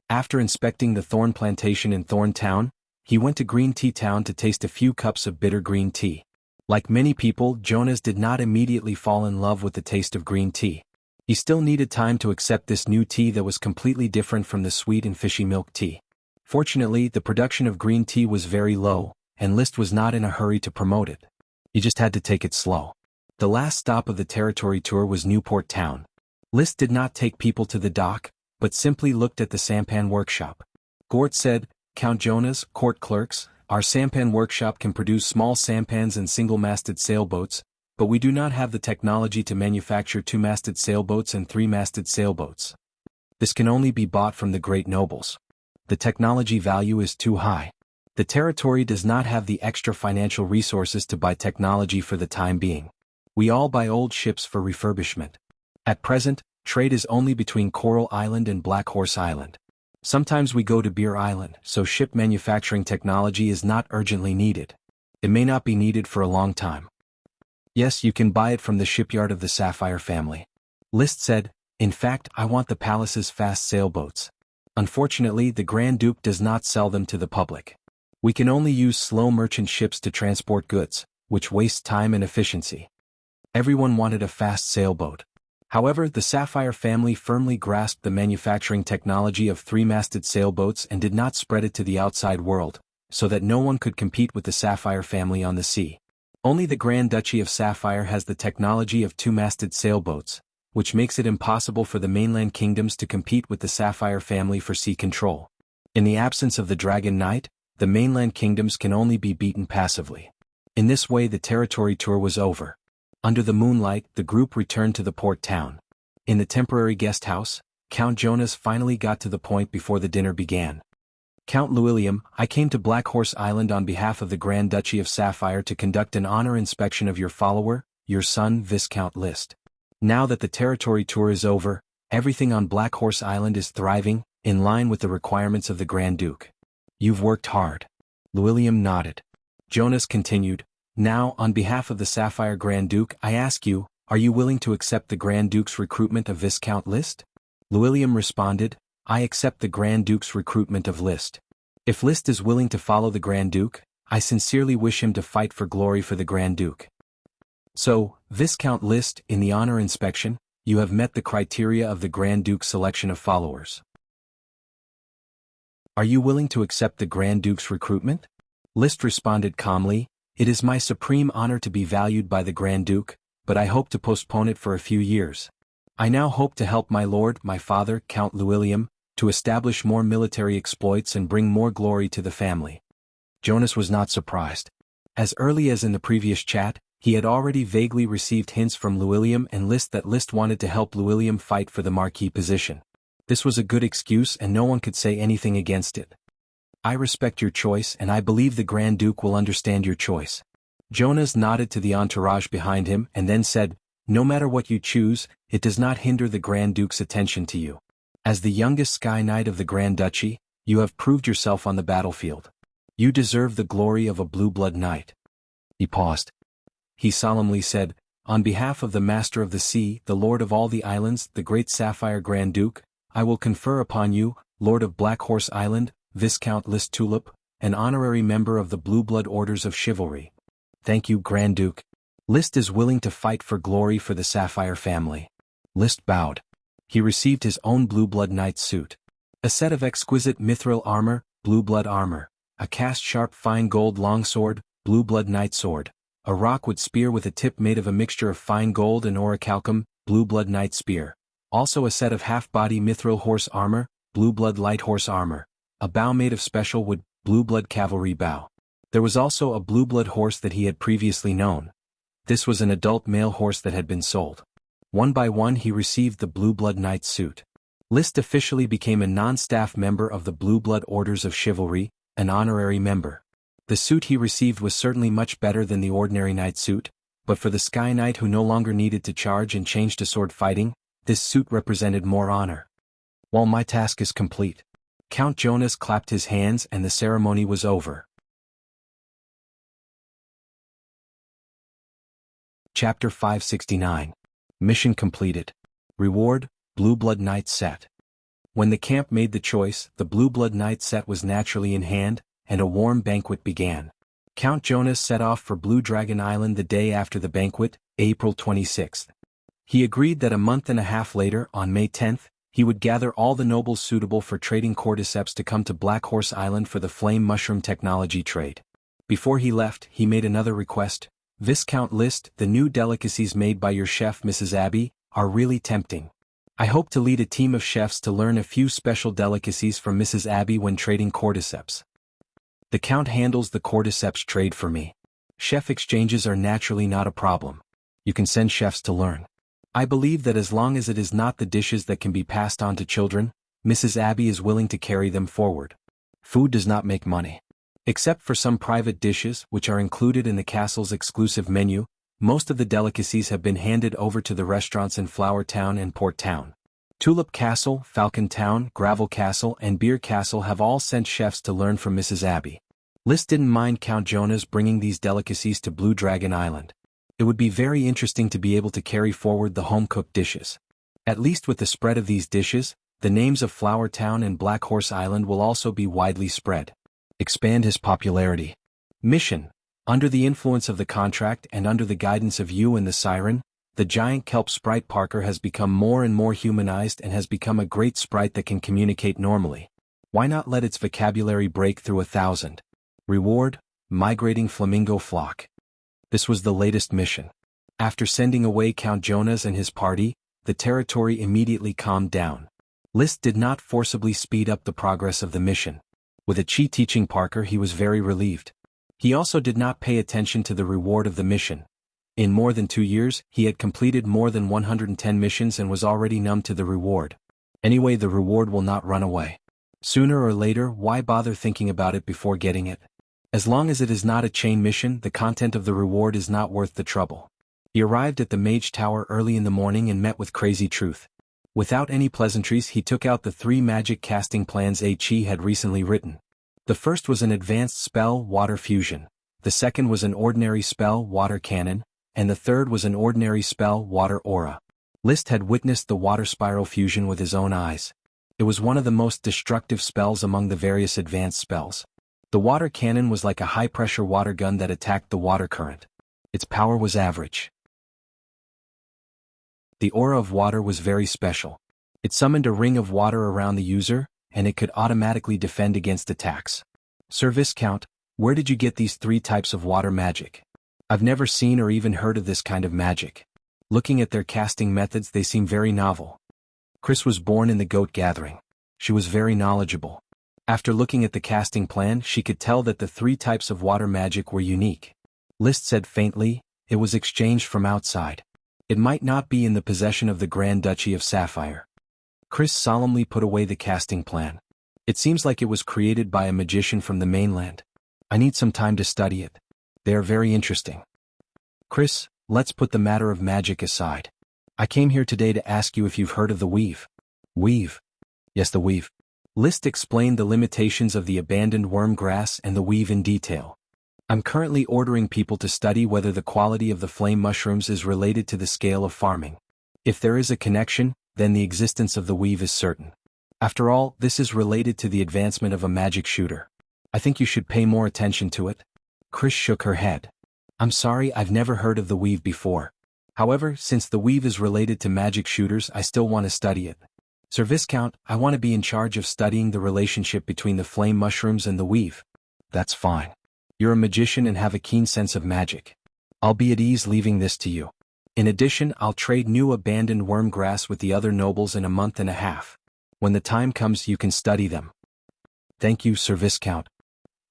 After inspecting the thorn plantation in Thorn Town, he went to Green Tea Town to taste a few cups of bitter green tea. Like many people, Jonas did not immediately fall in love with the taste of green tea. He still needed time to accept this new tea that was completely different from the sweet and fishy milk tea. Fortunately, the production of green tea was very low, and List was not in a hurry to promote it. He just had to take it slow. The last stop of the territory tour was Newport Town. List did not take people to the dock, but simply looked at the sampan workshop. Gort said, "Count Jonas, court clerks, our sampan workshop can produce small sampans and single-masted sailboats, but we do not have the technology to manufacture 2-masted sailboats and 3-masted sailboats. This can only be bought from the great nobles. The technology value is too high. The territory does not have the extra financial resources to buy technology for the time being. We all buy old ships for refurbishment. At present, trade is only between Coral Island and Black Horse Island. Sometimes we go to Beer Island, so ship manufacturing technology is not urgently needed. It may not be needed for a long time. Yes, you can buy it from the shipyard of the Sapphire family." List said, "In fact, I want the palace's fast sailboats. Unfortunately, the Grand Duke does not sell them to the public. We can only use slow merchant ships to transport goods, which wastes time and efficiency." Everyone wanted a fast sailboat. However, the Sapphire family firmly grasped the manufacturing technology of three-masted sailboats and did not spread it to the outside world, so that no one could compete with the Sapphire family on the sea. Only the Grand Duchy of Sapphire has the technology of two-masted sailboats, which makes it impossible for the mainland kingdoms to compete with the Sapphire family for sea control. In the absence of the Dragon Knight, the mainland kingdoms can only be beaten passively. In this way the territory tour was over. Under the moonlight, the group returned to the port town. In the temporary guest house, Count Jonas finally got to the point before the dinner began. Count Llewellyn, I came to Black Horse Island on behalf of the Grand Duchy of Sapphire to conduct an honor inspection of your follower, your son Viscount List. Now that the territory tour is over, everything on Black Horse Island is thriving, in line with the requirements of the Grand Duke. You've worked hard. Llewellyn nodded. Jonas continued, now, on behalf of the Sapphire Grand Duke, I ask you, are you willing to accept the Grand Duke's recruitment of Viscount List? Llewellyn responded, I accept the Grand Duke's recruitment of List. If List is willing to follow the Grand Duke, I sincerely wish him to fight for glory for the Grand Duke. So, Viscount List, in the honor inspection, you have met the criteria of the Grand Duke's selection of followers. Are you willing to accept the Grand Duke's recruitment? List responded calmly, it is my supreme honor to be valued by the Grand Duke, but I hope to postpone it for a few years. I now hope to help my lord, my father, Count Llewellyn, to establish more military exploits and bring more glory to the family. Jonas was not surprised. As early as in the previous chat, he had already vaguely received hints from Llewellyn and List that List wanted to help Llewellyn fight for the marquis position. This was a good excuse and no one could say anything against it. I respect your choice and I believe the Grand Duke will understand your choice. Jonas nodded to the entourage behind him and then said, no matter what you choose, it does not hinder the Grand Duke's attention to you. As the youngest Sky Knight of the Grand Duchy, you have proved yourself on the battlefield. You deserve the glory of a blue blood knight. He paused. He solemnly said, on behalf of the Master of the Sea, the Lord of all the islands, the great Sapphire Grand Duke, I will confer upon you, Lord of Black Horse Island, Viscount List Tulip, an honorary member of the Blue Blood Orders of Chivalry. Thank you, Grand Duke. List is willing to fight for glory for the Sapphire family. List bowed. He received his own Blue Blood Knight suit. A set of exquisite mithril armor, Blue Blood armor, a cast-sharp fine gold longsword, Blue Blood Knight sword, a rockwood spear with a tip made of a mixture of fine gold and orichalcum, Blue Blood Knight spear. Also a set of half-body mithril horse armor, Blue Blood light horse armor. A bow made of special wood, Blue Blood cavalry bow. There was also a Blue Blood horse that he had previously known. This was an adult male horse that had been sold. One by one he received the Blue Blood Knight suit. List officially became a non-staff member of the Blue Blood Orders of Chivalry, an honorary member. The suit he received was certainly much better than the ordinary knight suit, but for the Sky Knight who no longer needed to charge and change to sword fighting, this suit represented more honor. While my task is complete. Count Jonas clapped his hands and the ceremony was over. Chapter 569. Mission completed. Reward, Blue Blood Knight set. When the camp made the choice, the Blue Blood Knight set was naturally in hand, and a warm banquet began. Count Jonas set off for Blue Dragon Island the day after the banquet, April 26th. He agreed that a month and a half later, on May 10th, he would gather all the nobles suitable for trading cordyceps to come to Black Horse Island for the flame mushroom technology trade. Before he left, he made another request. Viscount List, the new delicacies made by your chef Mrs. Abby, are really tempting. I hope to lead a team of chefs to learn a few special delicacies from Mrs. Abby when trading cordyceps. The Count handles the cordyceps trade for me. Chef exchanges are naturally not a problem. You can send chefs to learn. I believe that as long as it is not the dishes that can be passed on to children, Mrs. Abby is willing to carry them forward. Food does not make money. Except for some private dishes which are included in the castle's exclusive menu, most of the delicacies have been handed over to the restaurants in Flower Town and Port Town. Tulip Castle, Falcon Town, Gravel Castle and Beer Castle have all sent chefs to learn from Mrs. Abby. List didn't mind Count Jonas bringing these delicacies to Blue Dragon Island. It would be very interesting to be able to carry forward the home-cooked dishes. At least with the spread of these dishes, the names of Flower Town and Black Horse Island will also be widely spread. Expand his popularity. Mission. Under the influence of the contract and under the guidance of you and the Siren, The giant kelp sprite Parker has become more and more humanized and has become a great sprite that can communicate normally. Why not let its vocabulary break through 1,000? Reward: migrating flamingo flock. This was the latest mission. After sending away Count Jonas and his party, the territory immediately calmed down. List did not forcibly speed up the progress of the mission. With a Chi teaching Parker, he was very relieved. He also did not pay attention to the reward of the mission. In more than 2 years, he had completed more than 110 missions and was already numb to the reward. Anyway, the reward will not run away. Sooner or later, why bother thinking about it before getting it? As long as it is not a chain mission, the content of the reward is not worth the trouble. He arrived at the Mage Tower early in the morning and met with Crazy Truth. Without any pleasantries, he took out the 3 magic casting plans Chi had recently written. The first was an advanced spell, Water Fusion. The second was an ordinary spell, Water Cannon. And the third was an ordinary spell, Water Aura. List had witnessed the Water Spiral Fusion with his own eyes. It was one of the most destructive spells among the various advanced spells. The Water Cannon was like a high-pressure water gun that attacked the water current. Its power was average. The Aura of Water was very special. It summoned a ring of water around the user, and it could automatically defend against attacks. Sir Viscount, where did you get these 3 types of water magic? I've never seen or even heard of this kind of magic. Looking at their casting methods, they seem very novel. Chris was born in the goat gathering. She was very knowledgeable. After looking at the casting plan, she could tell that the 3 types of water magic were unique. List said faintly, it was exchanged from outside. It might not be in the possession of the Grand Duchy of Sapphire. Chris solemnly put away the casting plan. It seems like it was created by a magician from the mainland. I need some time to study it. They are very interesting. Chris, let's put the matter of magic aside. I came here today to ask you if you've heard of the weave. Weave? Yes, the weave. List explained the limitations of the abandoned worm grass and the weave in detail. I'm currently ordering people to study whether the quality of the flame mushrooms is related to the scale of farming. If there is a connection, then the existence of the weave is certain. After all, this is related to the advancement of a magic shooter. I think you should pay more attention to it. Chris shook her head. I'm sorry, I've never heard of the weave before. However, since the weave is related to magic shooters, I still want to study it. Sir Viscount, I want to be in charge of studying the relationship between the flame mushrooms and the weave. That's fine. You're a magician and have a keen sense of magic. I'll be at ease leaving this to you. In addition, I'll trade new abandoned worm grass with the other nobles in a month and a half. When the time comes, you can study them. Thank you, Sir Viscount.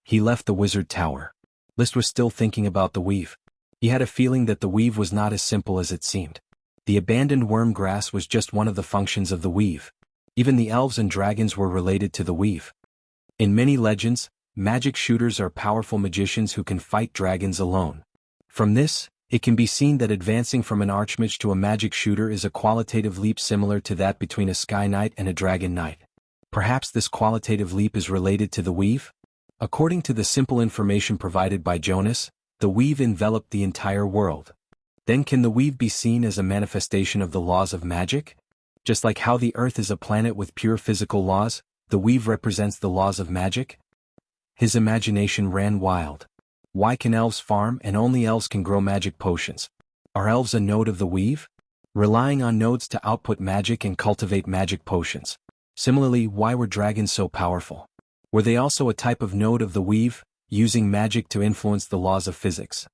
He left the wizard tower. List was still thinking about the weave. He had a feeling that the weave was not as simple as it seemed. The abandoned worm grass was just one of the functions of the weave. Even the elves and dragons were related to the weave. In many legends, magic shooters are powerful magicians who can fight dragons alone. From this, it can be seen that advancing from an archmage to a magic shooter is a qualitative leap similar to that between a sky knight and a dragon knight. Perhaps this qualitative leap is related to the weave? According to the simple information provided by Jonas, the weave enveloped the entire world. Then can the weave be seen as a manifestation of the laws of magic? Just like how the earth is a planet with pure physical laws, the weave represents the laws of magic? His imagination ran wild. Why can elves farm and only elves can grow magic potions? Are elves a node of the weave? Relying on nodes to output magic and cultivate magic potions. Similarly, why were dragons so powerful? Were they also a type of node of the weave, using magic to influence the laws of physics?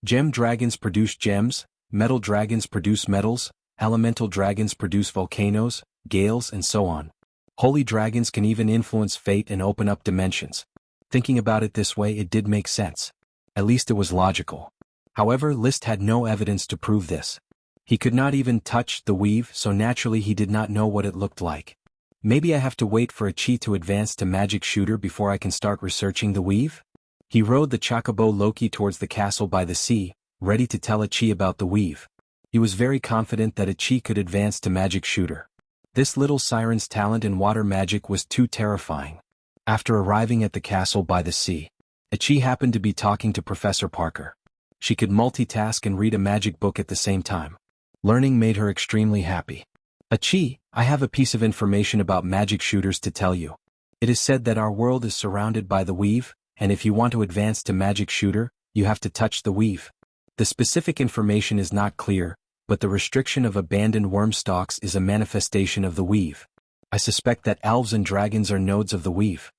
Gem dragons produce gems, metal dragons produce metals, elemental dragons produce volcanoes, gales, and so on. Holy dragons can even influence fate and open up dimensions. Thinking about it this way, it did make sense. At least it was logical. However, List had no evidence to prove this. He could not even touch the weave, so naturally he did not know what it looked like. Maybe I have to wait for a Chi to advance to magic shooter before I can start researching the weave? He rode the chocobo Loki towards the castle by the sea, ready to tell a Chi about the weave. He was very confident that a Chi could advance to magic shooter. This little siren's talent in water magic was too terrifying. After arriving at the castle by the sea, a Chi happened to be talking to Professor Parker. She could multitask and read a magic book at the same time. Learning made her extremely happy. A Chi, I have a piece of information about magic shooters to tell you. It is said that our world is surrounded by the weave, and if you want to advance to magic shooter, you have to touch the weave. The specific information is not clear, but the restriction of abandoned worm stalks is a manifestation of the weave. I suspect that elves and dragons are nodes of the weave.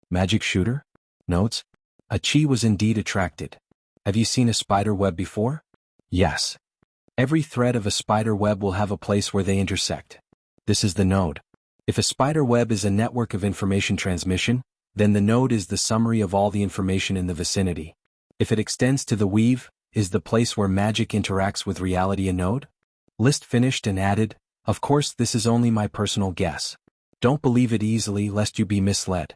Magic shooter? Nodes? Achi was indeed attracted. Have you seen a spider web before? Yes. Every thread of a spider web will have a place where they intersect. This is the node. If a spider web is a network of information transmission, then the node is the summary of all the information in the vicinity. If it extends to the weave, is the place where magic interacts with reality a node? List finished and added, of course this is only my personal guess. Don't believe it easily lest you be misled.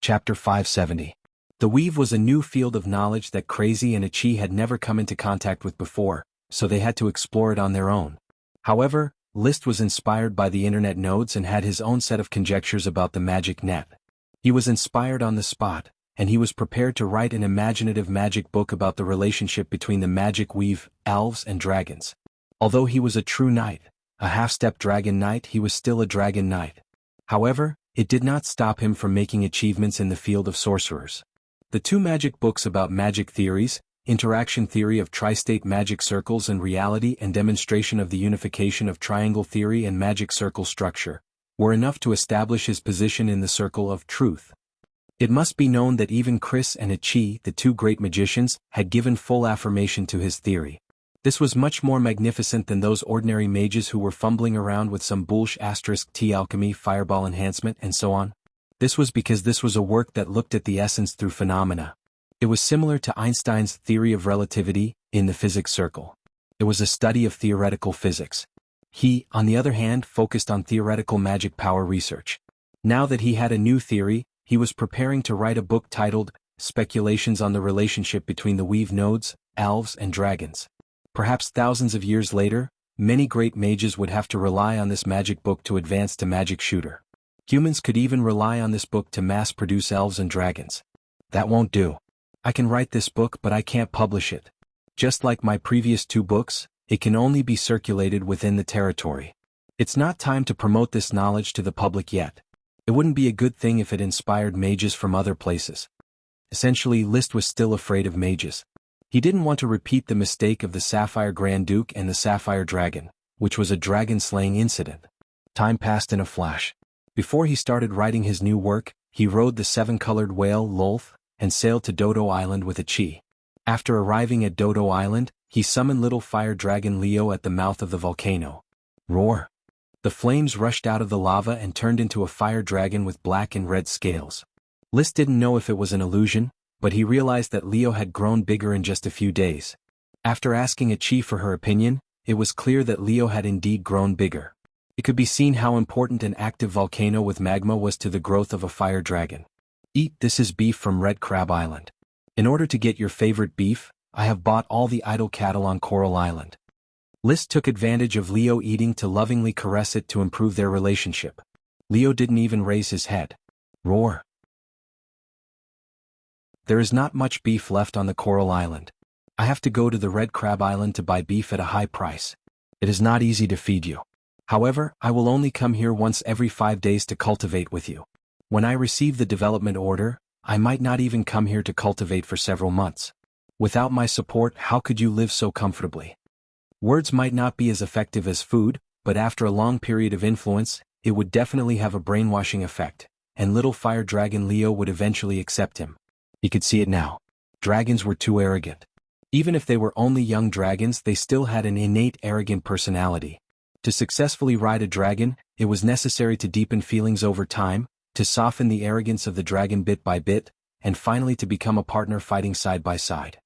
Chapter 570. The weave was a new field of knowledge that Crazy and Achi had never come into contact with before, so they had to explore it on their own. However, List was inspired by the internet nodes and had his own set of conjectures about the magic net. He was inspired on the spot, and he was prepared to write an imaginative magic book about the relationship between the magic weave, elves and dragons. Although he was a true knight, a half-step dragon knight, he was still a dragon knight. However, it did not stop him from making achievements in the field of sorcerers. The two magic books about magic theories, interaction theory of tri-state magic circles and reality and demonstration of the unification of triangle theory and magic circle structure, were enough to establish his position in the circle of truth. It must be known that even Chris and Achi, the two great magicians, had given full affirmation to his theory. This was much more magnificent than those ordinary mages who were fumbling around with some bullsh *T alchemy, fireball enhancement, and so on. This was because this was a work that looked at the essence through phenomena. It was similar to Einstein's theory of relativity in the physics circle. It was a study of theoretical physics. He, on the other hand, focused on theoretical magic power research. Now that he had a new theory, he was preparing to write a book titled Speculations on the Relationship Between the Weave Nodes, Elves and Dragons. Perhaps thousands of years later, many great mages would have to rely on this magic book to advance to magic shooter. Humans could even rely on this book to mass-produce elves and dragons. That won't do. I can write this book but I can't publish it. Just like my previous two books, it can only be circulated within the territory. It's not time to promote this knowledge to the public yet. It wouldn't be a good thing if it inspired mages from other places. Essentially, List was still afraid of mages. He didn't want to repeat the mistake of the Sapphire Grand Duke and the Sapphire Dragon, which was a dragon-slaying incident. Time passed in a flash. Before he started writing his new work, he rode the seven-colored whale Lolth and sailed to Dodo Island with Achi. After arriving at Dodo Island, he summoned little fire dragon Leo at the mouth of the volcano. Roar! The flames rushed out of the lava and turned into a fire dragon with black and red scales. List didn't know if it was an illusion, but he realized that Leo had grown bigger in just a few days. After asking Achi for her opinion, it was clear that Leo had indeed grown bigger. It could be seen how important an active volcano with magma was to the growth of a fire dragon. Eat, this is beef from Red Crab Island. In order to get your favorite beef, I have bought all the idle cattle on Coral Island. List took advantage of Leo eating to lovingly caress it to improve their relationship. Leo didn't even raise his head. Roar! There is not much beef left on the Coral Island. I have to go to the Red Crab Island to buy beef at a high price. It is not easy to feed you. However, I will only come here once every 5 days to cultivate with you. When I receive the development order, I might not even come here to cultivate for several months. Without my support, how could you live so comfortably? Words might not be as effective as food, but after a long period of influence, it would definitely have a brainwashing effect, and little fire dragon Leo would eventually accept him. He could see it now. Dragons were too arrogant. Even if they were only young dragons, they still had an innate arrogant personality. To successfully ride a dragon, it was necessary to deepen feelings over time, to soften the arrogance of the dragon bit by bit, and finally to become a partner fighting side by side.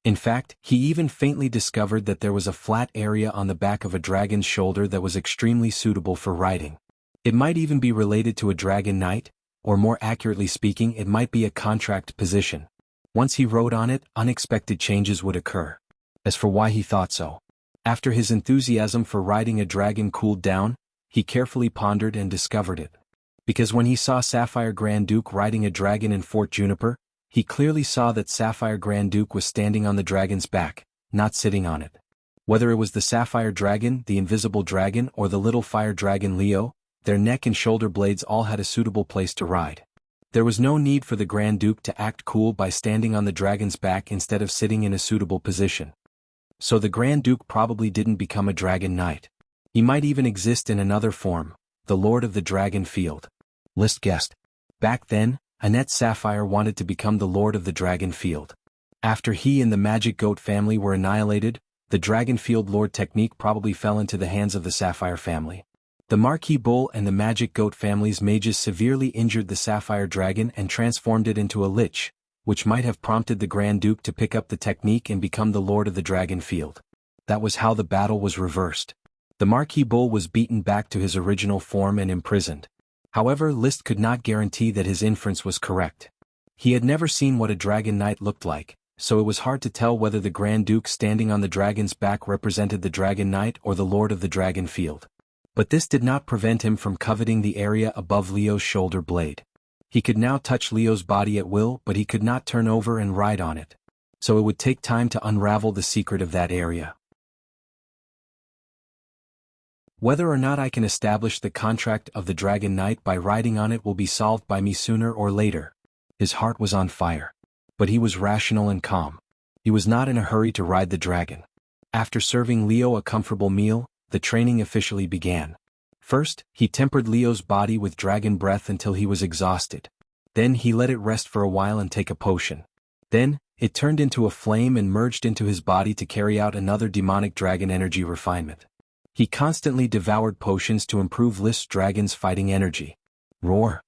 In fact, he even faintly discovered that there was a flat area on the back of a dragon's shoulder that was extremely suitable for riding. It might even be related to a dragon knight, or more accurately speaking, it might be a contract position. Once he rode on it, unexpected changes would occur. As for why he thought so, after his enthusiasm for riding a dragon cooled down, he carefully pondered and discovered it. Because when he saw Sapphire Grand Duke riding a dragon in Fort Juniper, he clearly saw that Sapphire Grand Duke was standing on the dragon's back, not sitting on it. Whether it was the Sapphire Dragon, the Invisible Dragon, or the Little Fire Dragon Leo, their neck and shoulder blades all had a suitable place to ride. There was no need for the Grand Duke to act cool by standing on the dragon's back instead of sitting in a suitable position. So the Grand Duke probably didn't become a dragon knight. He might even exist in another form, the Lord of the Dragon Field. List guessed. Back then, Annette Sapphire wanted to become the Lord of the Dragon Field. After he and the Magic Goat family were annihilated, the Dragon Field Lord technique probably fell into the hands of the Sapphire family. The Marquis Bull and the Magic Goat family's mages severely injured the Sapphire Dragon and transformed it into a lich, which might have prompted the Grand Duke to pick up the technique and become the Lord of the Dragon Field. That was how the battle was reversed. The Marquis Bull was beaten back to his original form and imprisoned. However, Liszt could not guarantee that his inference was correct. He had never seen what a Dragon Knight looked like, so it was hard to tell whether the Grand Duke standing on the dragon's back represented the Dragon Knight or the Lord of the Dragon Field. But this did not prevent him from coveting the area above Leo's shoulder blade. He could now touch Leo's body at will, but he could not turn over and ride on it. So it would take time to unravel the secret of that area. Whether or not I can establish the contract of the Dragon Knight by riding on it will be solved by me sooner or later. His heart was on fire. But he was rational and calm. He was not in a hurry to ride the dragon. After serving Leo a comfortable meal, the training officially began. First, he tempered Leo's body with dragon breath until he was exhausted. Then he let it rest for a while and take a potion. Then, it turned into a flame and merged into his body to carry out another demonic dragon energy refinement. He constantly devoured potions to improve Liszt's dragon's fighting energy. Roar!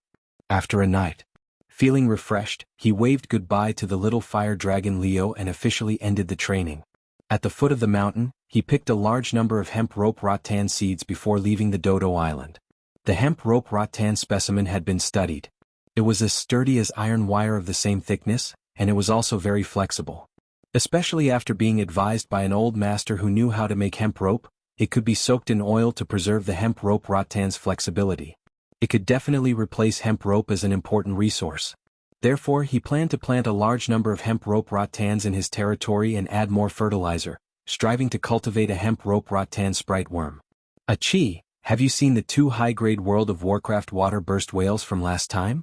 After a night. Feeling refreshed, he waved goodbye to the little fire dragon Leo and officially ended the training. At the foot of the mountain, he picked a large number of hemp rope rattan seeds before leaving the Dodo Island. The hemp rope rattan specimen had been studied. It was as sturdy as iron wire of the same thickness, and it was also very flexible. Especially after being advised by an old master who knew how to make hemp rope, it could be soaked in oil to preserve the hemp rope rattan's flexibility. It could definitely replace hemp rope as an important resource. Therefore, he planned to plant a large number of hemp rope rattans in his territory and add more fertilizer, striving to cultivate a hemp rope rattan sprite worm. Achi, have you seen the 2 high-grade World of Warcraft water-burst whales from last time?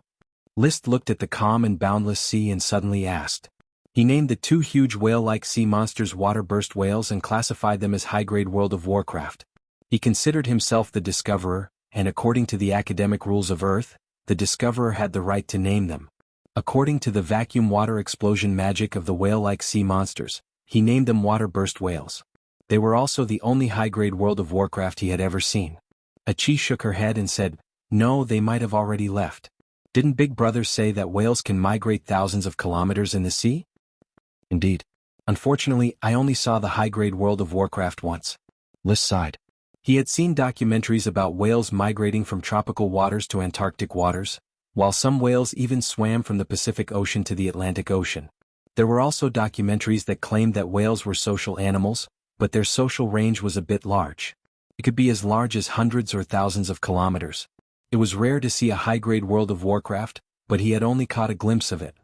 Liszt looked at the calm and boundless sea and suddenly asked. He named the 2 huge whale-like sea monsters water-burst whales and classified them as high-grade World of Warcraft. He considered himself the discoverer, and according to the academic rules of Earth, the discoverer had the right to name them. According to the vacuum water explosion magic of the whale-like sea monsters, he named them water-burst whales. They were also the only high-grade World of Warcraft he had ever seen. Achi shook her head and said, "No, they might have already left. Didn't Big Brother say that whales can migrate thousands of kilometers in the sea?" "Indeed. Unfortunately, I only saw the high-grade World of Warcraft once." Liszt sighed. He had seen documentaries about whales migrating from tropical waters to Antarctic waters, while some whales even swam from the Pacific Ocean to the Atlantic Ocean. There were also documentaries that claimed that whales were social animals, but their social range was a bit large. It could be as large as hundreds or thousands of kilometers. It was rare to see a high-grade World of Warcraft, but he had only caught a glimpse of it.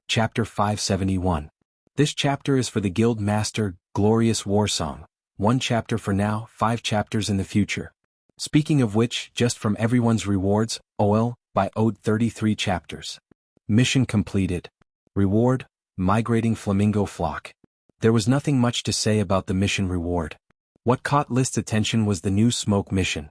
Chapter 571. This chapter is for the Guild Master, Glorious War Song. 1 chapter for now, 5 chapters in the future. Speaking of which, just from everyone's rewards, OL, by owed 33 chapters. Mission completed. Reward, migrating flamingo flock. There was nothing much to say about the mission reward. What caught Liszt's attention was the new smoke mission.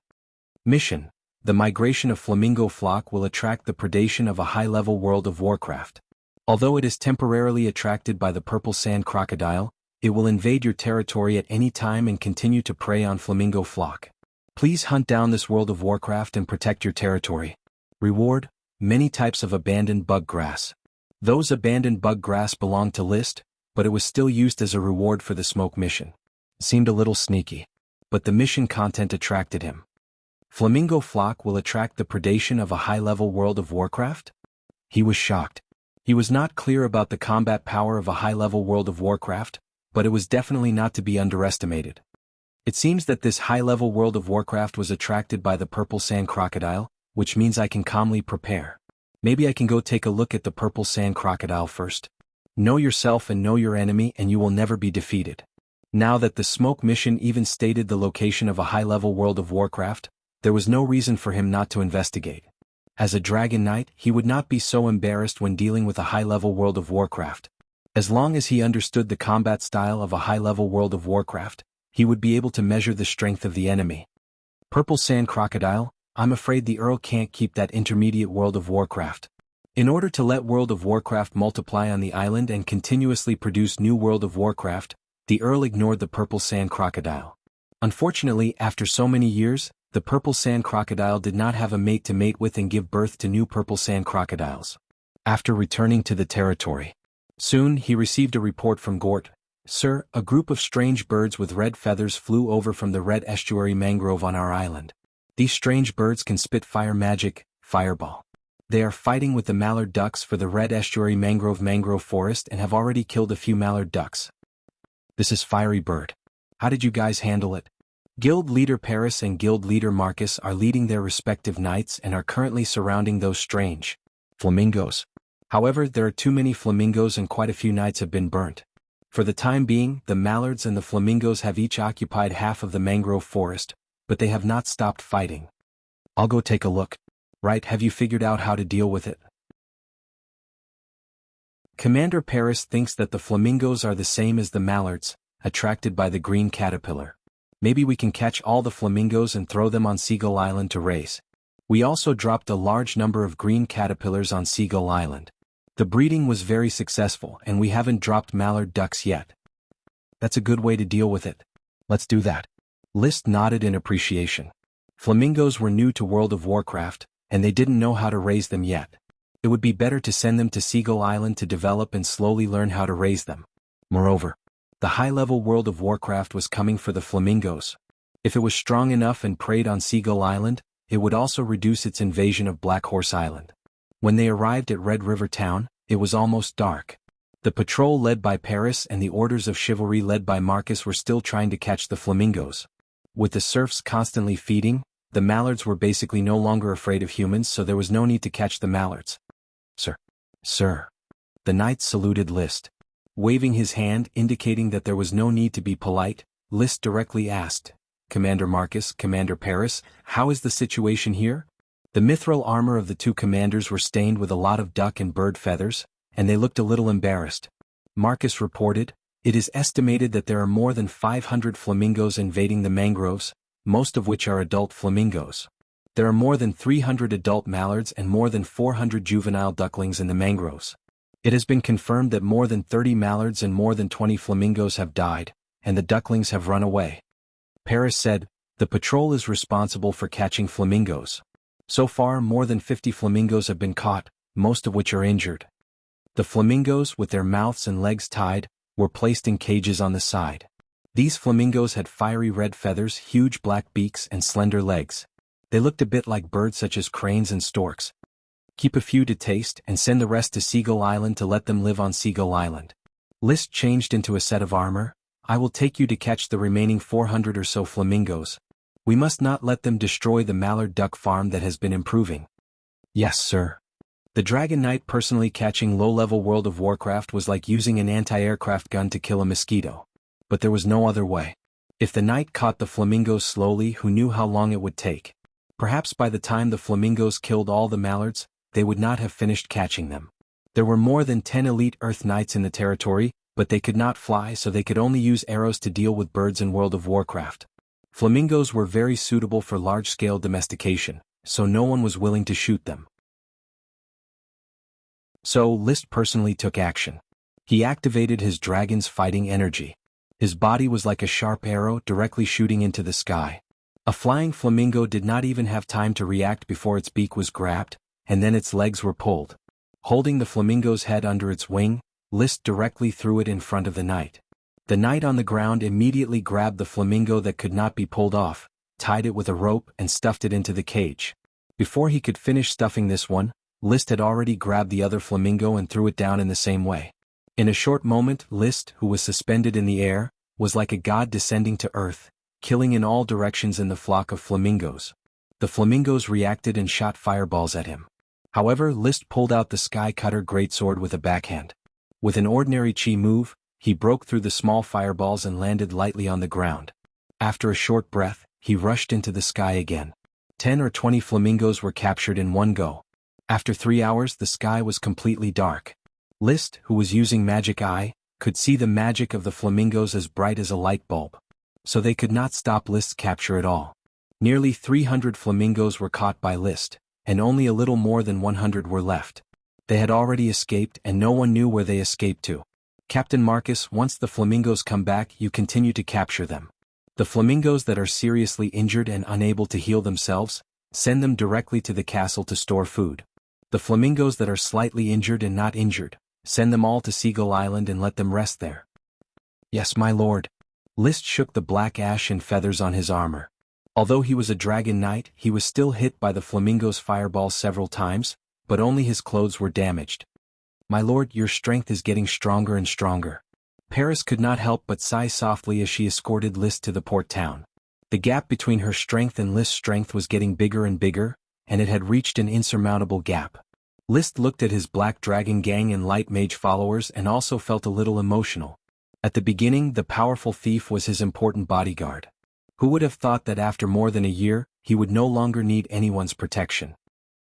Mission, the migration of flamingo flock will attract the predation of a high-level World of Warcraft. Although it is temporarily attracted by the purple sand crocodile, it will invade your territory at any time and continue to prey on flamingo flock. Please hunt down this World of Warcraft and protect your territory. Reward, many types of abandoned bug grass. Those abandoned bug grass belonged to Liszt, but it was still used as a reward for the smoke mission. It seemed a little sneaky. But the mission content attracted him. Flamingo flock will attract the predation of a high-level World of Warcraft? He was shocked. He was not clear about the combat power of a high-level World of Warcraft, but it was definitely not to be underestimated. It seems that this high-level World of Warcraft was attracted by the purple sand crocodile, which means I can calmly prepare. Maybe I can go take a look at the purple sand crocodile first. Know yourself and know your enemy and you will never be defeated. Now that the smoke mission even stated the location of a high-level World of Warcraft, There was no reason for him not to investigate. As a Dragon Knight, he would not be so embarrassed when dealing with a high-level World of Warcraft. As long as he understood the combat style of a high-level World of Warcraft, he would be able to measure the strength of the enemy. Purple Sand Crocodile, I'm afraid the Earl can't keep that intermediate World of Warcraft. In order to let World of Warcraft multiply on the island and continuously produce new World of Warcraft, the Earl ignored the Purple Sand Crocodile. Unfortunately, after so many years, the Purple Sand Crocodile did not have a mate to mate with and give birth to new Purple Sand Crocodiles. After returning to the territory, soon he received a report from Gort. Sir, a group of strange birds with red feathers flew over from the Red Estuary Mangrove on our island. These strange birds can spit fire magic, fireball. They are fighting with the mallard ducks for the Red Estuary Mangrove Forest and have already killed a few mallard ducks. This is Fiery Bird. How did you guys handle it? Guild Leader Paris and Guild Leader Marcus are leading their respective knights and are currently surrounding those strange flamingos. However, there are too many flamingos and quite a few knights have been burnt. For the time being, the mallards and the flamingos have each occupied half of the mangrove forest, but they have not stopped fighting. I'll go take a look. Right, have you figured out how to deal with it? Commander Paris thinks that the flamingos are the same as the mallards, attracted by the green caterpillar. Maybe we can catch all the flamingos and throw them on Seagull Island to raise. We also dropped a large number of green caterpillars on Seagull Island. The breeding was very successful and we haven't dropped mallard ducks yet. That's a good way to deal with it. Let's do that. List nodded in appreciation. Flamingos were new to World of Warcraft, and they didn't know how to raise them yet. It would be better to send them to Seagull Island to develop and slowly learn how to raise them. Moreover, the high-level World of Warcraft was coming for the flamingos. If it was strong enough and preyed on Seagull Island, it would also reduce its invasion of Black Horse Island. When they arrived at Red River Town, it was almost dark. The patrol led by Paris and the Orders of Chivalry led by Marcus were still trying to catch the flamingos. With the serfs constantly feeding, the mallards were basically no longer afraid of humans, so there was no need to catch the mallards. Sir. Sir. The knight saluted List. Waving his hand indicating that there was no need to be polite, List directly asked, Commander Marcus, Commander Paris, how is the situation here? The mithril armor of the two commanders were stained with a lot of duck and bird feathers, and they looked a little embarrassed. Marcus reported, it is estimated that there are more than 500 flamingos invading the mangroves, most of which are adult flamingos. There are more than 300 adult mallards and more than 400 juvenile ducklings in the mangroves. It has been confirmed that more than 30 mallards and more than 20 flamingos have died, and the ducklings have run away. Paris said, the patrol is responsible for catching flamingos. So far, more than 50 flamingos have been caught, most of which are injured. The flamingos, with their mouths and legs tied, were placed in cages on the side. These flamingos had fiery red feathers, huge black beaks, and slender legs. They looked a bit like birds such as cranes and storks. Keep a few to taste and send the rest to Seagull Island to let them live on Seagull Island. List changed into a set of armor. I will take you to catch the remaining 400 or so flamingos. We must not let them destroy the mallard duck farm that has been improving. Yes, sir. The Dragon Knight personally catching low-level World of Warcraft was like using an anti-aircraft gun to kill a mosquito. But there was no other way. If the knight caught the flamingos slowly, who knew how long it would take? Perhaps by the time the flamingos killed all the mallards, they would not have finished catching them. There were more than 10 elite Earth Knights in the territory, but they could not fly, so they could only use arrows to deal with birds in World of Warcraft. Flamingos were very suitable for large-scale domestication, so no one was willing to shoot them. So List personally took action. He activated his dragon's fighting energy. His body was like a sharp arrow directly shooting into the sky. A flying flamingo did not even have time to react before its beak was grabbed, and then its legs were pulled. Holding the flamingo's head under its wing, List directly threw it in front of the knight. The knight on the ground immediately grabbed the flamingo that could not be pulled off, tied it with a rope and stuffed it into the cage. Before he could finish stuffing this one, List had already grabbed the other flamingo and threw it down in the same way. In a short moment, List, who was suspended in the air, was like a god descending to earth, killing in all directions in the flock of flamingos. The flamingos reacted and shot fireballs at him. However, List pulled out the Sky Cutter greatsword with a backhand. With an ordinary chi move, he broke through the small fireballs and landed lightly on the ground. After a short breath, he rushed into the sky again. 10 or 20 flamingos were captured in one go. After 3 hours the sky was completely dark. List, who was using magic eye, could see the magic of the flamingos as bright as a light bulb. So they could not stop List's capture at all. Nearly 300 flamingos were caught by List, and only a little more than 100 were left. They had already escaped and no one knew where they escaped to. Captain Marcus, once the flamingos come back you continue to capture them. The flamingos that are seriously injured and unable to heal themselves, send them directly to the castle to store food. The flamingos that are slightly injured and not injured, send them all to Seagull Island and let them rest there. Yes, my lord. List shook the black ash and feathers on his armor. Although he was a dragon knight, he was still hit by the flamingo's fireball several times, but only his clothes were damaged. My lord, your strength is getting stronger and stronger. Paris could not help but sigh softly as she escorted List to the port town. The gap between her strength and List's strength was getting bigger and bigger, and it had reached an insurmountable gap. List looked at his black dragon gang and light mage followers and also felt a little emotional. At the beginning, the powerful thief was his important bodyguard. Who would have thought that after more than a year, he would no longer need anyone's protection?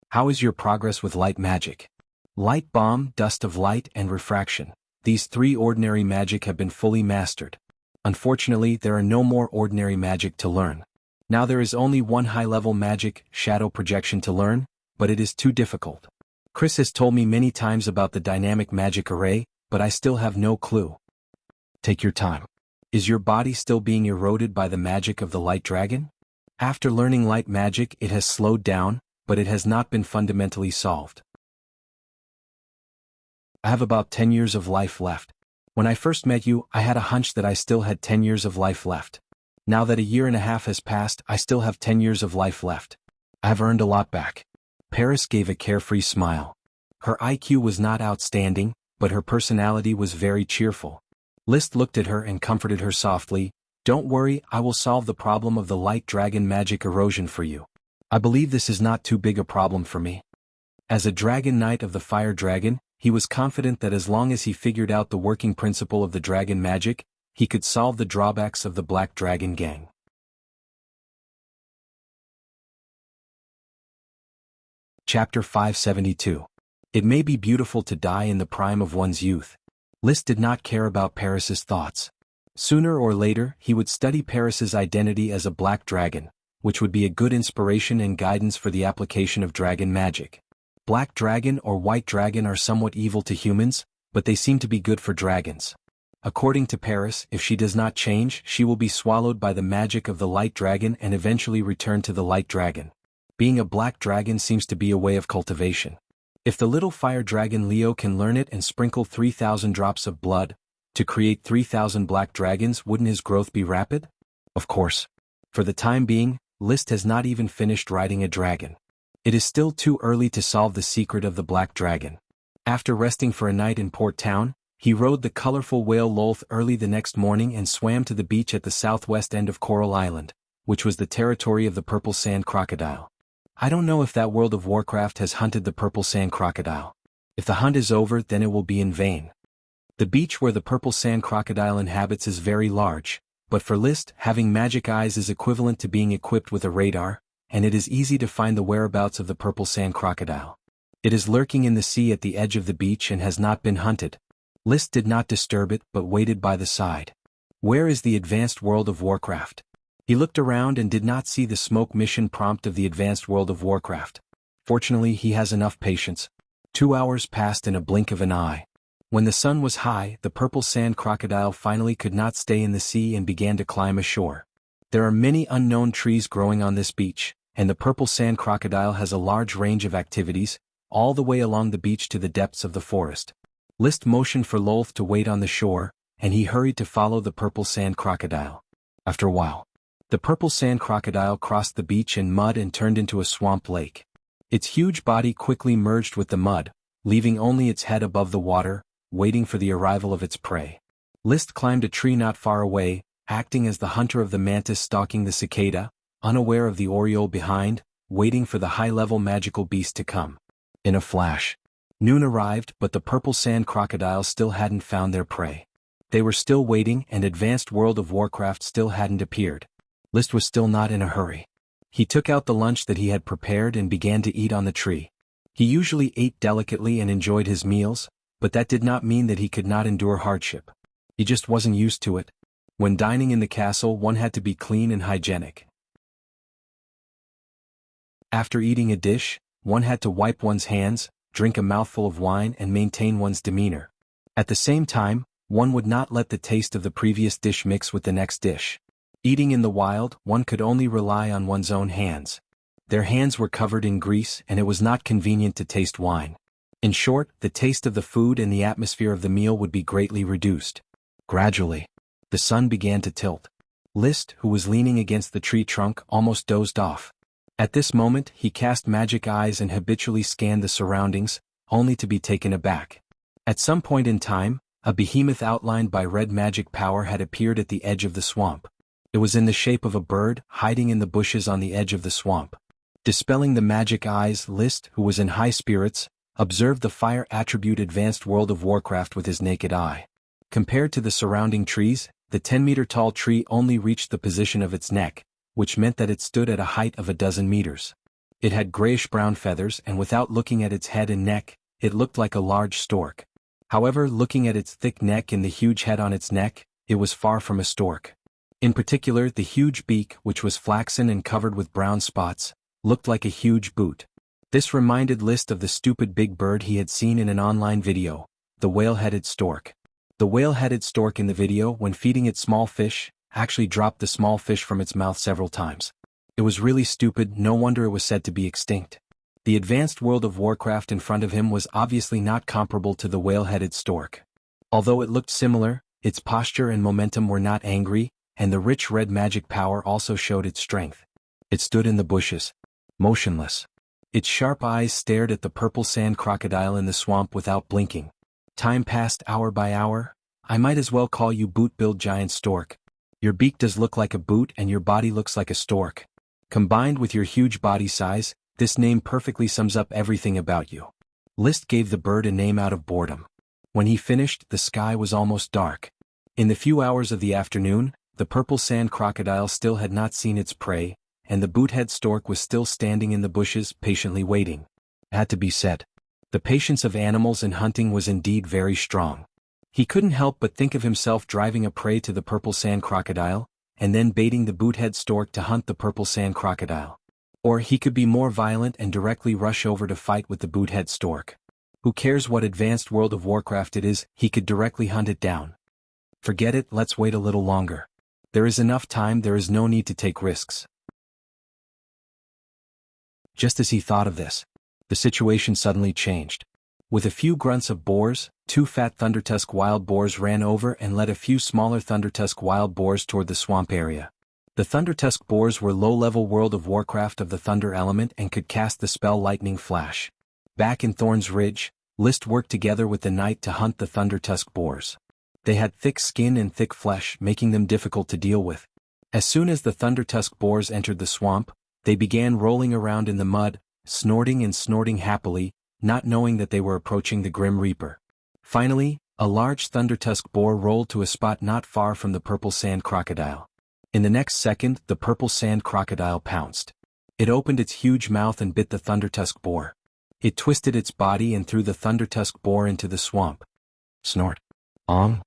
How is your progress with light magic? Light bomb, dust of light, and refraction. These 3 ordinary magic have been fully mastered. Unfortunately, there are no more ordinary magic to learn. Now there is only one high-level magic, shadow projection, to learn, but it is too difficult. Chris has told me many times about the dynamic magic array, but I still have no clue. Take your time. Is your body still being eroded by the magic of the light dragon? After learning light magic it has slowed down, but it has not been fundamentally solved. I have about 10 years of life left. When I first met you, I had a hunch that I still had 10 years of life left. Now that a year and a half has passed, I still have 10 years of life left. I have earned a lot back. Paris gave a carefree smile. Her IQ was not outstanding, but her personality was very cheerful. List looked at her and comforted her softly. Don't worry, I will solve the problem of the light dragon magic erosion for you. I believe this is not too big a problem for me. As a dragon knight of the fire dragon, he was confident that as long as he figured out the working principle of the dragon magic, he could solve the drawbacks of the black dragon gang. Chapter 572. It may be beautiful to die in the prime of one's youth. List did not care about Paris's thoughts. Sooner or later, he would study Paris's identity as a black dragon, which would be a good inspiration and guidance for the application of dragon magic. Black dragon or white dragon are somewhat evil to humans, but they seem to be good for dragons. According to Paris, if she does not change, she will be swallowed by the magic of the light dragon and eventually return to the light dragon. Being a black dragon seems to be a way of cultivation. If the little fire dragon Leo can learn it and sprinkle 3,000 drops of blood to create 3,000 black dragons, wouldn't his growth be rapid? Of course. For the time being, List has not even finished riding a dragon. It is still too early to solve the secret of the black dragon. After resting for a night in Port Town, he rode the colorful whale Lolth early the next morning and swam to the beach at the southwest end of Coral Island, which was the territory of the purple sand crocodile. I don't know if that World of Warcraft has hunted the purple sand crocodile. If the hunt is over, then it will be in vain. The beach where the purple sand crocodile inhabits is very large, but for List, having magic eyes is equivalent to being equipped with a radar, and it is easy to find the whereabouts of the purple sand crocodile. It is lurking in the sea at the edge of the beach and has not been hunted. List did not disturb it but waited by the side. Where is the advanced World of Warcraft? He looked around and did not see the smoke mission prompt of the advanced World of Warcraft. Fortunately, he has enough patience. 2 hours passed in a blink of an eye. When the sun was high, the purple sand crocodile finally could not stay in the sea and began to climb ashore. There are many unknown trees growing on this beach, and the purple sand crocodile has a large range of activities, all the way along the beach to the depths of the forest. List motioned for Lolth to wait on the shore, and he hurried to follow the purple sand crocodile. After a while, the purple sand crocodile crossed the beach in mud and turned into a swamp lake. Its huge body quickly merged with the mud, leaving only its head above the water, waiting for the arrival of its prey. List climbed a tree not far away, acting as the hunter of the mantis stalking the cicada, unaware of the oriole behind, waiting for the high-level magical beast to come. In a flash, noon arrived, but the purple sand crocodiles still hadn't found their prey. They were still waiting, and advanced World of Warcraft still hadn't appeared. List was still not in a hurry. He took out the lunch that he had prepared and began to eat on the tree. He usually ate delicately and enjoyed his meals, but that did not mean that he could not endure hardship. He just wasn't used to it. When dining in the castle, one had to be clean and hygienic. After eating a dish, one had to wipe one's hands, drink a mouthful of wine and maintain one's demeanor. At the same time, one would not let the taste of the previous dish mix with the next dish. Eating in the wild, one could only rely on one's own hands. Their hands were covered in grease and it was not convenient to taste wine. In short, the taste of the food and the atmosphere of the meal would be greatly reduced. Gradually, the sun began to tilt. Liszt, who was leaning against the tree trunk, almost dozed off. At this moment, he cast magic eyes and habitually scanned the surroundings, only to be taken aback. At some point in time, a behemoth outlined by red magic power had appeared at the edge of the swamp. It was in the shape of a bird, hiding in the bushes on the edge of the swamp. Dispelling the magic eyes, Liszt, who was in high spirits, observed the fire attribute advanced World of Warcraft with his naked eye. Compared to the surrounding trees, the 10-meter-tall tree only reached the position of its neck, which meant that it stood at a height of a dozen meters. It had grayish-brown feathers and without looking at its head and neck, it looked like a large stork. However, looking at its thick neck and the huge head on its neck, it was far from a stork. In particular, the huge beak, which was flaxen and covered with brown spots, looked like a huge boot. This reminded Liszt of the stupid big bird he had seen in an online video, the whale-headed stork. The whale-headed stork in the video, when feeding its small fish, actually dropped the small fish from its mouth several times. It was really stupid, no wonder it was said to be extinct. The advanced World of Warcraft in front of him was obviously not comparable to the whale-headed stork. Although it looked similar, its posture and momentum were not angry, and the rich red magic power also showed its strength. It stood in the bushes, motionless. Its sharp eyes stared at the purple sand crocodile in the swamp without blinking. Time passed hour by hour. I might as well call you boot-billed giant stork. Your beak does look like a boot and your body looks like a stork. Combined with your huge body size, this name perfectly sums up everything about you. Liszt gave the bird a name out of boredom. When he finished, the sky was almost dark. In the few hours of the afternoon, the purple sand crocodile still had not seen its prey, and the boot-head stork was still standing in the bushes, patiently waiting. It had to be said. The patience of animals in hunting was indeed very strong. He couldn't help but think of himself driving a prey to the purple sand crocodile, and then baiting the boot-head stork to hunt the purple sand crocodile. Or he could be more violent and directly rush over to fight with the boot-head stork. Who cares what advanced World of Warcraft it is, he could directly hunt it down. Forget it, let's wait a little longer. There is enough time, there is no need to take risks. Just as he thought of this, the situation suddenly changed. With a few grunts of boars, 2 fat thundertusk wild boars ran over and led a few smaller thundertusk wild boars toward the swamp area. The thundertusk boars were low-level World of Warcraft of the thunder element and could cast the spell Lightning Flash. Back in Thorn's Ridge, Liszt worked together with the knight to hunt the thundertusk boars. They had thick skin and thick flesh, making them difficult to deal with. As soon as the thundertusk boars entered the swamp, they began rolling around in the mud, snorting and snorting happily, not knowing that they were approaching the Grim Reaper. Finally, a large thundertusk boar rolled to a spot not far from the purple sand crocodile. In the next second, the purple sand crocodile pounced. It opened its huge mouth and bit the thundertusk boar. It twisted its body and threw the thundertusk boar into the swamp. Snort. Ong.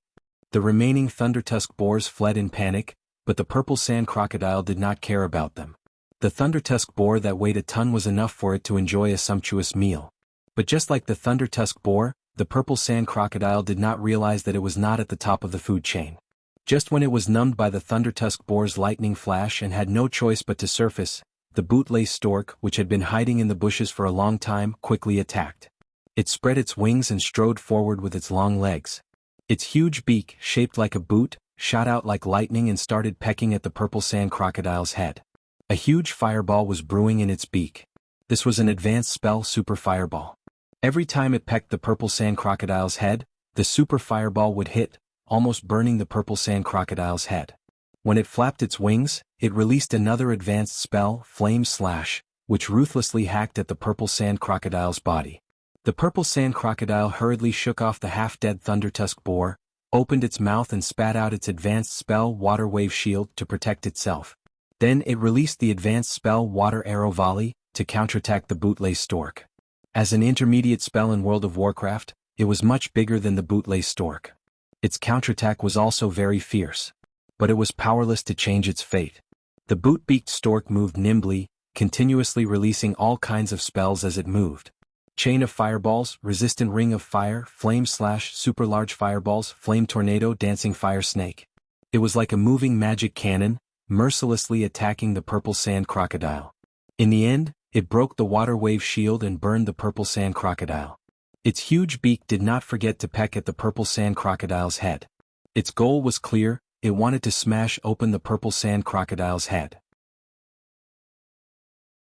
The remaining thundertusk boars fled in panic, but the purple sand crocodile did not care about them. The thundertusk boar that weighed a ton was enough for it to enjoy a sumptuous meal. But just like the thundertusk boar, the purple sand crocodile did not realize that it was not at the top of the food chain. Just when it was numbed by the thundertusk boar's lightning flash and had no choice but to surface, the bootlace stork, which had been hiding in the bushes for a long time, quickly attacked. It spread its wings and strode forward with its long legs. Its huge beak, shaped like a boot, shot out like lightning and started pecking at the purple sand crocodile's head. A huge fireball was brewing in its beak. This was an advanced spell, Super Fireball. Every time it pecked the purple sand crocodile's head, the Super Fireball would hit, almost burning the purple sand crocodile's head. When it flapped its wings, it released another advanced spell, Flame Slash, which ruthlessly hacked at the purple sand crocodile's body. The purple sand crocodile hurriedly shook off the half-dead thundertusk boar, opened its mouth and spat out its advanced spell, Water Wave Shield, to protect itself. Then it released the advanced spell Water Arrow Volley to counterattack the Bootlace Stork. As an intermediate spell in World of Warcraft, it was much bigger than the Bootlace Stork. Its counterattack was also very fierce. But it was powerless to change its fate. The boot-beaked stork moved nimbly, continuously releasing all kinds of spells as it moved. Chain of Fireballs, Resistant Ring of Fire, Flame Slash, Super Large Fireballs, Flame Tornado, Dancing Fire Snake. It was like a moving magic cannon, mercilessly attacking the Purple Sand Crocodile. In the end, it broke the Water Wave Shield and burned the Purple Sand Crocodile. Its huge beak did not forget to peck at the Purple Sand Crocodile's head. Its goal was clear. It wanted to smash open the Purple Sand Crocodile's head.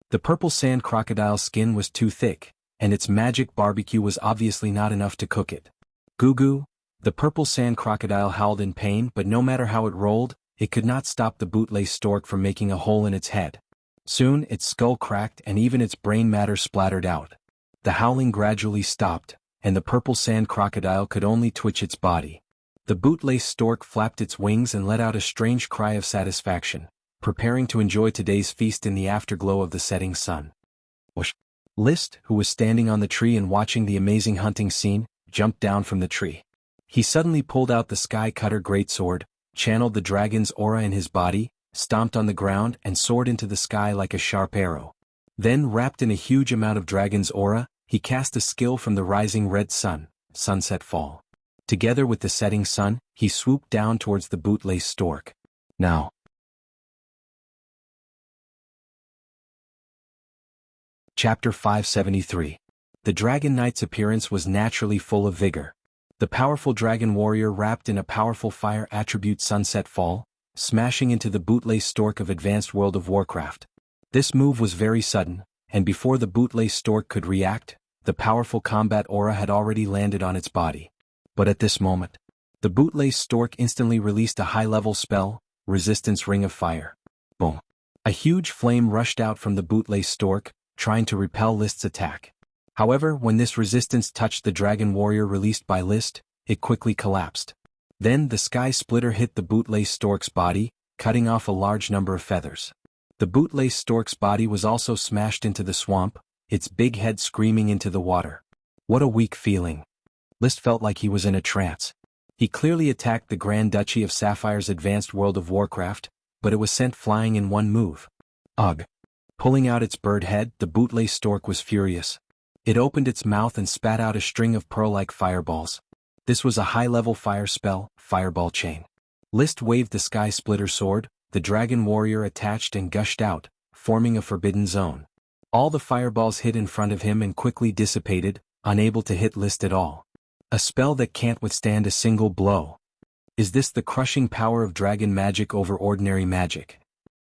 The Purple Sand Crocodile's skin was too thick, and its magic barbecue was obviously not enough to cook it. Goo goo! The Purple Sand Crocodile howled in pain, but no matter how it rolled, it could not stop the Bootlace Stork from making a hole in its head. Soon its skull cracked and even its brain matter splattered out. The howling gradually stopped, and the Purple Sand Crocodile could only twitch its body. The Bootlace Stork flapped its wings and let out a strange cry of satisfaction, preparing to enjoy today's feast in the afterglow of the setting sun. Whoosh! List, who was standing on the tree and watching the amazing hunting scene, jumped down from the tree. He suddenly pulled out the Sky Cutter greatsword, channeled the dragon's aura in his body, stomped on the ground and soared into the sky like a sharp arrow. Then, wrapped in a huge amount of dragon's aura, he cast a skill from the rising red sun, Sunset Fall. Together with the setting sun, he swooped down towards the Bootlace Stork. Now. Chapter 573. The Dragon Knight's appearance was naturally full of vigor. The powerful dragon warrior wrapped in a powerful fire attribute Sunset Fall, smashing into the Bootlace Stork of Advanced World of Warcraft. This move was very sudden, and before the Bootlace Stork could react, the powerful combat aura had already landed on its body. But at this moment, the Bootlace Stork instantly released a high-level spell, Resistance Ring of Fire. Boom! A huge flame rushed out from the Bootlace Stork, trying to repel List's attack. However, when this resistance touched the dragon warrior released by List, it quickly collapsed. Then the Sky Splitter hit the Bootlace Stork's body, cutting off a large number of feathers. The Bootlace Stork's body was also smashed into the swamp, its big head screaming into the water. What a weak feeling. List felt like he was in a trance. He clearly attacked the Grand Duchy of Sapphire's Advanced World of Warcraft, but it was sent flying in one move. Ugh! Pulling out its bird head, the Bootlace Stork was furious. It opened its mouth and spat out a string of pearl-like fireballs. This was a high-level fire spell, Fireball Chain. List waved the Sky Splitter sword, the dragon warrior attached and gushed out, forming a forbidden zone. All the fireballs hit in front of him and quickly dissipated, unable to hit List at all. A spell that can't withstand a single blow. Is this the crushing power of dragon magic over ordinary magic?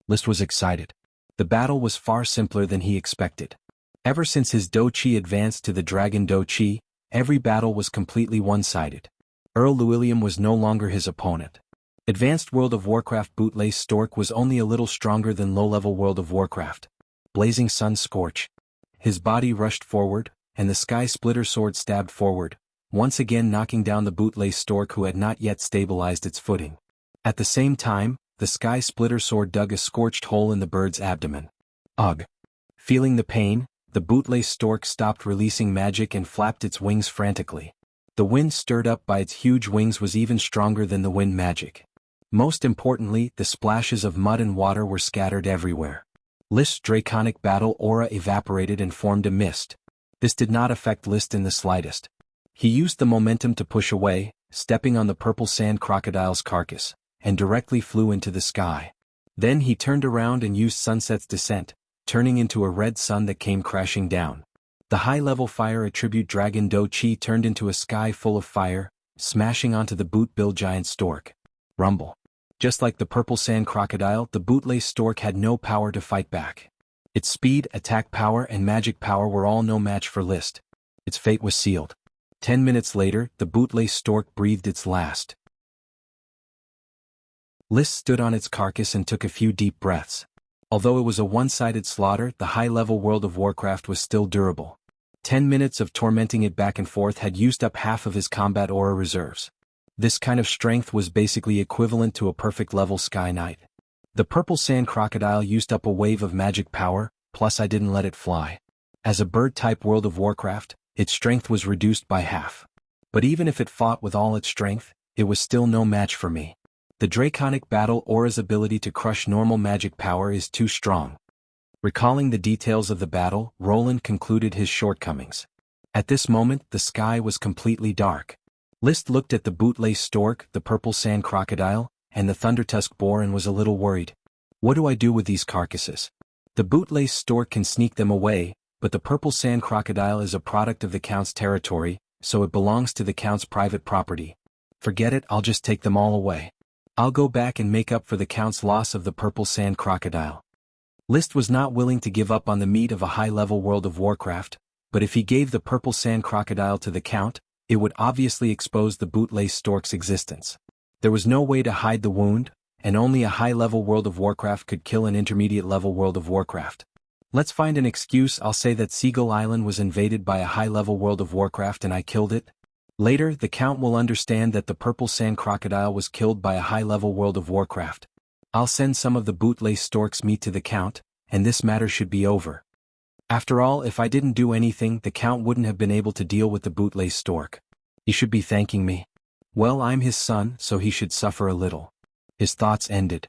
List was excited. The battle was far simpler than he expected. Ever since his Do-Chi advanced to the Dragon Do-Chi, every battle was completely one-sided. Earl Llewellyn was no longer his opponent. Advanced World of Warcraft Bootlace Stork was only a little stronger than low-level World of Warcraft. Blazing Sun Scorch. His body rushed forward, and the Sky Splitter sword stabbed forward, once again knocking down the Bootlace Stork who had not yet stabilized its footing. At the same time, the Sky Splitter sword dug a scorched hole in the bird's abdomen. Ugh! Feeling the pain, the Bootlace Stork stopped releasing magic and flapped its wings frantically. The wind stirred up by its huge wings was even stronger than the wind magic. Most importantly, the splashes of mud and water were scattered everywhere. List's draconic battle aura evaporated and formed a mist. This did not affect List in the slightest. He used the momentum to push away, stepping on the Purple Sand Crocodile's carcass, and directly flew into the sky. Then he turned around and used Sunset's Descent, turning into a red sun that came crashing down. The high-level fire attribute Dragon Do-Chi turned into a sky full of fire, smashing onto the boot-billed giant stork. Rumble. Just like the Purple Sand Crocodile, the Bootlace Stork had no power to fight back. Its speed, attack power, and magic power were all no match for List. Its fate was sealed. 10 minutes later, the Bootlace Stork breathed its last. List stood on its carcass and took a few deep breaths. Although it was a one-sided slaughter, the high-level World of Warcraft was still durable. 10 minutes of tormenting it back and forth had used up half of his combat aura reserves. This kind of strength was basically equivalent to a perfect level Sky Knight. The purple sand crocodile used up a wave of magic power, plus I didn't let it fly. As a bird-type World of Warcraft, its strength was reduced by half. But even if it fought with all its strength, it was still no match for me. The Draconic Battle Aura's ability to crush normal magic power is too strong. Recalling the details of the battle, Roland concluded his shortcomings. At this moment, the sky was completely dark. List looked at the bootlace stork, the purple sand crocodile, and the thundertusk boar and was a little worried. What do I do with these carcasses? The bootlace stork can sneak them away, but the purple sand crocodile is a product of the Count's territory, so it belongs to the Count's private property. Forget it, I'll just take them all away. I'll go back and make up for the Count's loss of the purple sand crocodile. List was not willing to give up on the meat of a high-level World of Warcraft, but if he gave the purple sand crocodile to the Count, it would obviously expose the bootlace stork's existence. There was no way to hide the wound, and only a high-level World of Warcraft could kill an intermediate-level World of Warcraft. Let's find an excuse. I'll say that Seagull Island was invaded by a high-level World of Warcraft and I killed it. Later, the Count will understand that the purple sand crocodile was killed by a high-level World of Warcraft. I'll send some of the bootlace stork's meat to the Count, and this matter should be over. After all, if I didn't do anything, the Count wouldn't have been able to deal with the bootlace stork. He should be thanking me. Well, I'm his son, so he should suffer a little. His thoughts ended.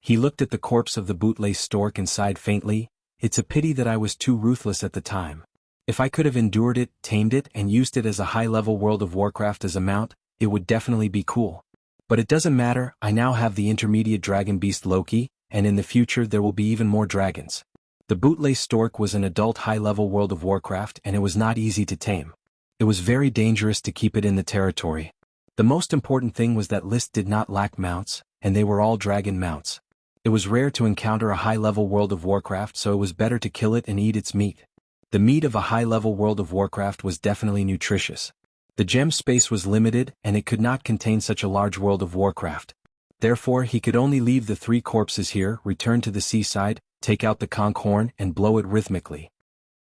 He looked at the corpse of the bootlace stork and sighed faintly. It's a pity that I was too ruthless at the time. If I could have endured it, tamed it, and used it as a high-level World of Warcraft as a mount, it would definitely be cool. But it doesn't matter, I now have the intermediate dragon beast Loki, and in the future there will be even more dragons. The bootlace stork was an adult high-level World of Warcraft and it was not easy to tame. It was very dangerous to keep it in the territory. The most important thing was that List did not lack mounts, and they were all dragon mounts. It was rare to encounter a high-level World of Warcraft, so it was better to kill it and eat its meat. The meat of a high-level World of Warcraft was definitely nutritious. The gem space was limited and it could not contain such a large World of Warcraft. Therefore he could only leave the 3 corpses here, return to the seaside, take out the conch horn and blow it rhythmically.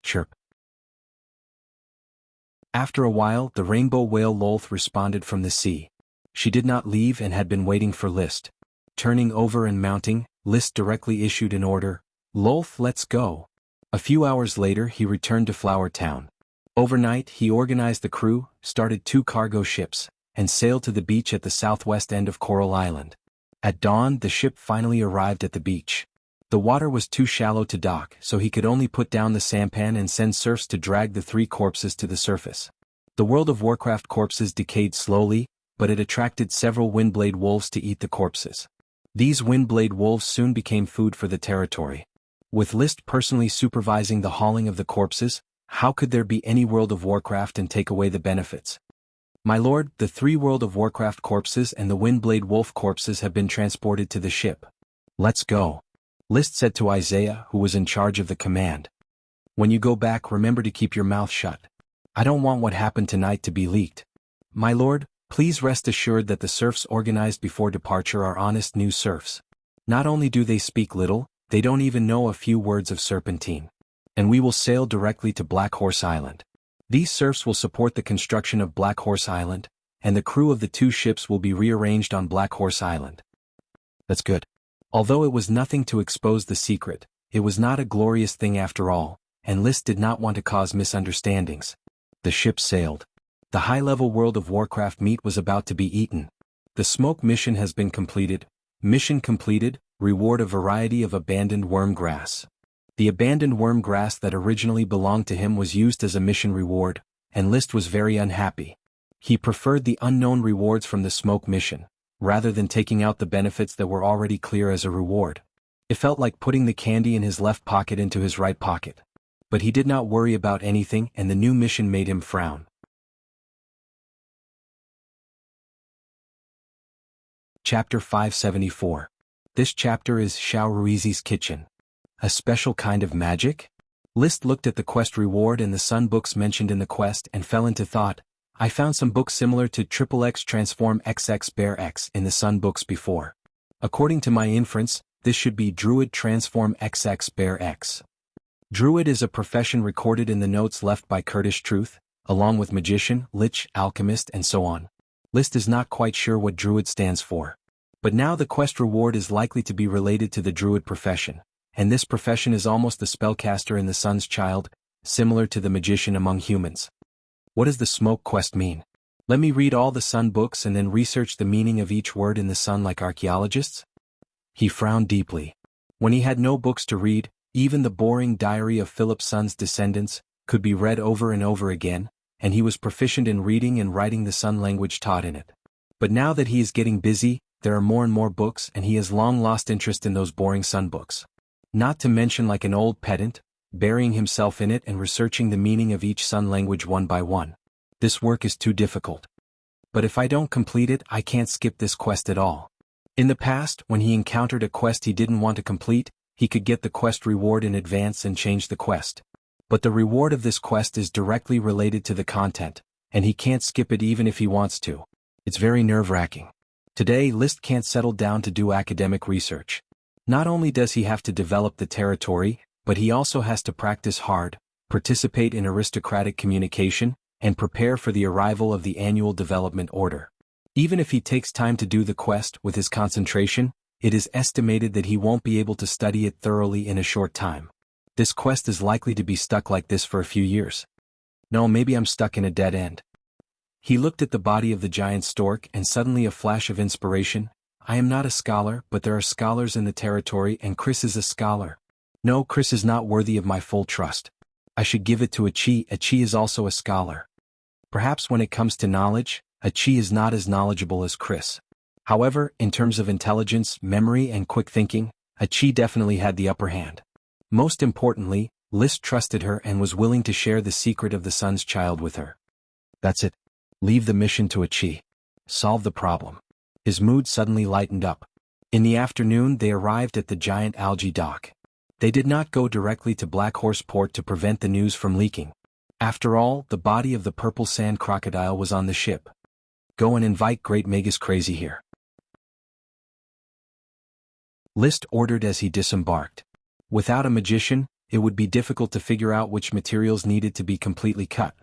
Chirp. After a while, the rainbow whale Lolth responded from the sea. She did not leave and had been waiting for List. Turning over and mounting, List directly issued an order, "Lolth, let's go." A few hours later he returned to Flower Town. Overnight he organized the crew, started 2 cargo ships, and sailed to the beach at the southwest end of Coral Island. At dawn the ship finally arrived at the beach. The water was too shallow to dock, so he could only put down the sampan and send serfs to drag the 3 corpses to the surface. The World of Warcraft corpses decayed slowly, but it attracted several windblade wolves to eat the corpses. These windblade wolves soon became food for the territory. With List personally supervising the hauling of the corpses, how could there be any World of Warcraft and take away the benefits? My lord, the 3 World of Warcraft corpses and the windblade wolf corpses have been transported to the ship. Let's go. List said to Isaiah, who was in charge of the command. When you go back, remember to keep your mouth shut. I don't want what happened tonight to be leaked. My lord, please rest assured that the serfs organized before departure are honest new serfs. Not only do they speak little, they don't even know a few words of Serpentine. And we will sail directly to Black Horse Island. These serfs will support the construction of Black Horse Island, and the crew of the 2 ships will be rearranged on Black Horse Island. That's good. Although it was nothing to expose the secret, it was not a glorious thing after all, and List did not want to cause misunderstandings. The ship sailed. The high-level World of Warcraft meat was about to be eaten. The smoke mission has been completed. Mission completed, reward a variety of abandoned worm grass. The abandoned worm grass that originally belonged to him was used as a mission reward, and List was very unhappy. He preferred the unknown rewards from the smoke mission, rather than taking out the benefits that were already clear as a reward. It felt like putting the candy in his left pocket into his right pocket. But he did not worry about anything and the new mission made him frown. Chapter 574. This chapter is Xiao Ruizi's Kitchen. A special kind of magic? List looked at the quest reward and the sun books mentioned in the quest and fell into thought. I found some books similar to XXX Transform XX Bear X in the sun books before. According to my inference, this should be Druid Transform XX Bear X. Druid is a profession recorded in the notes left by Kurdish Truth, along with magician, lich, alchemist and so on. List is not quite sure what Druid stands for. But now the quest reward is likely to be related to the druid profession, and this profession is almost the spellcaster in the sun's child, similar to the magician among humans. What does the smoke quest mean? Let me read all the sun books and then research the meaning of each word in the sun like archaeologists? He frowned deeply. When he had no books to read, even the boring diary of Philip's son's descendants could be read over and over again, and he was proficient in reading and writing the sun language taught in it. But now that he is getting busy, there are more and more books and he has long lost interest in those boring sun books. Not to mention like an old pedant, burying himself in it and researching the meaning of each sun language one by one. This work is too difficult. But if I don't complete it, I can't skip this quest at all. In the past, when he encountered a quest he didn't want to complete, he could get the quest reward in advance and change the quest. But the reward of this quest is directly related to the content, and he can't skip it even if he wants to. It's very nerve-wracking. Today, List can't settle down to do academic research. Not only does he have to develop the territory, but he also has to practice hard, participate in aristocratic communication, and prepare for the arrival of the annual development order. Even if he takes time to do the quest with his concentration, it is estimated that he won't be able to study it thoroughly in a short time. This quest is likely to be stuck like this for a few years. No, maybe I'm stuck in a dead end. He looked at the body of the giant stork and suddenly a flash of inspiration. I am not a scholar, but there are scholars in the territory and Chris is a scholar. No, Chris is not worthy of my full trust. I should give it to Achi. Achi is also a scholar. Perhaps when it comes to knowledge, Achi is not as knowledgeable as Chris. However, in terms of intelligence, memory and quick thinking, Achi definitely had the upper hand. Most importantly, List trusted her and was willing to share the secret of the sun's child with her. That's it. Leave the mission to Achi. Solve the problem. His mood suddenly lightened up. In the afternoon they arrived at the giant algae dock. They did not go directly to Black Horse Port to prevent the news from leaking. After all, the body of the purple sand crocodile was on the ship. Go and invite Great Magus Crazy here. List ordered as he disembarked. Without a magician, it would be difficult to figure out which materials needed to be completely cut.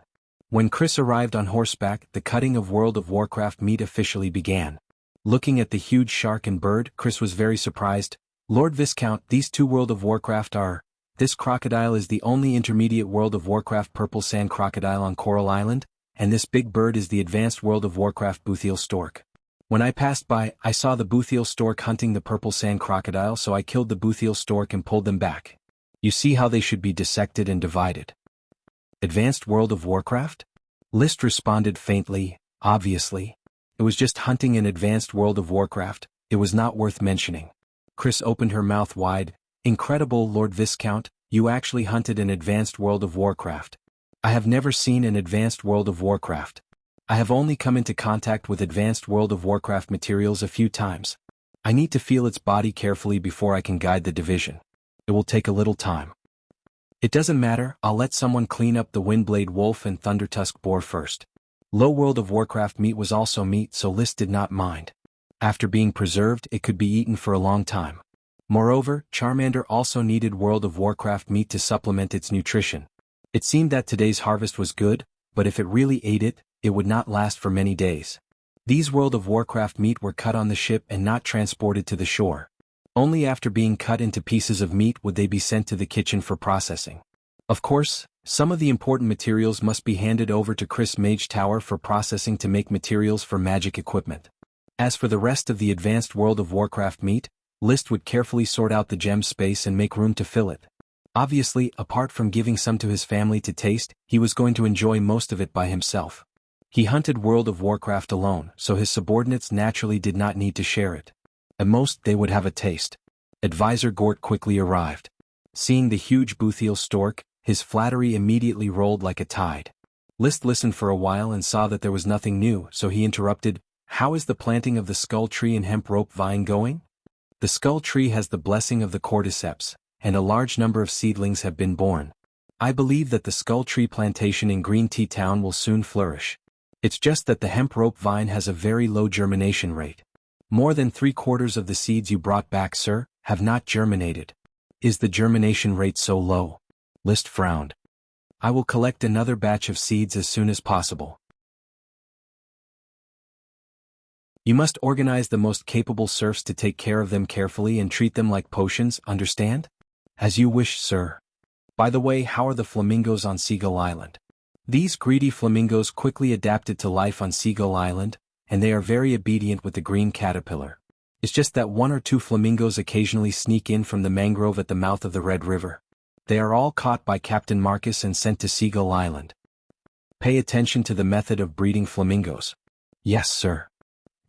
When Chris arrived on horseback, the cutting of World of Warcraft meat officially began. Looking at the huge shark and bird, Chris was very surprised. Lord Viscount, these two World of Warcraft are... This crocodile is the only intermediate World of Warcraft purple sand crocodile on Coral Island, and this big bird is the advanced World of Warcraft Boothiel stork. When I passed by, I saw the Boothiel stork hunting the purple sand crocodile, so I killed the Boothiel stork and pulled them back. You see how they should be dissected and divided. Advanced World of Warcraft? List responded faintly, obviously. It was just hunting in Advanced World of Warcraft, it was not worth mentioning. Chris opened her mouth wide. Incredible, Lord Viscount, you actually hunted in Advanced World of Warcraft. I have never seen an Advanced World of Warcraft. I have only come into contact with Advanced World of Warcraft materials a few times. I need to feel its body carefully before I can guide the division. It will take a little time. It doesn't matter, I'll let someone clean up the Windblade Wolf and Thundertusk Boar first. Low World of Warcraft meat was also meat, so List did not mind. After being preserved, it could be eaten for a long time. Moreover, Charmander also needed World of Warcraft meat to supplement its nutrition. It seemed that today's harvest was good, but if it really ate it, it would not last for many days. These World of Warcraft meat were cut on the ship and not transported to the shore. Only after being cut into pieces of meat would they be sent to the kitchen for processing. Of course, some of the important materials must be handed over to Chris Mage Tower for processing to make materials for magic equipment. As for the rest of the advanced World of Warcraft meat, List would carefully sort out the gem space and make room to fill it. Obviously, apart from giving some to his family to taste, he was going to enjoy most of it by himself. He hunted World of Warcraft alone, so his subordinates naturally did not need to share it. At most, they would have a taste. Advisor Gort quickly arrived. Seeing the huge Boothiel stork, his flattery immediately rolled like a tide. List listened for a while and saw that there was nothing new, so he interrupted, "How is the planting of the skull tree and hemp rope vine going?" The skull tree has the blessing of the cordyceps, and a large number of seedlings have been born. I believe that the skull tree plantation in Green Tea Town will soon flourish. It's just that the hemp rope vine has a very low germination rate. More than 3/4 of the seeds you brought back, sir, have not germinated. Is the germination rate so low? List frowned. I will collect another batch of seeds as soon as possible. You must organize the most capable serfs to take care of them carefully and treat them like potions, understand? As you wish, sir. By the way, how are the flamingos on Seagull Island? These greedy flamingos quickly adapted to life on Seagull Island, and they are very obedient with the green caterpillar. It's just that one or two flamingos occasionally sneak in from the mangrove at the mouth of the Red River. They are all caught by Captain Marcus and sent to Seagull Island. Pay attention to the method of breeding flamingos. Yes, sir.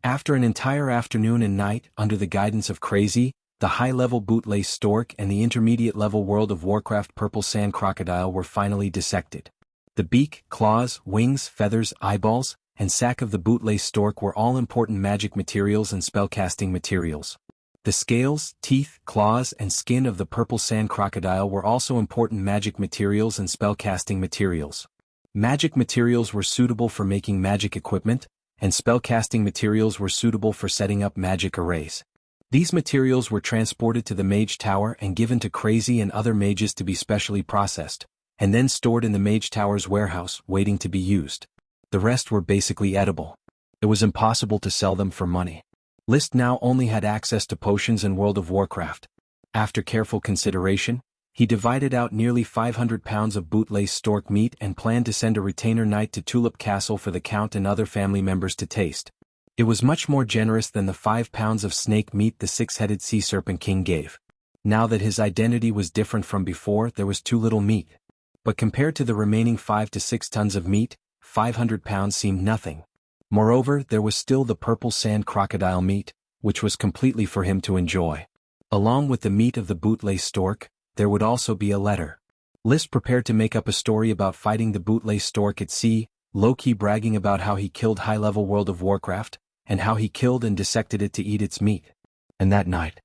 After an entire afternoon and night, under the guidance of Crazy, the high-level bootlace stork and the intermediate-level World of Warcraft purple sand crocodile were finally dissected. The beak, claws, wings, feathers, eyeballs, and sac of the bootlace stork were all important magic materials and spellcasting materials. The scales, teeth, claws, and skin of the purple sand crocodile were also important magic materials and spellcasting materials. Magic materials were suitable for making magic equipment, and spellcasting materials were suitable for setting up magic arrays. These materials were transported to the Mage Tower and given to Crazy and other mages to be specially processed, and then stored in the Mage Tower's warehouse, waiting to be used. The rest were basically edible. It was impossible to sell them for money. List now only had access to potions in World of Warcraft. After careful consideration, he divided out nearly 500 pounds of bootlace stork meat and planned to send a retainer knight to Tulip Castle for the Count and other family members to taste. It was much more generous than the 5 pounds of snake meat the six-headed sea serpent king gave. Now that his identity was different from before, there was too little meat. But compared to the remaining 5 to 6 tons of meat, 500 pounds seemed nothing. Moreover, there was still the purple sand crocodile meat, which was completely for him to enjoy. Along with the meat of the bootlace stork, there would also be a letter. List prepared to make up a story about fighting the bootlace stork at sea, low-key bragging about how he killed high-level World of Warcraft, and how he killed and dissected it to eat its meat. And that night.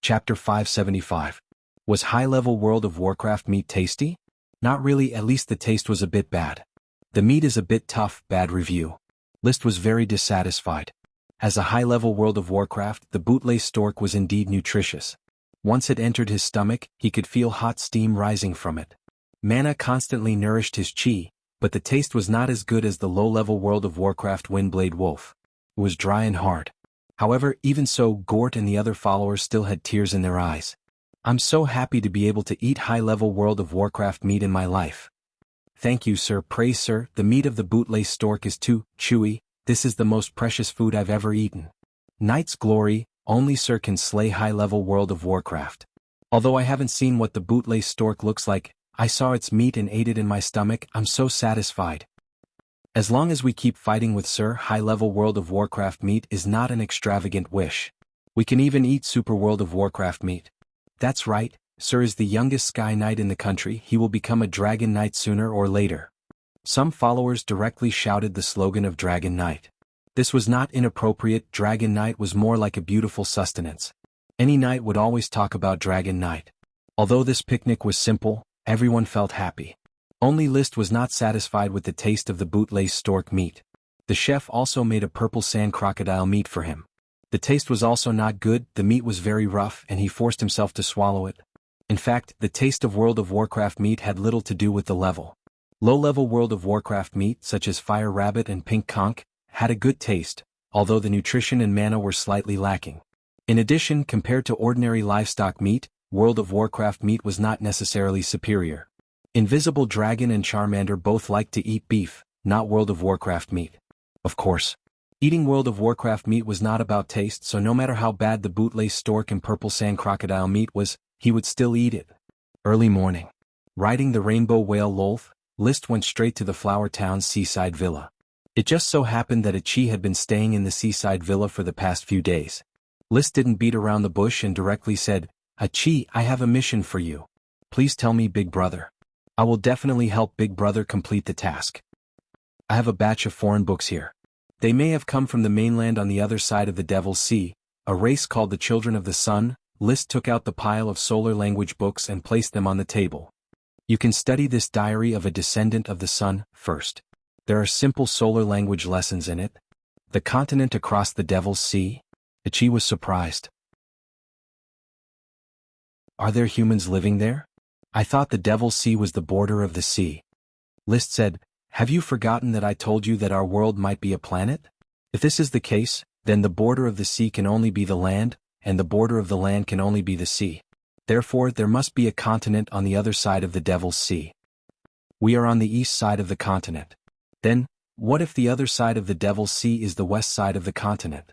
Chapter 575. Was high-level World of Warcraft meat tasty? Not really, at least the taste was a bit bad. The meat is a bit tough, bad review. List was very dissatisfied. As a high-level World of Warcraft, the bootlace stork was indeed nutritious. Once it entered his stomach, he could feel hot steam rising from it. Mana constantly nourished his chi, but the taste was not as good as the low-level World of Warcraft Windblade Wolf. It was dry and hard. However, even so, Gort and the other followers still had tears in their eyes. I'm so happy to be able to eat high-level World of Warcraft meat in my life. Thank you, sir. Praise, sir. The meat of the bootlace stork is too chewy. This is the most precious food I've ever eaten. Knight's glory, only sir can slay high-level World of Warcraft. Although I haven't seen what the bootlace stork looks like, I saw its meat and ate it in my stomach. I'm so satisfied. As long as we keep fighting with sir, high-level World of Warcraft meat is not an extravagant wish. We can even eat super World of Warcraft meat. That's right, sir is the youngest Sky Knight in the country. He will become a Dragon Knight sooner or later. Some followers directly shouted the slogan of Dragon Knight. This was not inappropriate. Dragon Knight was more like a beautiful sustenance. Any knight would always talk about Dragon Knight. Although this picnic was simple, everyone felt happy. Only List was not satisfied with the taste of the bootlace stork meat. The chef also made a purple sand crocodile meat for him. The taste was also not good. The meat was very rough and he forced himself to swallow it. In fact, the taste of World of Warcraft meat had little to do with the level. Low-level World of Warcraft meat, such as Fire Rabbit and Pink Conch, had a good taste, although the nutrition and mana were slightly lacking. In addition, compared to ordinary livestock meat, World of Warcraft meat was not necessarily superior. Invisible Dragon and Charmander both liked to eat beef, not World of Warcraft meat. Of course, eating World of Warcraft meat was not about taste, so no matter how bad the bootlace stork and purple sand crocodile meat was, he would still eat it. Early morning. Riding the rainbow whale Lolth, List went straight to the Flower Town's seaside villa. It just so happened that Achi had been staying in the seaside villa for the past few days. List didn't beat around the bush and directly said, Achi, I have a mission for you. Please tell me, Big Brother. I will definitely help Big Brother complete the task. I have a batch of foreign books here. They may have come from the mainland on the other side of the Devil's Sea, a race called the Children of the Sun. List took out the pile of solar language books and placed them on the table. You can study this diary of a descendant of the sun first. There are simple solar language lessons in it. The continent across the Devil's Sea? Achi was surprised. Are there humans living there? I thought the Devil's Sea was the border of the sea. List said, Have you forgotten that I told you that our world might be a planet? If this is the case, then the border of the sea can only be the land, and the border of the land can only be the sea. Therefore, there must be a continent on the other side of the Devil's Sea. We are on the east side of the continent. Then, what if the other side of the Devil's Sea is the west side of the continent?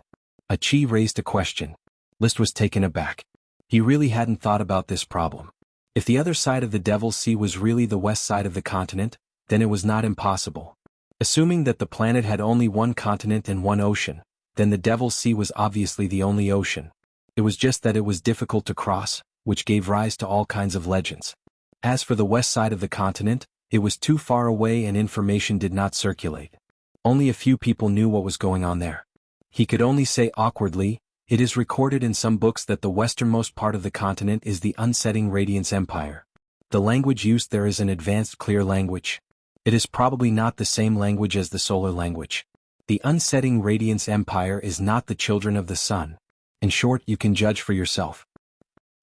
Achi raised a question. List was taken aback. He really hadn't thought about this problem. If the other side of the Devil's Sea was really the west side of the continent, then it was not impossible. Assuming that the planet had only one continent and one ocean, then the Devil's Sea was obviously the only ocean. It was just that it was difficult to cross, which gave rise to all kinds of legends. As for the west side of the continent, it was too far away and information did not circulate. Only a few people knew what was going on there. He could only say awkwardly, "It is recorded in some books that the westernmost part of the continent is the Unsetting Radiance Empire. The language used there is an advanced clear language. It is probably not the same language as the solar language. The Unsetting Radiance Empire is not the children of the sun. In short, you can judge for yourself."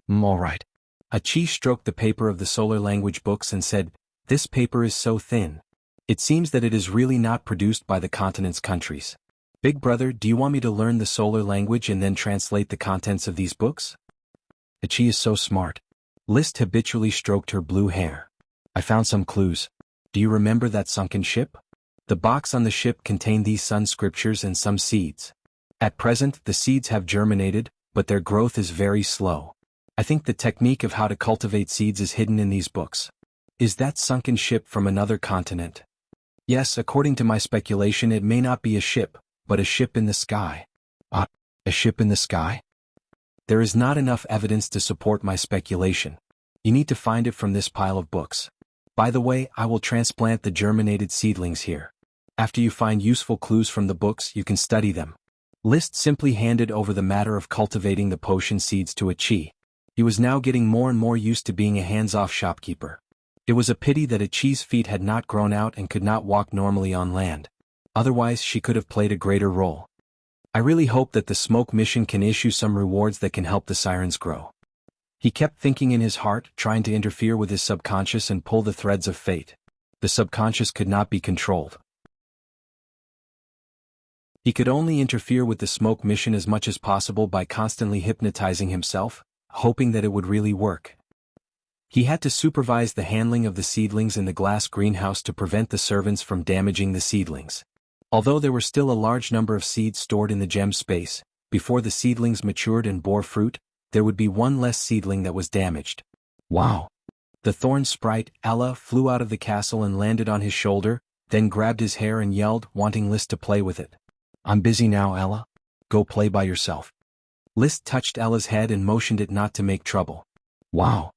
All right. Achi stroked the paper of the solar language books and said, "This paper is so thin. It seems that it is really not produced by the continent's countries. Big brother, do you want me to learn the solar language and then translate the contents of these books?" Achi is so smart. List habitually stroked her blue hair. "I found some clues. Do you remember that sunken ship? The box on the ship contained these sun scriptures and some seeds. At present, the seeds have germinated, but their growth is very slow. I think the technique of how to cultivate seeds is hidden in these books. Is that sunken ship from another continent?" "Yes, according to my speculation it may not be a ship, but a ship in the sky." A ship in the sky? There is not enough evidence to support my speculation. You need to find it from this pile of books. By the way, I will transplant the germinated seedlings here. After you find useful clues from the books, you can study them. List simply handed over the matter of cultivating the potion seeds to Achi. He was now getting more and more used to being a hands-off shopkeeper. It was a pity that Achi's feet had not grown out and could not walk normally on land. Otherwise she could have played a greater role. "I really hope that the smoke mission can issue some rewards that can help the sirens grow." He kept thinking in his heart, trying to interfere with his subconscious and pull the threads of fate. The subconscious could not be controlled. He could only interfere with the smoke mission as much as possible by constantly hypnotizing himself, hoping that it would really work. He had to supervise the handling of the seedlings in the glass greenhouse to prevent the servants from damaging the seedlings. Although there were still a large number of seeds stored in the gem space, before the seedlings matured and bore fruit, there would be one less seedling that was damaged. Wow! The thorn sprite, Ella, flew out of the castle and landed on his shoulder, then grabbed his hair and yelled, wanting List to play with it. "I'm busy now, Ella. Go play by yourself." List touched Ella's head and motioned it not to make trouble. Wow!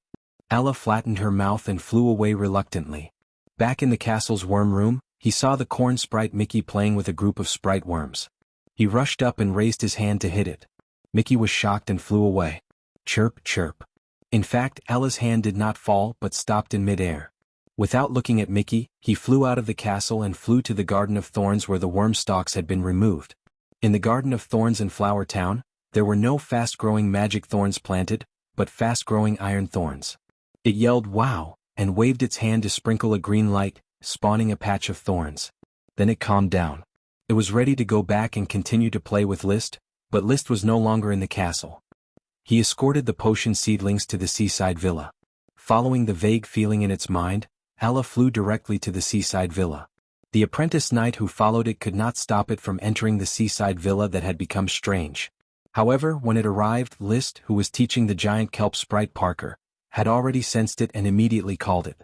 Ella flattened her mouth and flew away reluctantly. Back in the castle's worm room, he saw the corn sprite Mickey playing with a group of sprite worms. He rushed up and raised his hand to hit it. Mickey was shocked and flew away. Chirp, chirp. In fact, Ella's hand did not fall but stopped in mid-air. Without looking at Mickey, he flew out of the castle and flew to the Garden of Thorns where the worm stalks had been removed. In the Garden of Thorns in Flower Town, there were no fast-growing magic thorns planted, but fast-growing iron thorns. It yelled "wow," and waved its hand to sprinkle a green light, spawning a patch of thorns. Then it calmed down. It was ready to go back and continue to play with List, but List was no longer in the castle. He escorted the potion seedlings to the seaside villa. Following the vague feeling in its mind, Ella flew directly to the seaside villa. The apprentice knight who followed it could not stop it from entering the seaside villa that had become strange. However, when it arrived, List, who was teaching the giant kelp sprite Parker, had already sensed it and immediately called it.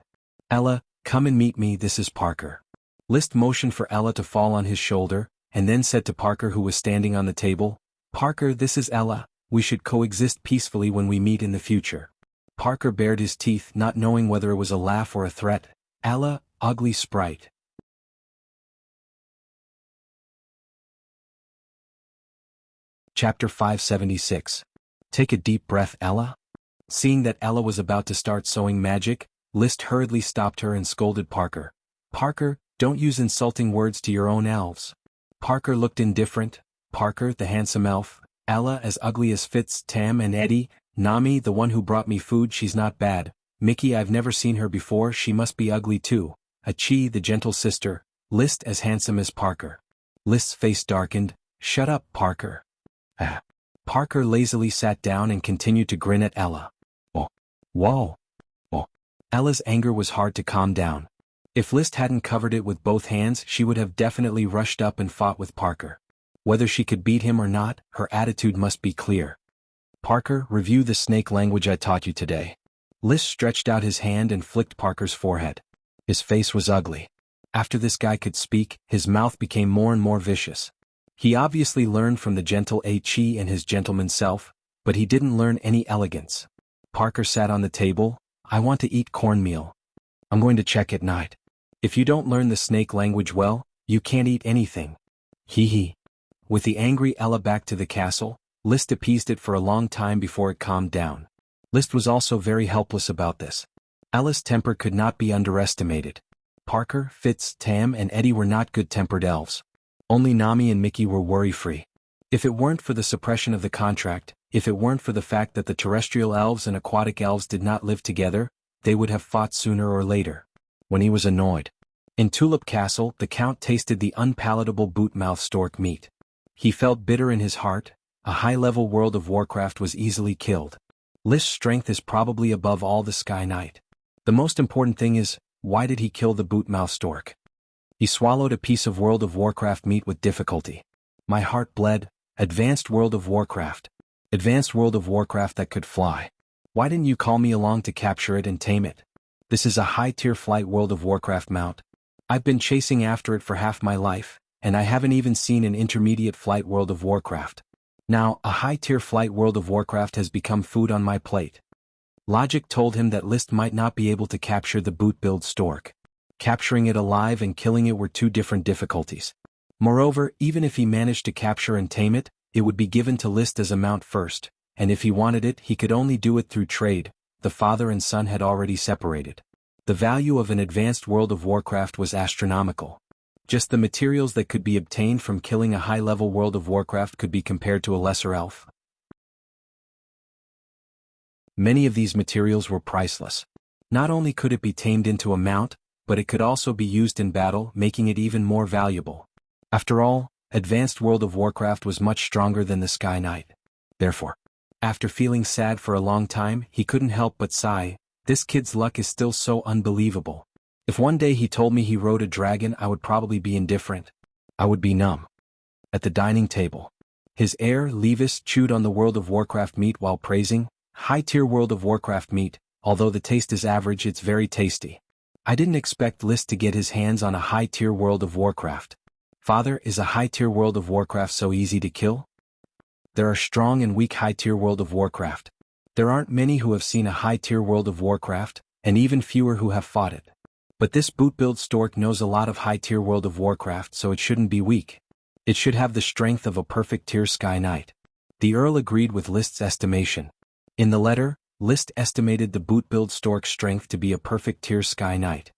"Ella, come and meet me, this is Parker." List motioned for Ella to fall on his shoulder, and then said to Parker who was standing on the table, "Parker, this is Ella, we should coexist peacefully when we meet in the future." Parker bared his teeth, not knowing whether it was a laugh or a threat. "Ella, ugly sprite." Chapter 576. Take a deep breath, Ella. Seeing that Ella was about to start sowing magic, List hurriedly stopped her and scolded Parker. "Parker, don't use insulting words to your own elves." Parker looked indifferent. Parker, the handsome elf. Ella, as ugly as Fitz, Tam and Eddie. Nami, the one who brought me food, she's not bad. Mickey, I've never seen her before, she must be ugly too. Achi, the gentle sister. List as handsome as Parker. List's face darkened. Shut up, Parker. Ah. Parker lazily sat down and continued to grin at Ella. Oh. Whoa. Oh. Ella's anger was hard to calm down. If List hadn't covered it with both hands, she would have definitely rushed up and fought with Parker. Whether she could beat him or not, her attitude must be clear. Parker, review the snake language I taught you today. List stretched out his hand and flicked Parker's forehead. His face was ugly. After this guy could speak, his mouth became more and more vicious. He obviously learned from the gentle Chi and his gentleman self, but he didn't learn any elegance. Parker sat on the table. I want to eat cornmeal. I'm going to check at night. If you don't learn the snake language well, you can't eat anything. Hee hee. With the angry Ella back to the castle, List appeased it for a long time before it calmed down. List was also very helpless about this. Ella's temper could not be underestimated. Parker, Fitz, Tam and Eddie were not good-tempered elves. Only Nami and Mickey were worry-free. If it weren't for the suppression of the contract, if it weren't for the fact that the terrestrial elves and aquatic elves did not live together, they would have fought sooner or later. When he was annoyed. In Tulip Castle, the Count tasted the unpalatable boot-mouthed stork meat. He felt bitter in his heart. A high-level World of Warcraft was easily killed. List's strength is probably above all the Sky Knight. The most important thing is, why did he kill the boot-mouthed stork? He swallowed a piece of World of Warcraft meat with difficulty. My heart bled. Advanced World of Warcraft. Advanced World of Warcraft that could fly. Why didn't you call me along to capture it and tame it? This is a high-tier flight World of Warcraft mount. I've been chasing after it for half my life, and I haven't even seen an intermediate flight World of Warcraft. Now, a high-tier flight World of Warcraft has become food on my plate. Logic told him that List might not be able to capture the boot-billed stork. Capturing it alive and killing it were two different difficulties. Moreover, even if he managed to capture and tame it, it would be given to List as a mount first, and if he wanted it, he could only do it through trade. The father and son had already separated. The value of an advanced World of Warcraft was astronomical. Just the materials that could be obtained from killing a high-level World of Warcraft could be compared to a lesser elf. Many of these materials were priceless. Not only could it be tamed into a mount, but it could also be used in battle, making it even more valuable. After all, advanced World of Warcraft was much stronger than the Sky Knight. Therefore, after feeling sad for a long time, he couldn't help but sigh. This kid's luck is still so unbelievable. If one day he told me he rode a dragon, I would probably be indifferent. I would be numb. At the dining table, his heir, Levis, chewed on the World of Warcraft meat while praising, high-tier World of Warcraft meat, although the taste is average, it's very tasty. I didn't expect List to get his hands on a high-tier World of Warcraft. Father, is a high-tier World of Warcraft so easy to kill? There are strong and weak high-tier World of Warcraft. There aren't many who have seen a high-tier World of Warcraft, and even fewer who have fought it. But this boot-billed stork knows a lot of high-tier World of Warcraft, so it shouldn't be weak. It should have the strength of a perfect tier Sky Knight. The Earl agreed with List's estimation. In the letter, List estimated the boot-billed stork's strength to be a perfect tier Sky Knight.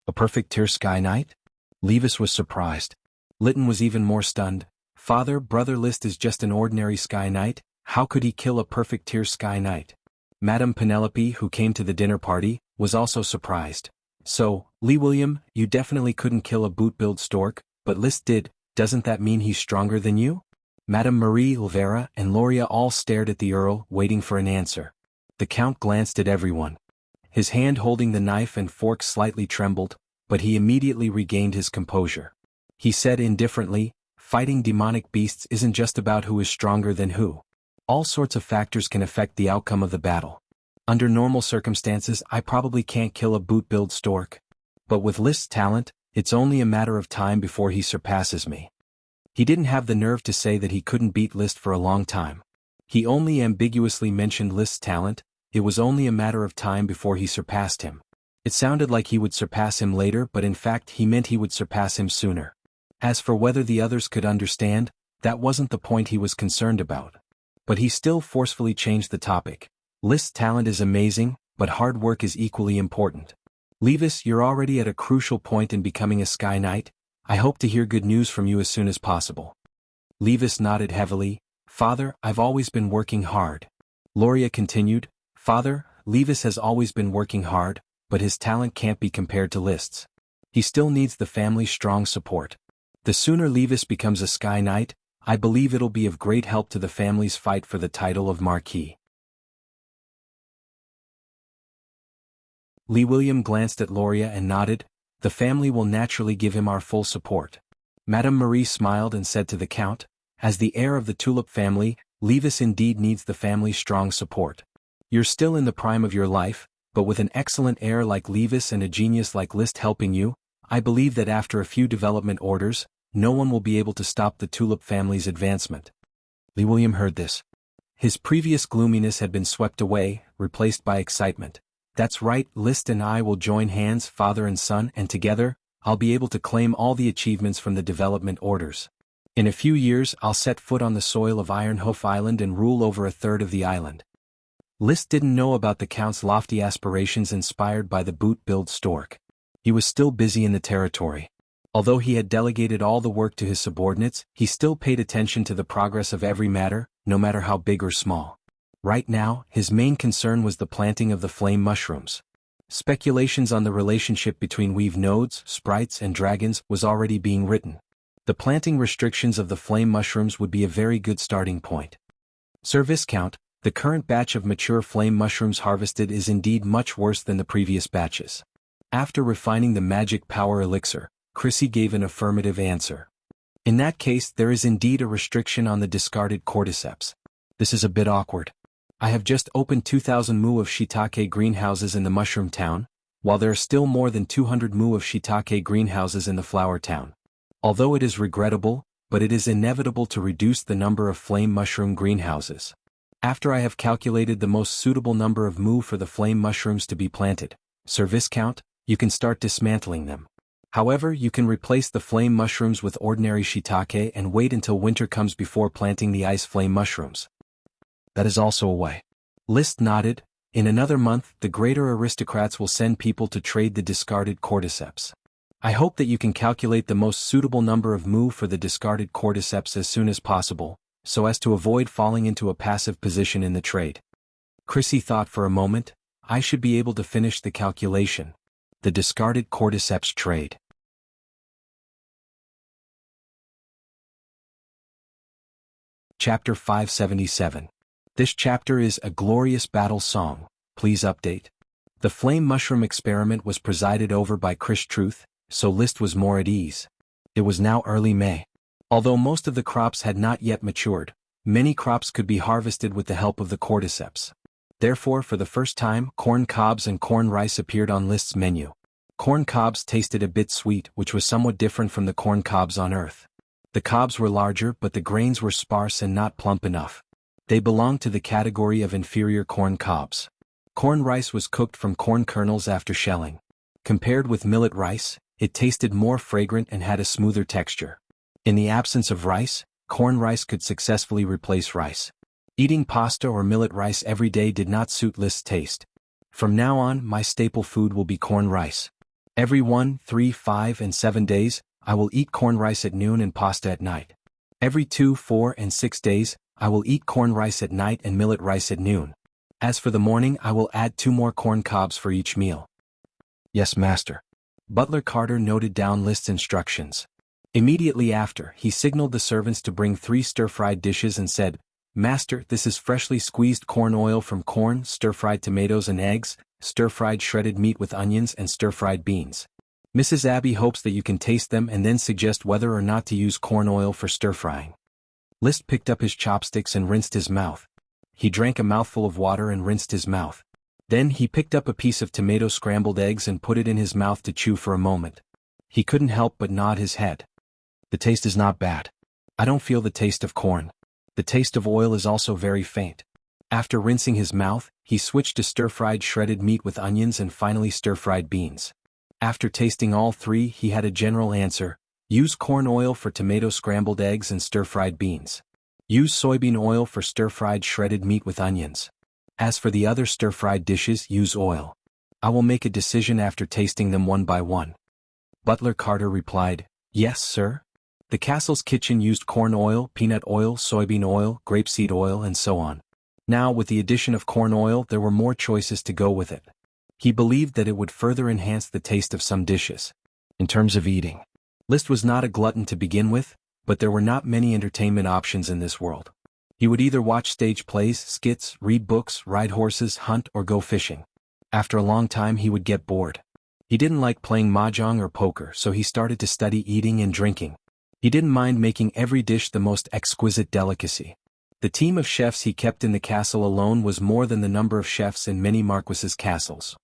A perfect tier Sky Knight? Levis was surprised. Lytton was even more stunned. Father, brother, List is just an ordinary Sky Knight. How could he kill a perfect tier Sky Knight? Madame Penelope, who came to the dinner party, was also surprised. So, Lee William, you definitely couldn't kill a boot-billed stork, but List did. Doesn't that mean he's stronger than you? Madame Marie, Elvira, and Loria all stared at the Earl, waiting for an answer. The Count glanced at everyone. His hand holding the knife and fork slightly trembled, but he immediately regained his composure. He said indifferently, fighting demonic beasts isn't just about who is stronger than who. All sorts of factors can affect the outcome of the battle. Under normal circumstances, I probably can't kill a boot-billed stork. But with List's talent, it's only a matter of time before he surpasses me. He didn't have the nerve to say that he couldn't beat List for a long time. He only ambiguously mentioned List's talent. It was only a matter of time before he surpassed him. It sounded like he would surpass him later, but in fact he meant he would surpass him sooner. As for whether the others could understand, that wasn't the point he was concerned about. But he still forcefully changed the topic. List's talent is amazing, but hard work is equally important. Levis, you're already at a crucial point in becoming a Sky Knight. I hope to hear good news from you as soon as possible. Levis nodded heavily. Father, I've always been working hard. Loria continued. Father, Levis has always been working hard, but his talent can't be compared to List's. He still needs the family's strong support. The sooner Levis becomes a Sky Knight, I believe it'll be of great help to the family's fight for the title of Marquis. Lee William glanced at Loria and nodded. The family will naturally give him our full support. Madame Marie smiled and said to the Count, as the heir of the Tulip family, Levis indeed needs the family's strong support. You're still in the prime of your life, but with an excellent heir like Levis and a genius like Liszt helping you, I believe that after a few development orders, no one will be able to stop the Tulip family's advancement. Lee William heard this. His previous gloominess had been swept away, replaced by excitement. That's right, Liszt and I will join hands, father and son, and together, I'll be able to claim all the achievements from the development orders. In a few years I'll set foot on the soil of Ironhoof Island and rule over a third of the island. Liszt didn't know about the Count's lofty aspirations inspired by the boot-build stork. He was still busy in the territory. Although he had delegated all the work to his subordinates, he still paid attention to the progress of every matter, no matter how big or small. Right now, his main concern was the planting of the flame mushrooms. Speculations on the relationship between weave nodes, sprites and dragons was already being written. The planting restrictions of the flame mushrooms would be a very good starting point. Sir Viscount, the current batch of mature flame mushrooms harvested is indeed much worse than the previous batches. After refining the magic power elixir, Chrissy gave an affirmative answer. In that case there is indeed a restriction on the discarded cordyceps. This is a bit awkward. I have just opened 2,000 mu of shiitake greenhouses in the mushroom town, while there are still more than 200 mu of shiitake greenhouses in the flower town. Although it is regrettable, but it is inevitable to reduce the number of flame mushroom greenhouses. After I have calculated the most suitable number of mu for the flame mushrooms to be planted, Sir Viscount, you can start dismantling them. However, you can replace the flame mushrooms with ordinary shiitake and wait until winter comes before planting the ice flame mushrooms. That is also a way. Liszt nodded. In another month, the greater aristocrats will send people to trade the discarded cordyceps. I hope that you can calculate the most suitable number of mu for the discarded cordyceps as soon as possible, so as to avoid falling into a passive position in the trade. Chrissy thought for a moment. I should be able to finish the calculation. The discarded cordyceps trade. Chapter 577. This chapter is A Glorious Battle Song. Please update. The flame mushroom experiment was presided over by Chris Truth, so Liszt was more at ease. It was now early May. Although most of the crops had not yet matured, many crops could be harvested with the help of the cordyceps. Therefore, for the first time, corn cobs and corn rice appeared on Liszt's menu. Corn cobs tasted a bit sweet, which was somewhat different from the corn cobs on Earth. The cobs were larger, but the grains were sparse and not plump enough. They belonged to the category of inferior corn cobs. Corn rice was cooked from corn kernels after shelling. Compared with millet rice, it tasted more fragrant and had a smoother texture. In the absence of rice, corn rice could successfully replace rice. Eating pasta or millet rice every day did not suit Liszt's taste. From now on, my staple food will be corn rice. Every 1, 3, 5, and 7 days, I will eat corn rice at noon and pasta at night. Every 2, 4, and 6 days, I will eat corn rice at night and millet rice at noon. As for the morning, I will add 2 more corn cobs for each meal. Yes, master. Butler Carter noted down Liszt's instructions. Immediately after, he signaled the servants to bring 3 stir-fried dishes and said, Master, this is freshly squeezed corn oil from corn, stir-fried tomatoes and eggs, stir-fried shredded meat with onions and stir-fried beans. Mrs. Abbey hopes that you can taste them and then suggest whether or not to use corn oil for stir-frying. Liszt picked up his chopsticks and rinsed his mouth. He drank a mouthful of water and rinsed his mouth. Then he picked up a piece of tomato scrambled eggs and put it in his mouth to chew for a moment. He couldn't help but nod his head. The taste is not bad. I don't feel the taste of corn. The taste of oil is also very faint. After rinsing his mouth, he switched to stir-fried shredded meat with onions and finally stir-fried beans. After tasting all 3, he had a general answer. Use corn oil for tomato scrambled eggs and stir-fried beans. Use soybean oil for stir-fried shredded meat with onions. As for the other stir-fried dishes, use oil. I will make a decision after tasting them one by one. Butler Carter replied, Yes, sir. The castle's kitchen used corn oil, peanut oil, soybean oil, grapeseed oil, and so on. Now, with the addition of corn oil, there were more choices to go with it. He believed that it would further enhance the taste of some dishes. In terms of eating, List was not a glutton to begin with, but there were not many entertainment options in this world. He would either watch stage plays, skits, read books, ride horses, hunt, or go fishing. After a long time he would get bored. He didn't like playing mahjong or poker, so he started to study eating and drinking. He didn't mind making every dish the most exquisite delicacy. The team of chefs he kept in the castle alone was more than the number of chefs in many marquises' castles.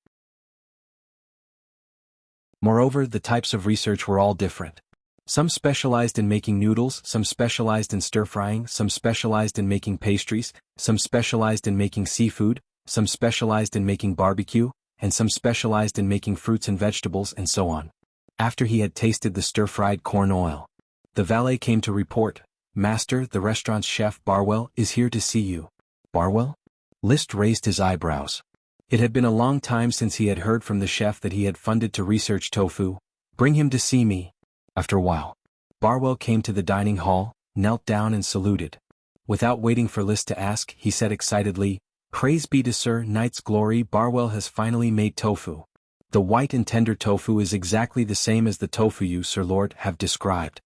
Moreover, the types of research were all different. Some specialized in making noodles, some specialized in stir-frying, some specialized in making pastries, some specialized in making seafood, some specialized in making barbecue, and some specialized in making fruits and vegetables, and so on. After he had tasted the stir-fried corn oil, the valet came to report, "Master, the restaurant's chef Barwell is here to see you." Barwell? List raised his eyebrows. It had been a long time since he had heard from the chef that he had funded to research tofu. "Bring him to see me." After a while, Barwell came to the dining hall, knelt down and saluted. Without waiting for List to ask, he said excitedly, "Praise be to Sir Knight's glory, Barwell has finally made tofu. The white and tender tofu is exactly the same as the tofu you, Sir Lord, have described."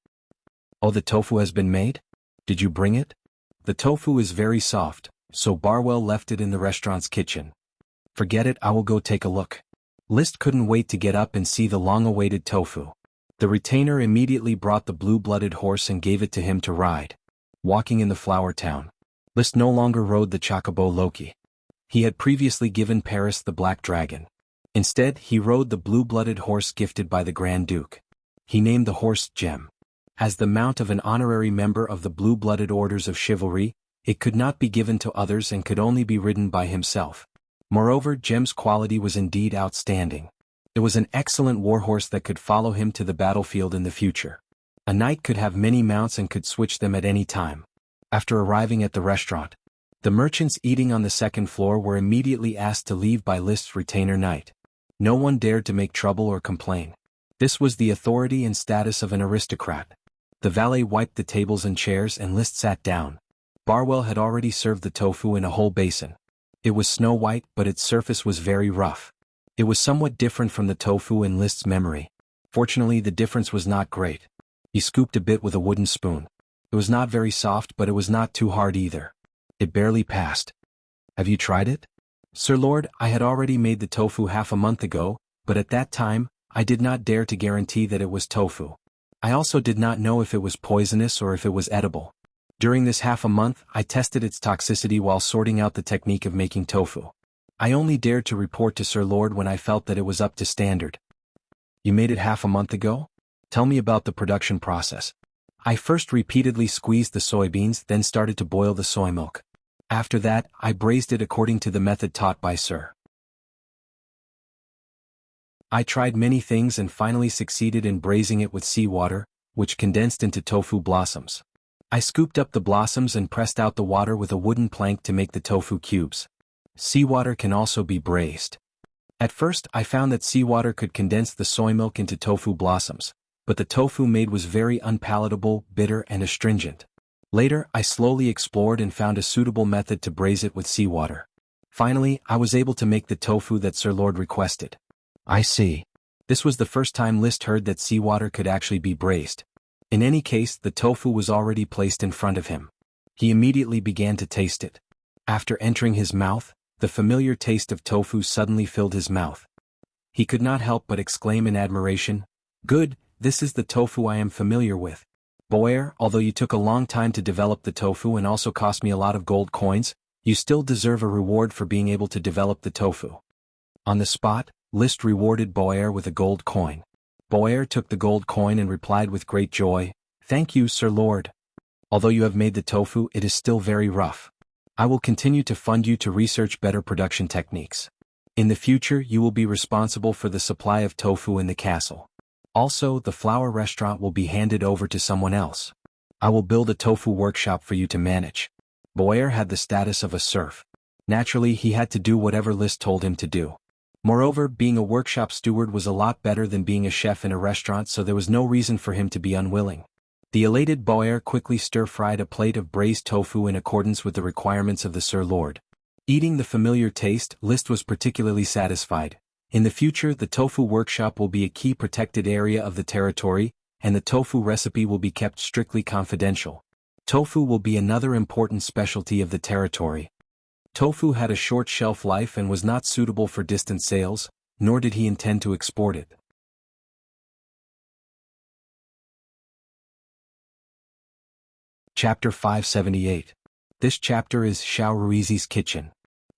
"Oh, the tofu has been made? Did you bring it?" "The tofu is very soft, so Barwell left it in the restaurant's kitchen." "Forget it, I will go take a look." List couldn't wait to get up and see the long-awaited tofu. The retainer immediately brought the blue-blooded horse and gave it to him to ride. Walking in the flower town, List no longer rode the chocobo Loki. He had previously given Paris the black dragon. Instead, he rode the blue-blooded horse gifted by the Grand Duke. He named the horse Gem. As the mount of an honorary member of the blue-blooded orders of chivalry, it could not be given to others and could only be ridden by himself. Moreover, Gem's quality was indeed outstanding. It was an excellent warhorse that could follow him to the battlefield in the future. A knight could have many mounts and could switch them at any time. After arriving at the restaurant, the merchants eating on the second floor were immediately asked to leave by List's retainer knight. No one dared to make trouble or complain. This was the authority and status of an aristocrat. The valet wiped the tables and chairs and List sat down. Barwell had already served the tofu in a whole basin. It was snow-white, but its surface was very rough. It was somewhat different from the tofu in List's memory. Fortunately, the difference was not great. He scooped a bit with a wooden spoon. It was not very soft, but it was not too hard either. It barely passed. "Have you tried it?" "Sir Lord, I had already made the tofu half a month ago, but at that time, I did not dare to guarantee that it was tofu. I also did not know if it was poisonous or if it was edible. During this half a month, I tested its toxicity while sorting out the technique of making tofu. I only dared to report to Sir Lord when I felt that it was up to standard." "You made it half a month ago? Tell me about the production process." "I first repeatedly squeezed the soybeans, then started to boil the soy milk. After that, I braised it according to the method taught by Sir. I tried many things and finally succeeded in braising it with seawater, which condensed into tofu blossoms. I scooped up the blossoms and pressed out the water with a wooden plank to make the tofu cubes. Seawater can also be braised. At first, I found that seawater could condense the soy milk into tofu blossoms, but the tofu made was very unpalatable, bitter, and astringent. Later, I slowly explored and found a suitable method to braise it with seawater. Finally, I was able to make the tofu that Sir Lord requested." "I see." This was the first time List heard that seawater could actually be braised. In any case, the tofu was already placed in front of him. He immediately began to taste it. After entering his mouth, the familiar taste of tofu suddenly filled his mouth. He could not help but exclaim in admiration, "Good, this is the tofu I am familiar with. Boer, although you took a long time to develop the tofu and also cost me a lot of gold coins, you still deserve a reward for being able to develop the tofu." On the spot, List rewarded Boer with a gold coin. Boer took the gold coin and replied with great joy, "Thank you, Sir Lord. Although you have made the tofu, it is still very rough. I will continue to fund you to research better production techniques. In the future, you will be responsible for the supply of tofu in the castle. Also, the flower restaurant will be handed over to someone else. I will build a tofu workshop for you to manage." Boer had the status of a serf. Naturally, he had to do whatever List told him to do. Moreover, being a workshop steward was a lot better than being a chef in a restaurant, so there was no reason for him to be unwilling. The elated Boer quickly stir-fried a plate of braised tofu in accordance with the requirements of the Sir Lord. Eating the familiar taste, List was particularly satisfied. In the future, the tofu workshop will be a key protected area of the territory, and the tofu recipe will be kept strictly confidential. Tofu will be another important specialty of the territory. Tofu had a short shelf life and was not suitable for distant sales, nor did he intend to export it. Chapter 578. This chapter is Xiao Ruizi's kitchen.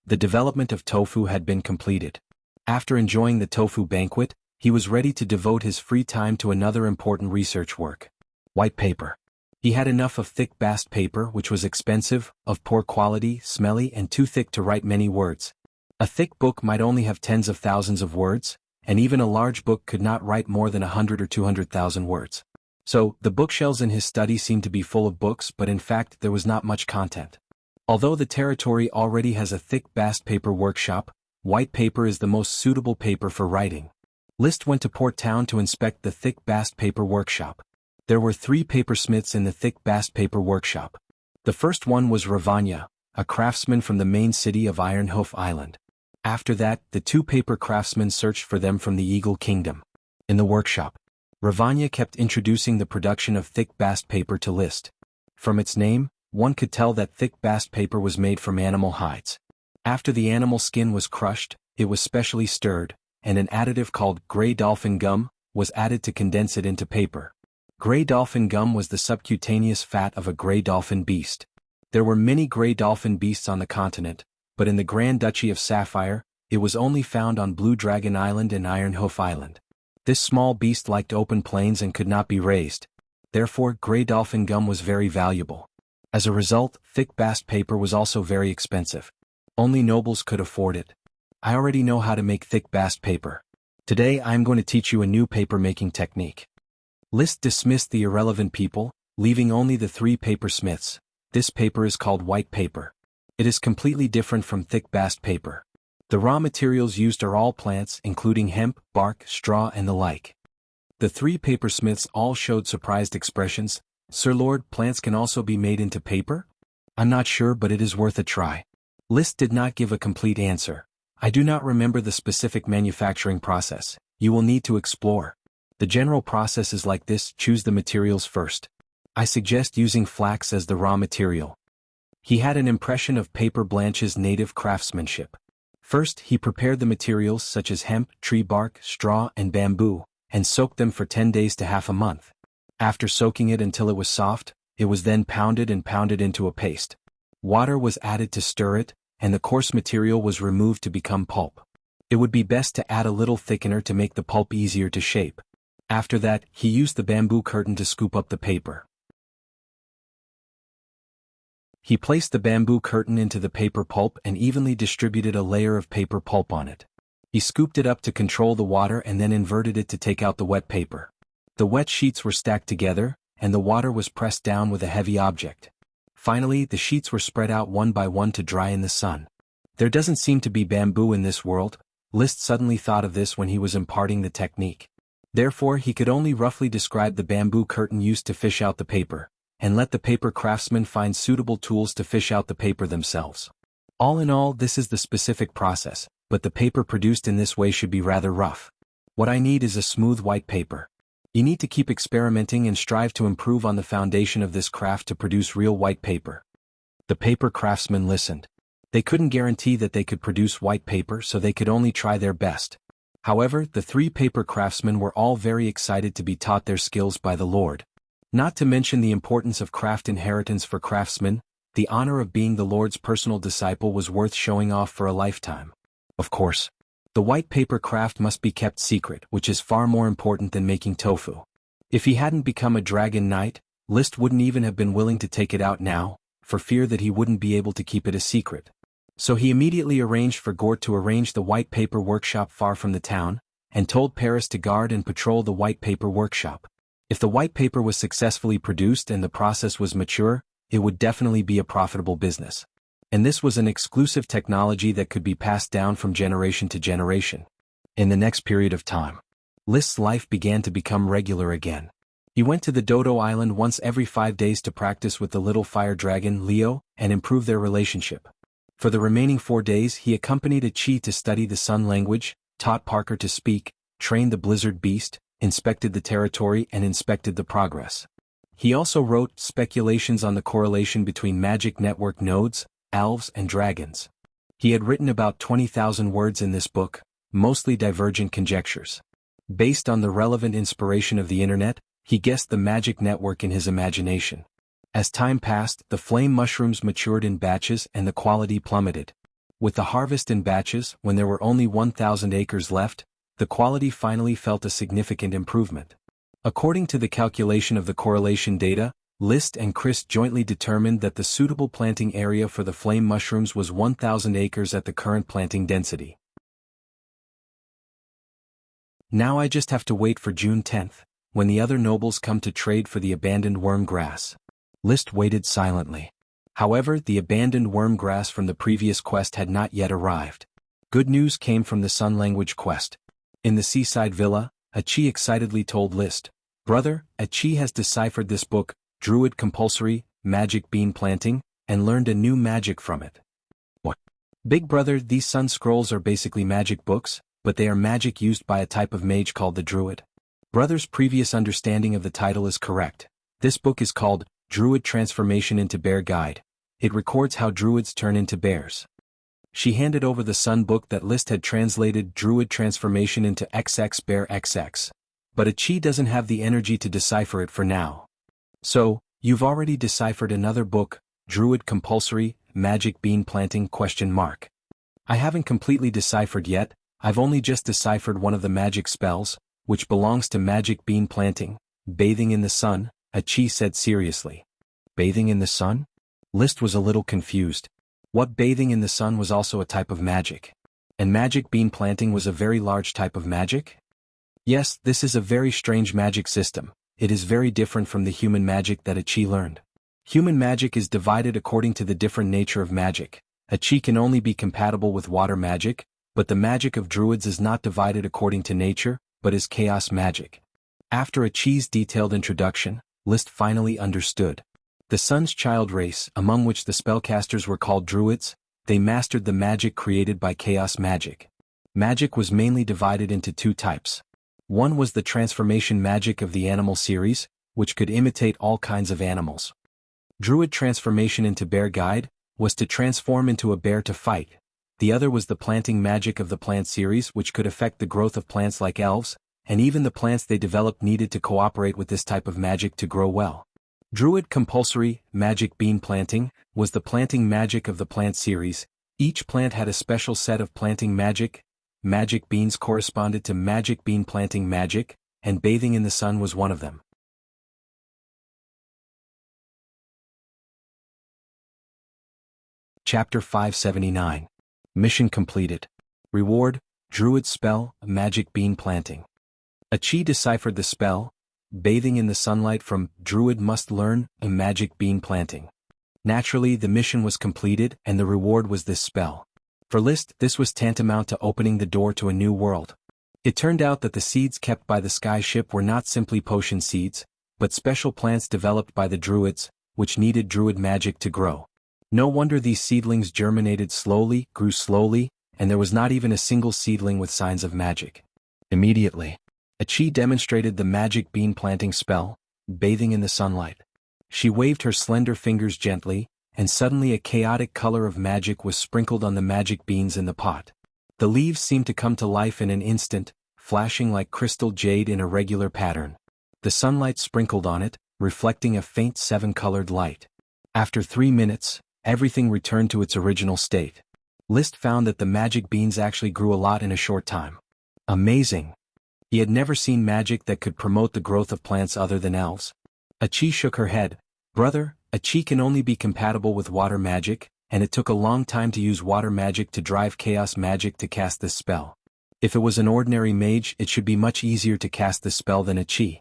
The development of tofu had been completed. After enjoying the tofu banquet, he was ready to devote his free time to another important research work. White paper. He had enough of thick bast paper, which was expensive, of poor quality, smelly, and too thick to write many words. A thick book might only have tens of thousands of words, and even a large book could not write more than 100 or 200,000 words. So, the bookshelves in his study seemed to be full of books, but in fact there was not much content. Although the territory already has a thick bast paper workshop, white paper is the most suitable paper for writing. Liszt went to Port Town to inspect the thick bast paper workshop. There were 3 papersmiths in the thick bast paper workshop. The first one was Ravanya, a craftsman from the main city of Ironhoof Island. After that, the 2 paper craftsmen searched for them from the Eagle Kingdom. In the workshop, Ravanya kept introducing the production of thick bast paper to Liszt. From its name, one could tell that thick bast paper was made from animal hides. After the animal skin was crushed, it was specially stirred, and an additive called gray dolphin gum was added to condense it into paper. Gray dolphin gum was the subcutaneous fat of a gray dolphin beast. There were many gray dolphin beasts on the continent, but in the Grand Duchy of Sapphire, it was only found on Blue Dragon Island and Ironhoof Island. This small beast liked open plains and could not be raised. Therefore, gray dolphin gum was very valuable. As a result, thick bast paper was also very expensive. Only nobles could afford it. I already know how to make thick bast paper. Today I am going to teach you a new paper-making technique. Liszt dismissed the irrelevant people, leaving only the 3 papersmiths. This paper is called white paper. It is completely different from thick bast paper. The raw materials used are all plants, including hemp, bark, straw, and the like. The 3 papersmiths all showed surprised expressions. Sir Lord, plants can also be made into paper? I'm not sure, but it is worth a try. Liszt did not give a complete answer. I do not remember the specific manufacturing process. You will need to explore. The general process is like this: choose the materials first. I suggest using flax as the raw material. He had an impression of Paper Blanche's native craftsmanship. First, he prepared the materials such as hemp, tree bark, straw, and bamboo, and soaked them for 10 days to half a month. After soaking it until it was soft, it was then pounded into a paste. Water was added to stir it, and the coarse material was removed to become pulp. It would be best to add a little thickener to make the pulp easier to shape. After that, he used the bamboo curtain to scoop up the paper. He placed the bamboo curtain into the paper pulp and evenly distributed a layer of paper pulp on it. He scooped it up to control the water and then inverted it to take out the wet paper. The wet sheets were stacked together, and the water was pressed down with a heavy object. Finally, the sheets were spread out one by one to dry in the sun. There doesn't seem to be bamboo in this world. Liszt suddenly thought of this when he was imparting the technique. Therefore, he could only roughly describe the bamboo curtain used to fish out the paper, and let the paper craftsmen find suitable tools to fish out the paper themselves. All in all, this is the specific process, but the paper produced in this way should be rather rough. What I need is a smooth white paper. You need to keep experimenting and strive to improve on the foundation of this craft to produce real white paper. The paper craftsmen listened. They couldn't guarantee that they could produce white paper, so they could only try their best. However, the 3 paper craftsmen were all very excited to be taught their skills by the Lord. Not to mention the importance of craft inheritance for craftsmen, the honor of being the Lord's personal disciple was worth showing off for a lifetime. Of course, the white paper craft must be kept secret, which is far more important than making tofu. If he hadn't become a dragon knight, Liszt wouldn't even have been willing to take it out now, for fear that he wouldn't be able to keep it a secret. So he immediately arranged for Gort to arrange the white paper workshop far from the town, and told Paris to guard and patrol the white paper workshop. If the white paper was successfully produced and the process was mature, it would definitely be a profitable business. And this was an exclusive technology that could be passed down from generation to generation. In the next period of time, Liszt's life began to become regular again. He went to the Dodo Island once every 5 days to practice with the little fire dragon Leo and improve their relationship. For the remaining 4 days he accompanied Achi to study the Sun language, taught Parker to speak, trained the blizzard beast, inspected the territory and inspected the progress. He also wrote speculations on the correlation between magic network nodes, elves and dragons. He had written about 20,000 words in this book, mostly divergent conjectures. Based on the relevant inspiration of the internet, he guessed the magic network in his imagination. As time passed, the flame mushrooms matured in batches and the quality plummeted. With the harvest in batches, when there were only 1,000 acres left, the quality finally felt a significant improvement. According to the calculation of the correlation data, List and Chris jointly determined that the suitable planting area for the flame mushrooms was 1,000 acres at the current planting density. Now I just have to wait for June 10th, when the other nobles come to trade for the abandoned worm grass. List waited silently. However, the abandoned worm grass from the previous quest had not yet arrived. Good news came from the Sun language quest. In the seaside villa, Achi excitedly told List, "Brother, Achi has deciphered this book, Druid Compulsory, Magic Bean Planting, and learned a new magic from it." "What?" "Big brother, these Sun scrolls are basically magic books, but they are magic used by a type of mage called the Druid." Brother's previous understanding of the title is correct. This book is called Druid Transformation into Bear Guide. It records how druids turn into bears. She handed over the Sun book that List had translated Druid Transformation into XX Bear XX. But Achi doesn't have the energy to decipher it for now. "So, you've already deciphered another book, Druid Compulsory, Magic Bean Planting ? "I haven't completely deciphered yet, I've only just deciphered one of the magic spells, which belongs to magic bean planting, bathing in the sun," Achi said seriously. Bathing in the sun? List was a little confused. What, bathing in the sun was also a type of magic? And magic bean planting was a very large type of magic? Yes, this is a very strange magic system. It is very different from the human magic that Achi learned. Human magic is divided according to the different nature of magic. Achi can only be compatible with water magic, but the magic of druids is not divided according to nature, but is chaos magic. After Achi's detailed introduction, List finally understood. The Sun's child race, among which the spellcasters were called druids, they mastered the magic created by chaos magic. Magic was mainly divided into two types. One was the transformation magic of the animal series, which could imitate all kinds of animals. Druid Transformation into Bear Guide was to transform into a bear to fight. The other was the planting magic of the plant series, which could affect the growth of plants like elves, and even the plants they developed needed to cooperate with this type of magic to grow well. Druid Compulsory, Magic Bean Planting, was the planting magic of the plant series. Each plant had a special set of planting magic. Magic beans corresponded to magic bean planting magic, and bathing in the sun was one of them. Chapter 579. Mission completed. Reward, Druid Spell, Magic Bean Planting. Achi deciphered the spell, bathing in the sunlight from Druid must learn a magic bean planting. Naturally, the mission was completed and the reward was this spell. For List, this was tantamount to opening the door to a new world. It turned out that the seeds kept by the sky ship were not simply potion seeds, but special plants developed by the druids, which needed druid magic to grow. No wonder these seedlings germinated slowly, grew slowly, and there was not even a single seedling with signs of magic. Immediately, Achi demonstrated the magic bean planting spell, bathing in the sunlight. She waved her slender fingers gently, and suddenly a chaotic color of magic was sprinkled on the magic beans in the pot. The leaves seemed to come to life in an instant, flashing like crystal jade in a regular pattern. The sunlight sprinkled on it, reflecting a faint seven-colored light. After 3 minutes, everything returned to its original state. List found that the magic beans actually grew a lot in a short time. Amazing! He had never seen magic that could promote the growth of plants other than elves. Achi shook her head. Brother, Achi can only be compatible with water magic, and it took a long time to use water magic to drive chaos magic to cast this spell. If it was an ordinary mage, it should be much easier to cast this spell than Achi.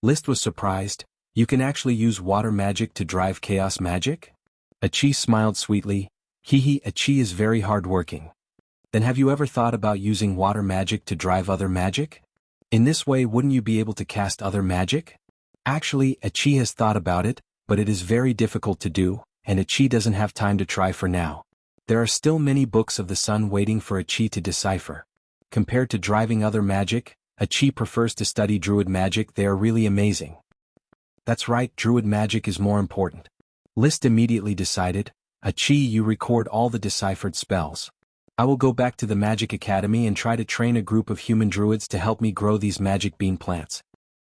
List was surprised. You can actually use water magic to drive chaos magic? Achi smiled sweetly. Hehe, Achi is very hard-working. Then have you ever thought about using water magic to drive other magic? In this way, wouldn't you be able to cast other magic? Actually, Achi has thought about it, but it is very difficult to do, and Achi doesn't have time to try for now. There are still many books of the sun waiting for Achi to decipher. Compared to driving other magic, a Chi prefers to study druid magic. They are really amazing. That's right, druid magic is more important. List immediately decided, a Chi, you record all the deciphered spells. I will go back to the Magic Academy and try to train a group of human druids to help me grow these magic bean plants.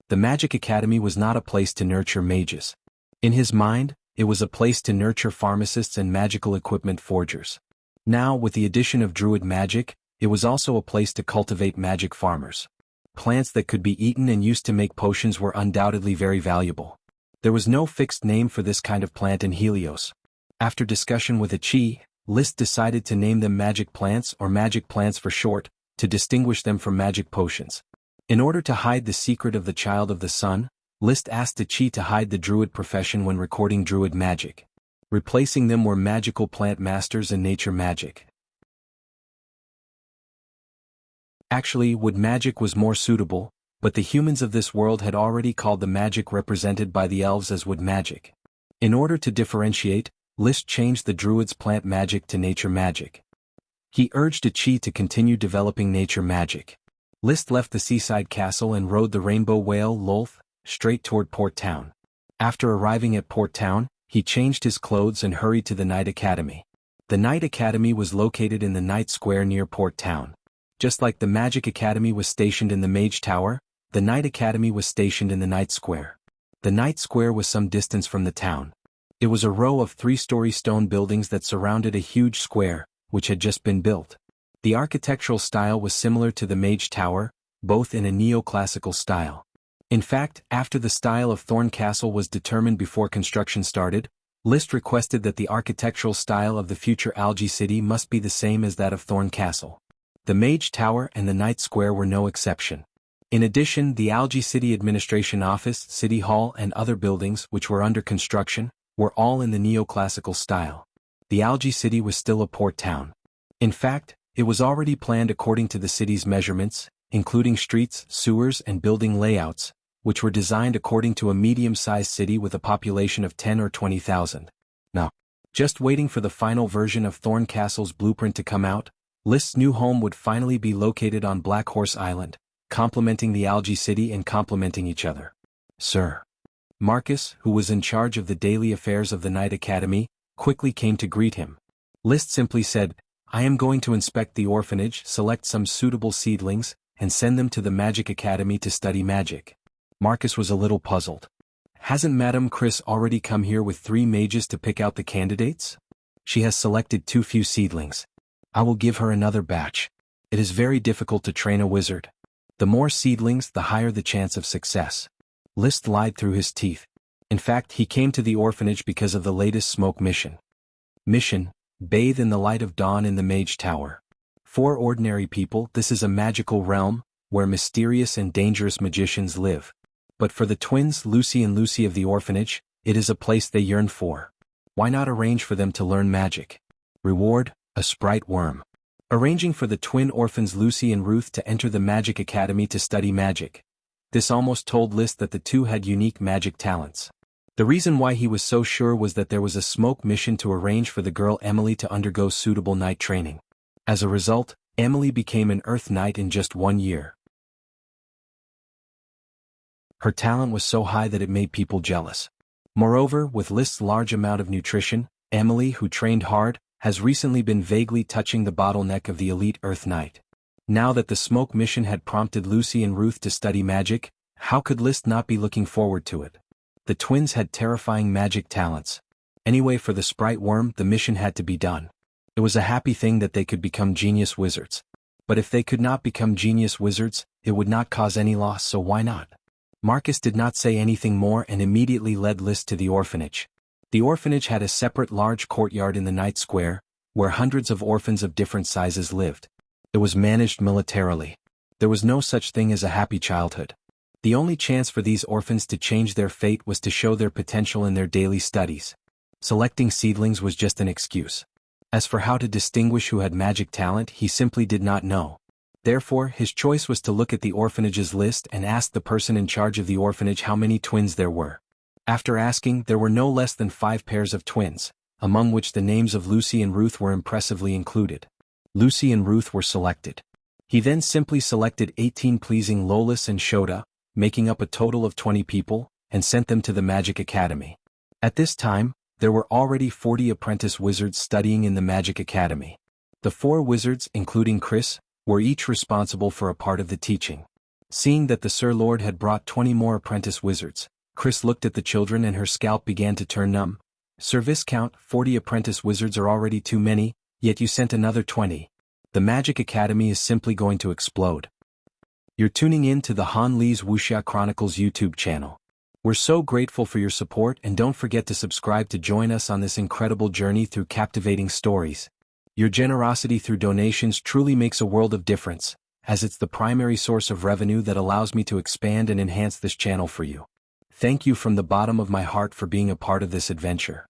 The Magic Academy was not a place to nurture mages. In his mind, it was a place to nurture pharmacists and magical equipment forgers. Now, with the addition of druid magic, it was also a place to cultivate magic farmers. Plants that could be eaten and used to make potions were undoubtedly very valuable. There was no fixed name for this kind of plant in Helios. After discussion with a Chi, List decided to name them magic plants, or magic plants for short, to distinguish them from magic potions. In order to hide the secret of the child of the sun, List asked the Chi to hide the druid profession when recording druid magic. Replacing them were magical plant masters and nature magic. Actually, wood magic was more suitable, but the humans of this world had already called the magic represented by the elves as wood magic. In order to differentiate, List changed the druid's plant magic to nature magic. He urged a Chi to continue developing nature magic. List left the seaside castle and rode the Rainbow Whale Lolth straight toward Port Town. After arriving at Port Town, he changed his clothes and hurried to the Night Academy. The Night Academy was located in the Night Square near Port Town. Just like the Magic Academy was stationed in the Mage Tower, the Night Academy was stationed in the Night Square. The Night Square was some distance from the town. It was a row of 3-story stone buildings that surrounded a huge square, which had just been built. The architectural style was similar to the Mage Tower, both in a neoclassical style. In fact, after the style of Thorn Castle was determined before construction started, List requested that the architectural style of the future Algae City must be the same as that of Thorn Castle. The Mage Tower and the Night Square were no exception. In addition, the Algae City Administration Office, City Hall and other buildings which were under construction, were all in the neoclassical style. The Algae City was still a port town. In fact, it was already planned according to the city's measurements, including streets, sewers and building layouts, which were designed according to a medium-sized city with a population of 10 or 20,000. Now, just waiting for the final version of Thorn Castle's blueprint to come out, List's new home would finally be located on Black Horse Island, complementing the Algae City and complementing each other. Sir Marcus, who was in charge of the daily affairs of the Night Academy, quickly came to greet him. List simply said, I am going to inspect the orphanage, select some suitable seedlings, and send them to the Magic Academy to study magic. Marcus was a little puzzled. Hasn't Madame Chris already come here with 3 mages to pick out the candidates? She has selected too few seedlings. I will give her another batch. It is very difficult to train a wizard. The more seedlings, the higher the chance of success. List lied through his teeth. In fact, he came to the orphanage because of the latest smoke mission. Mission: bathe in the light of dawn in the Mage Tower. For ordinary people, this is a magical realm, where mysterious and dangerous magicians live. But for the twins Lucy and Lucy of the orphanage, it is a place they yearn for. Why not arrange for them to learn magic? Reward: a sprite worm. Arranging for the twin orphans Lucy and Ruth to enter the Magic Academy to study magic. This almost told List that the two had unique magic talents. The reason why he was so sure was that there was a smoke mission to arrange for the girl Emily to undergo suitable night training. As a result, Emily became an Earth Knight in just 1 year. Her talent was so high that it made people jealous. Moreover, with List's large amount of nutrition, Emily, who trained hard, has recently been vaguely touching the bottleneck of the elite Earth Knight. Now that the smoke mission had prompted Lucy and Ruth to study magic, how could List not be looking forward to it? The twins had terrifying magic talents. Anyway, for the sprite worm, the mission had to be done. It was a happy thing that they could become genius wizards. But if they could not become genius wizards, it would not cause any loss, so why not? Marcus did not say anything more and immediately led List to the orphanage. The orphanage had a separate large courtyard in the Night Square, where hundreds of orphans of different sizes lived. It was managed militarily. There was no such thing as a happy childhood. The only chance for these orphans to change their fate was to show their potential in their daily studies. Selecting seedlings was just an excuse. As for how to distinguish who had magic talent, he simply did not know. Therefore, his choice was to look at the orphanage's list and ask the person in charge of the orphanage how many twins there were. After asking, there were no less than 5 pairs of twins, among which the names of Lucy and Ruth were impressively included. Lucy and Ruth were selected. He then simply selected 18 pleasing Lolas and Shota, making up a total of 20 people, and sent them to the Magic Academy. At this time, there were already 40 apprentice wizards studying in the Magic Academy. The 4 wizards, including Chris, were each responsible for a part of the teaching. Seeing that the Sir Lord had brought 20 more apprentice wizards, Chris looked at the children and her scalp began to turn numb. Sir Viscount, 40 apprentice wizards are already too many, yet you sent another 20. The Magic Academy is simply going to explode. You're tuning in to the Han Lee's Wuxia Chronicles YouTube channel. We're so grateful for your support, and don't forget to subscribe to join us on this incredible journey through captivating stories. Your generosity through donations truly makes a world of difference, as it's the primary source of revenue that allows me to expand and enhance this channel for you. Thank you from the bottom of my heart for being a part of this adventure.